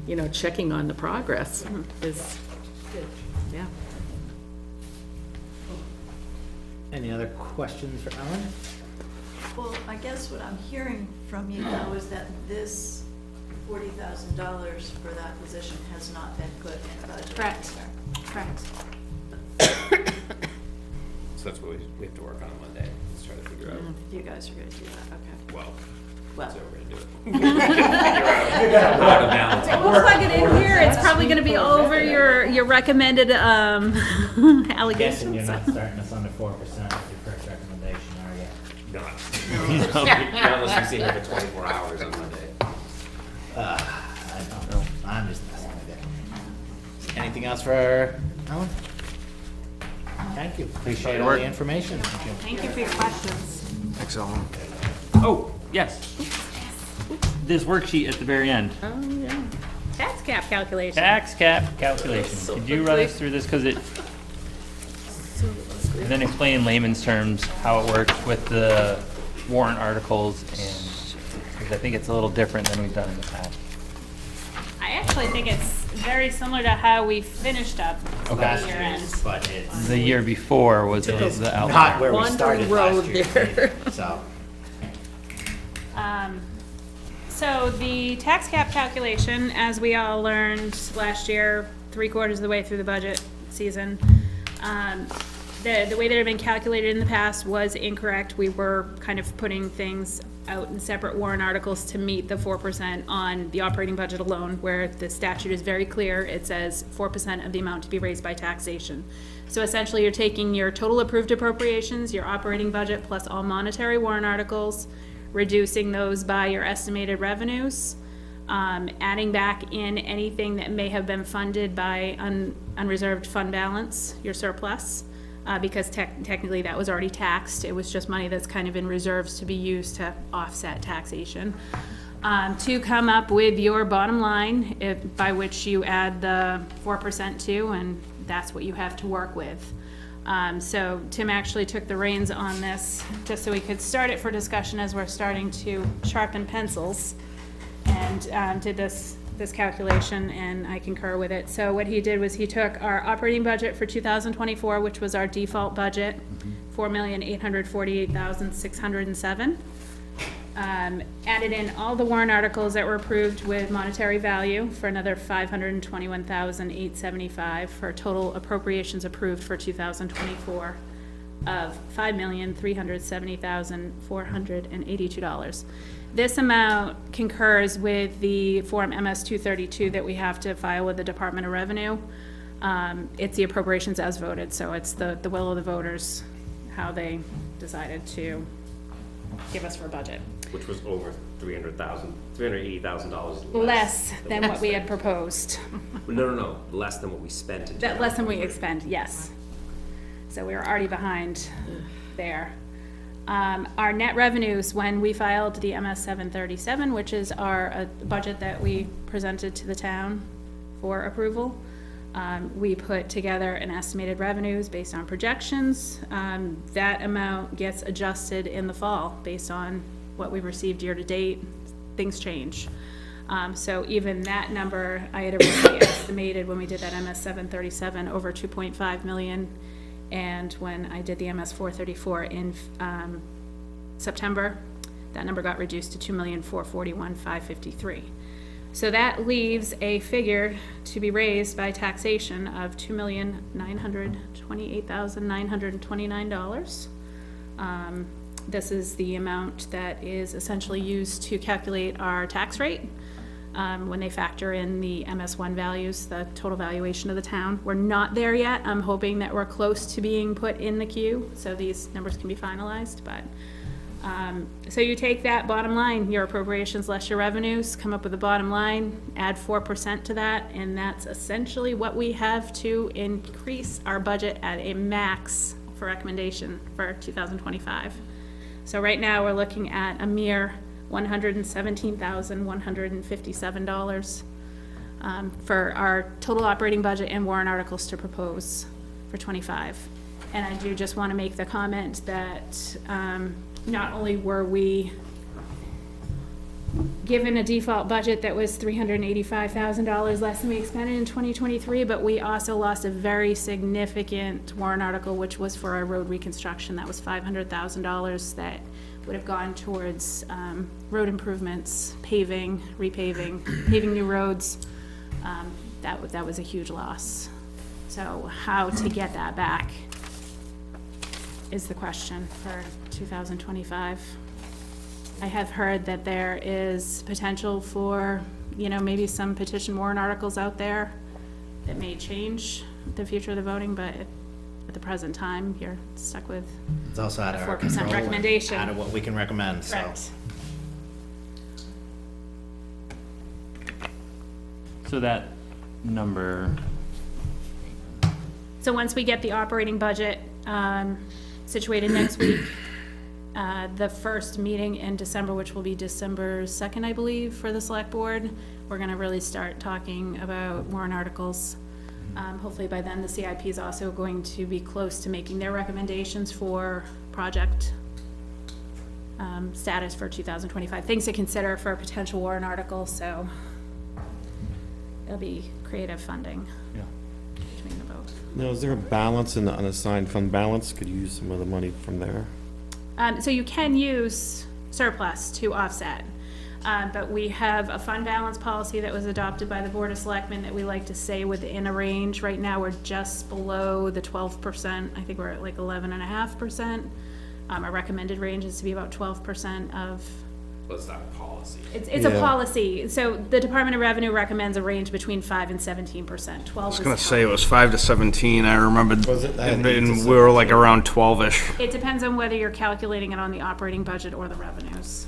Speaker 10: you know, checking on the progress is,
Speaker 7: Good.
Speaker 10: yeah.
Speaker 1: Any other questions for Ellen?
Speaker 9: Well, I guess what I'm hearing from you now is that this $40,000 for that position has not been put in budget.
Speaker 13: Correct. Correct.
Speaker 8: So that's what we have to work on Monday, let's try to figure out,
Speaker 7: You guys are gonna do that, okay.
Speaker 8: well,
Speaker 7: Well.
Speaker 8: so we're gonna do it. Figure out how to balance it.
Speaker 13: We'll plug it in here, it's probably gonna be over your recommended,
Speaker 1: Guessing you're
Speaker 13: allegations.
Speaker 1: not starting us under 4% with your first recommendation, are you?
Speaker 8: Not not unless we see here for 24 hours on Monday.
Speaker 1: I don't know. I'm just messing with it. Anything else for Ellen? Thank you. Appreciate all the information. Thank you.
Speaker 13: Thank you for your questions.
Speaker 12: Thanks, Ellen.
Speaker 5: Oh, yes. This worksheet at the very end.
Speaker 13: Tax cap calculation.
Speaker 5: Tax cap calculation. Could you run us through this, because it, and then explain in layman's terms how it works with the warrant articles, and, because I think it's a little different than we've done in the past.
Speaker 13: I actually think it's very similar to how we finished up
Speaker 1: Okay.
Speaker 13: year end.
Speaker 1: But it's
Speaker 5: The year before was the outline.
Speaker 1: not where we
Speaker 10: Wandering
Speaker 1: started
Speaker 10: road
Speaker 1: last year.
Speaker 10: there.
Speaker 1: So,
Speaker 13: So the tax cap calculation, as we all learned last year, 3/4 of the way through the budget season, the way that it had been calculated in the past was incorrect. We were kind of putting things out in separate warrant articles to meet the 4% on the operating budget alone, where the statute is very clear. It says 4% of the amount to be raised by taxation. So essentially, you're taking your total approved appropriations, your operating budget, plus all monetary warrant articles, reducing those by your estimated revenues, adding back in anything that may have been funded by unreserved fund balance, your surplus, because technically that was already taxed. It was just money that's kind of in reserves to be used to offset taxation. To come up with your bottom line, by which you add the 4% to, and that's what you have to work with. So Tim actually took the reins on this, just so we could start it for discussion as we're starting to sharpen pencils, and did this calculation, and I concur with it. So what he did was he took our operating budget for 2024, which was our default budget, 4,848,607. Added in all the warrant articles that were approved with monetary value for another 521,875 for total appropriations approved for 2024 of $5,370,482. This amount concurs with the Form MS-232 that we have to file with the Department of Revenue. It's the appropriations as voted, so it's the will of the voters, how they decided to give us for budget.
Speaker 8: Which was over $380,000
Speaker 13: Less than what we had proposed.
Speaker 8: No, less than what we spent in
Speaker 13: That, less than we expend, yes. So we were already behind there. Our net revenues, when we filed the MS 737, which is our budget that we presented to the town for approval, we put together an estimated revenues based on projections. That amount gets adjusted in the fall based on what we received year to date. Things change. So even that number, I had originally estimated when we did that MS 737 over 2.5 million. And when I did the MS 434 in September, that number got reduced to 2,441,553. So that leaves a figure to be raised by taxation of $2,928,929. This is the amount that is essentially used to calculate our tax rate. When they factor in the MS1 values, the total valuation of the town. We're not there yet. I'm hoping that we're close to being put in the queue, so these numbers can be finalized, but, so you take that bottom line, your appropriations less your revenues, come up with a bottom line, add 4% to that, and that's essentially what we have to increase our budget at a max for recommendation for 2025. So right now, we're looking at a mere $117,157 for our total operating budget and warrant articles to propose for 25. And I do just want to make the comment that not only were we given a default budget that was $385,000 less than we expended in 2023, but we also lost a very significant warrant article, which was for our road reconstruction. That was $500,000 that would have gone towards road improvements, paving, repaving, paving new roads. That was a huge loss. So how to get that back? is the question for 2025. I have heard that there is potential for, maybe some petition warrant articles out there that may change the future of the voting, but at the present time, you're stuck with
Speaker 1: It's also out of our
Speaker 13: 4%
Speaker 1: control. and
Speaker 13: recommendation.
Speaker 1: Out of what we can recommend, so.
Speaker 13: correct.
Speaker 5: So that number,
Speaker 13: So once we get the operating budget situated next week, the first meeting in December, which will be December 2nd, I believe, for the select board, we're gonna really start talking about warrant articles. Hopefully by then, the CIP is also going to be close to making their recommendations for project status for 2025. Things to consider for a potential warrant article, so it'll be creative funding
Speaker 5: yeah.
Speaker 13: between the both.
Speaker 3: Now, is there a balance in the unassigned fund balance? Could you use some of the money from there?
Speaker 13: So you can use surplus to offset, but we have a fund balance policy that was adopted by the Board of Selectmen that we like to stay within a range. Right now, we're just below the 12%. I think we're at like 11.5%. Our recommended range is to be about 12% of,
Speaker 8: Well, it's not a policy.
Speaker 13: it's a
Speaker 3: Yeah.
Speaker 13: policy. So the Department of Revenue recommends a range between 5 and 17%. 12
Speaker 12: I was
Speaker 13: is
Speaker 12: gonna
Speaker 13: top.
Speaker 12: say it was 5 to 17, I remembered.
Speaker 3: Was it? I had
Speaker 12: And
Speaker 3: 8 to
Speaker 12: then we were like
Speaker 3: 17.
Speaker 12: around 12-ish.
Speaker 13: It depends on whether you're calculating it on the operating budget or the revenues,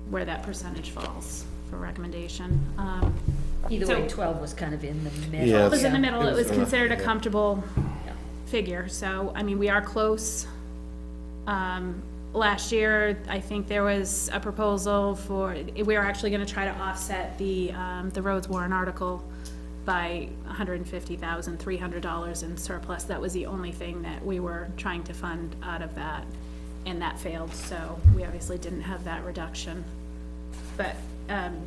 Speaker 13: where that percentage falls for recommendation.
Speaker 7: Either
Speaker 13: So-
Speaker 7: way, 12 was kind of in the middle.
Speaker 3: Yeah,
Speaker 13: It was in the middle, it was
Speaker 3: Yeah.
Speaker 13: considered a comfortable
Speaker 7: Yeah.
Speaker 13: figure, so, I mean, we are close. Last year, I think there was a proposal for, we were actually gonna try to offset the roads warrant article by $150,300 in surplus. That was the only thing that we were trying to fund out of that, and that failed, so we obviously didn't have that reduction. But,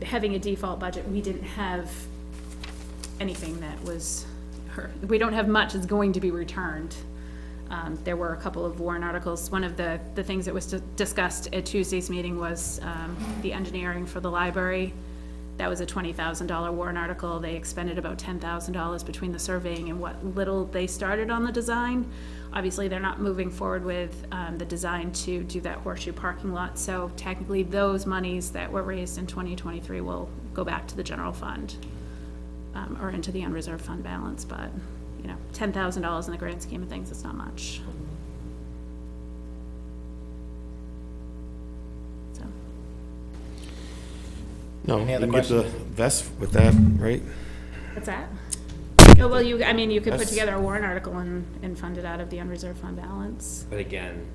Speaker 13: having a default budget, we didn't have anything that was, we don't have much that's going to be returned. There were a couple of warrant articles. One of the things that was discussed at Tuesday's meeting was the engineering for the library. That was a $20,000 warrant article. They expended about $10,000 between the surveying and what little they started on the design. Obviously, they're not moving forward with the design to do that horseshoe parking lot. So technically, those monies that were raised in 2023 will go back to the general fund or into the unreserved fund balance, but $10,000 in the grand scheme of things, it's not much. So,
Speaker 3: No,
Speaker 1: Any
Speaker 3: you
Speaker 1: other
Speaker 3: can get the
Speaker 1: questions?
Speaker 3: vest with that, right?
Speaker 13: what's that? Oh, well, you could put
Speaker 3: That's-
Speaker 13: together a warrant article and fund it out of the unreserved fund balance.
Speaker 8: But again,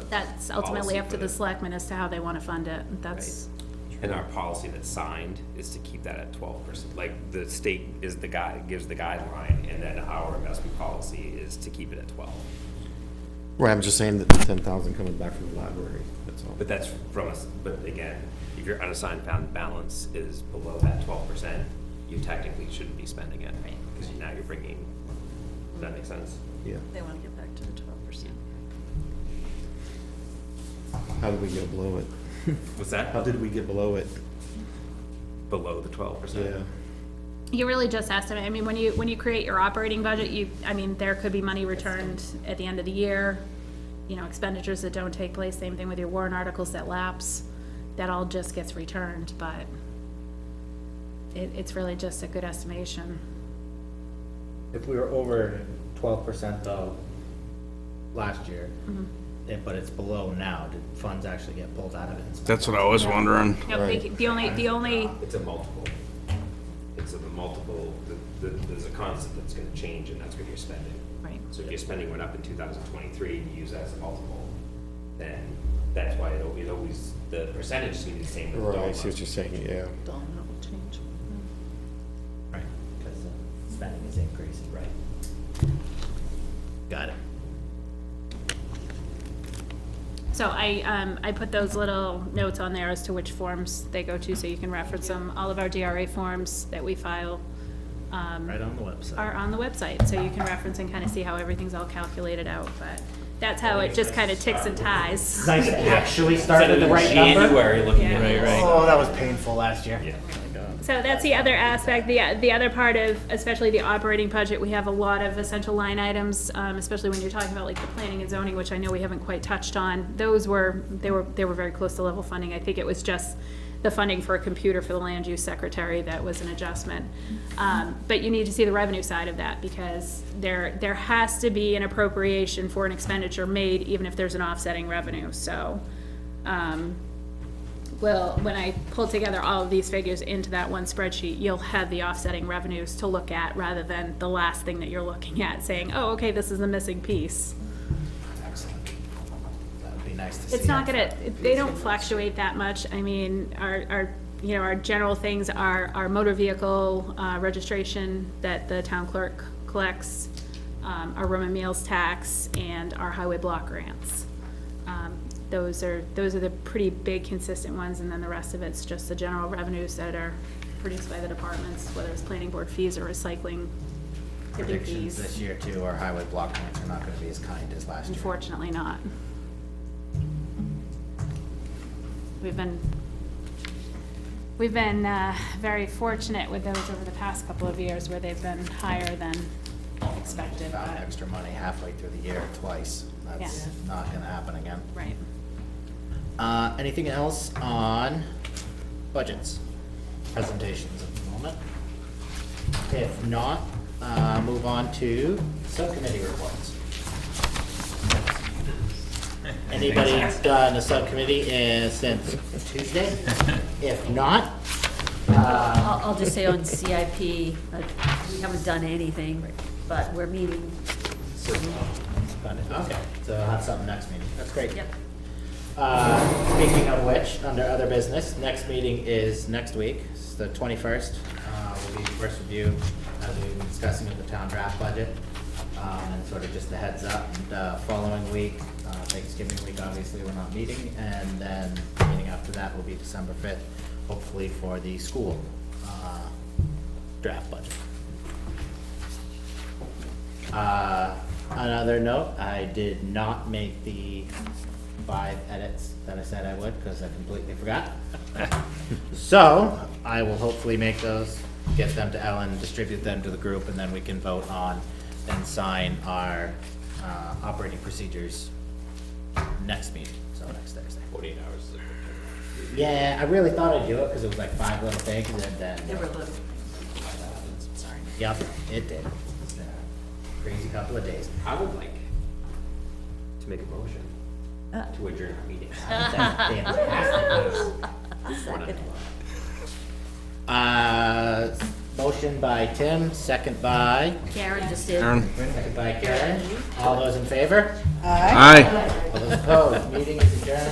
Speaker 13: That's ultimately
Speaker 8: policy
Speaker 13: up to
Speaker 8: for
Speaker 13: the selectmen as to how they want to fund it. That's,
Speaker 8: and our policy that's signed is to keep that at 12%. Like, the state is the guide, gives the guideline, and then our investment policy is to keep it at 12.
Speaker 3: Right, I'm just saying that the 10,000 coming back from the library, that's all.
Speaker 8: But that's from us, but again, if your unassigned fund balance is below that 12%, you technically shouldn't be spending it. Right. Because now you're bringing, does that make sense?
Speaker 3: Yeah.
Speaker 9: They want to get back to the 12%.
Speaker 3: How did we get below it?
Speaker 8: What's that?
Speaker 3: How did we get below it?
Speaker 8: Below the 12%?
Speaker 3: Yeah.
Speaker 13: you really just estimate, I mean, when you create your operating budget, there could be money returned at the end of the year, expenditures that don't take place, same thing with your warrant articles that lapse, that all just gets returned, but it's really just a good estimation.
Speaker 1: If we were over 12% though, last year, but it's below now, did funds actually get pulled out of it?
Speaker 12: That's what I was wondering.
Speaker 13: No, the only,
Speaker 8: It's a multiple. It's a multiple, there's a constant that's gonna change, and that's what you're spending.
Speaker 13: right,
Speaker 8: So if your spending went up in 2023, and you use that as a multiple, then that's why it always, the percentage seems the same. but the
Speaker 3: Right, I
Speaker 8: dollar
Speaker 3: see what you're saying, yeah.
Speaker 10: Dollar will change.
Speaker 1: Right, because the spending is increasing, right? Got it.
Speaker 13: so I put those little notes on there as to which forms they go to, so you can reference them. All of our DRA forms that we file,
Speaker 1: Right on the website.
Speaker 13: are on the website, so you can reference and kind of see how everything's all calculated out, but that's how it just kind of ticks and ties.
Speaker 1: Nice to actually start with the right number.
Speaker 8: January looking
Speaker 13: Yeah.
Speaker 8: at it.
Speaker 1: Oh, that was painful last year.
Speaker 8: Yeah.
Speaker 13: So that's the other aspect, the other part of, especially the operating budget, we have a lot of essential line items, especially when you're talking about like the planning and zoning, which I know we haven't quite touched on. Those were, they were very close to level funding. I think it was just the funding for a computer for the land use secretary that was an adjustment. But you need to see the revenue side of that, because there has to be an appropriation for an expenditure made, even if there's an offsetting revenue, so. Well, when I pull together all of these figures into that one spreadsheet, you'll have the offsetting revenues to look at, rather than the last thing that you're looking at, saying, oh, okay, this is the missing piece.
Speaker 1: Excellent. That would be nice to see.
Speaker 13: It's not gonna, they don't fluctuate that much. I mean, our general things are our motor vehicle, registration that the town clerk collects, our room and meals tax, and our highway block grants. Those are the pretty big consistent ones, and then the rest of it's just the general revenues that are produced by the departments, whether it's planning board fees or recycling tipping
Speaker 1: Predictions
Speaker 13: fees.
Speaker 1: this year too, our highway block grants are not gonna be as kind as last year.
Speaker 13: Unfortunately not. We've been very fortunate with those over the past couple of years, where they've been higher than expected,
Speaker 1: Found
Speaker 13: but,
Speaker 1: extra money halfway through the year twice. That's
Speaker 13: Yeah.
Speaker 1: not gonna happen again.
Speaker 13: right.
Speaker 1: Anything else on budgets, presentations at the moment? If not, move on to subcommittee reports. Anybody done a subcommittee since Tuesday? If not,
Speaker 7: I'll just say on CIP, we haven't done anything, but we're meeting.
Speaker 1: okay, so I'll have something next meeting. That's great.
Speaker 7: Yep.
Speaker 1: Speaking of which, under other business, next meeting is next week, it's the 21st. Will be first review, as we've been discussing with the town draft budget, and sort of just a heads up. And following week, Thanksgiving week, obviously, we're not meeting, and then the meeting after that will be December 5th, hopefully for the school draft budget. Another note, I did not make the 5 edits that I said I would, because I completely forgot. So, I will hopefully make those, get them to Ellen, distribute them to the group, and then we can vote on and sign our operating procedures next meeting, so next Thursday.
Speaker 8: 48 hours. is a good turnaround.
Speaker 1: Yeah, I really thought I'd do it, because it was like 5 little things, and then.
Speaker 9: They were little.
Speaker 1: Sorry. Yep, it did. It's been a crazy couple of days.
Speaker 8: I would like to make a motion to adjourn our meeting.
Speaker 1: That's fantastic. Motion by Tim, second by,
Speaker 7: Karen just did.
Speaker 1: second by Karen. All those in favor?
Speaker 12: Aye.
Speaker 1: All those opposed? Meeting is adjourned.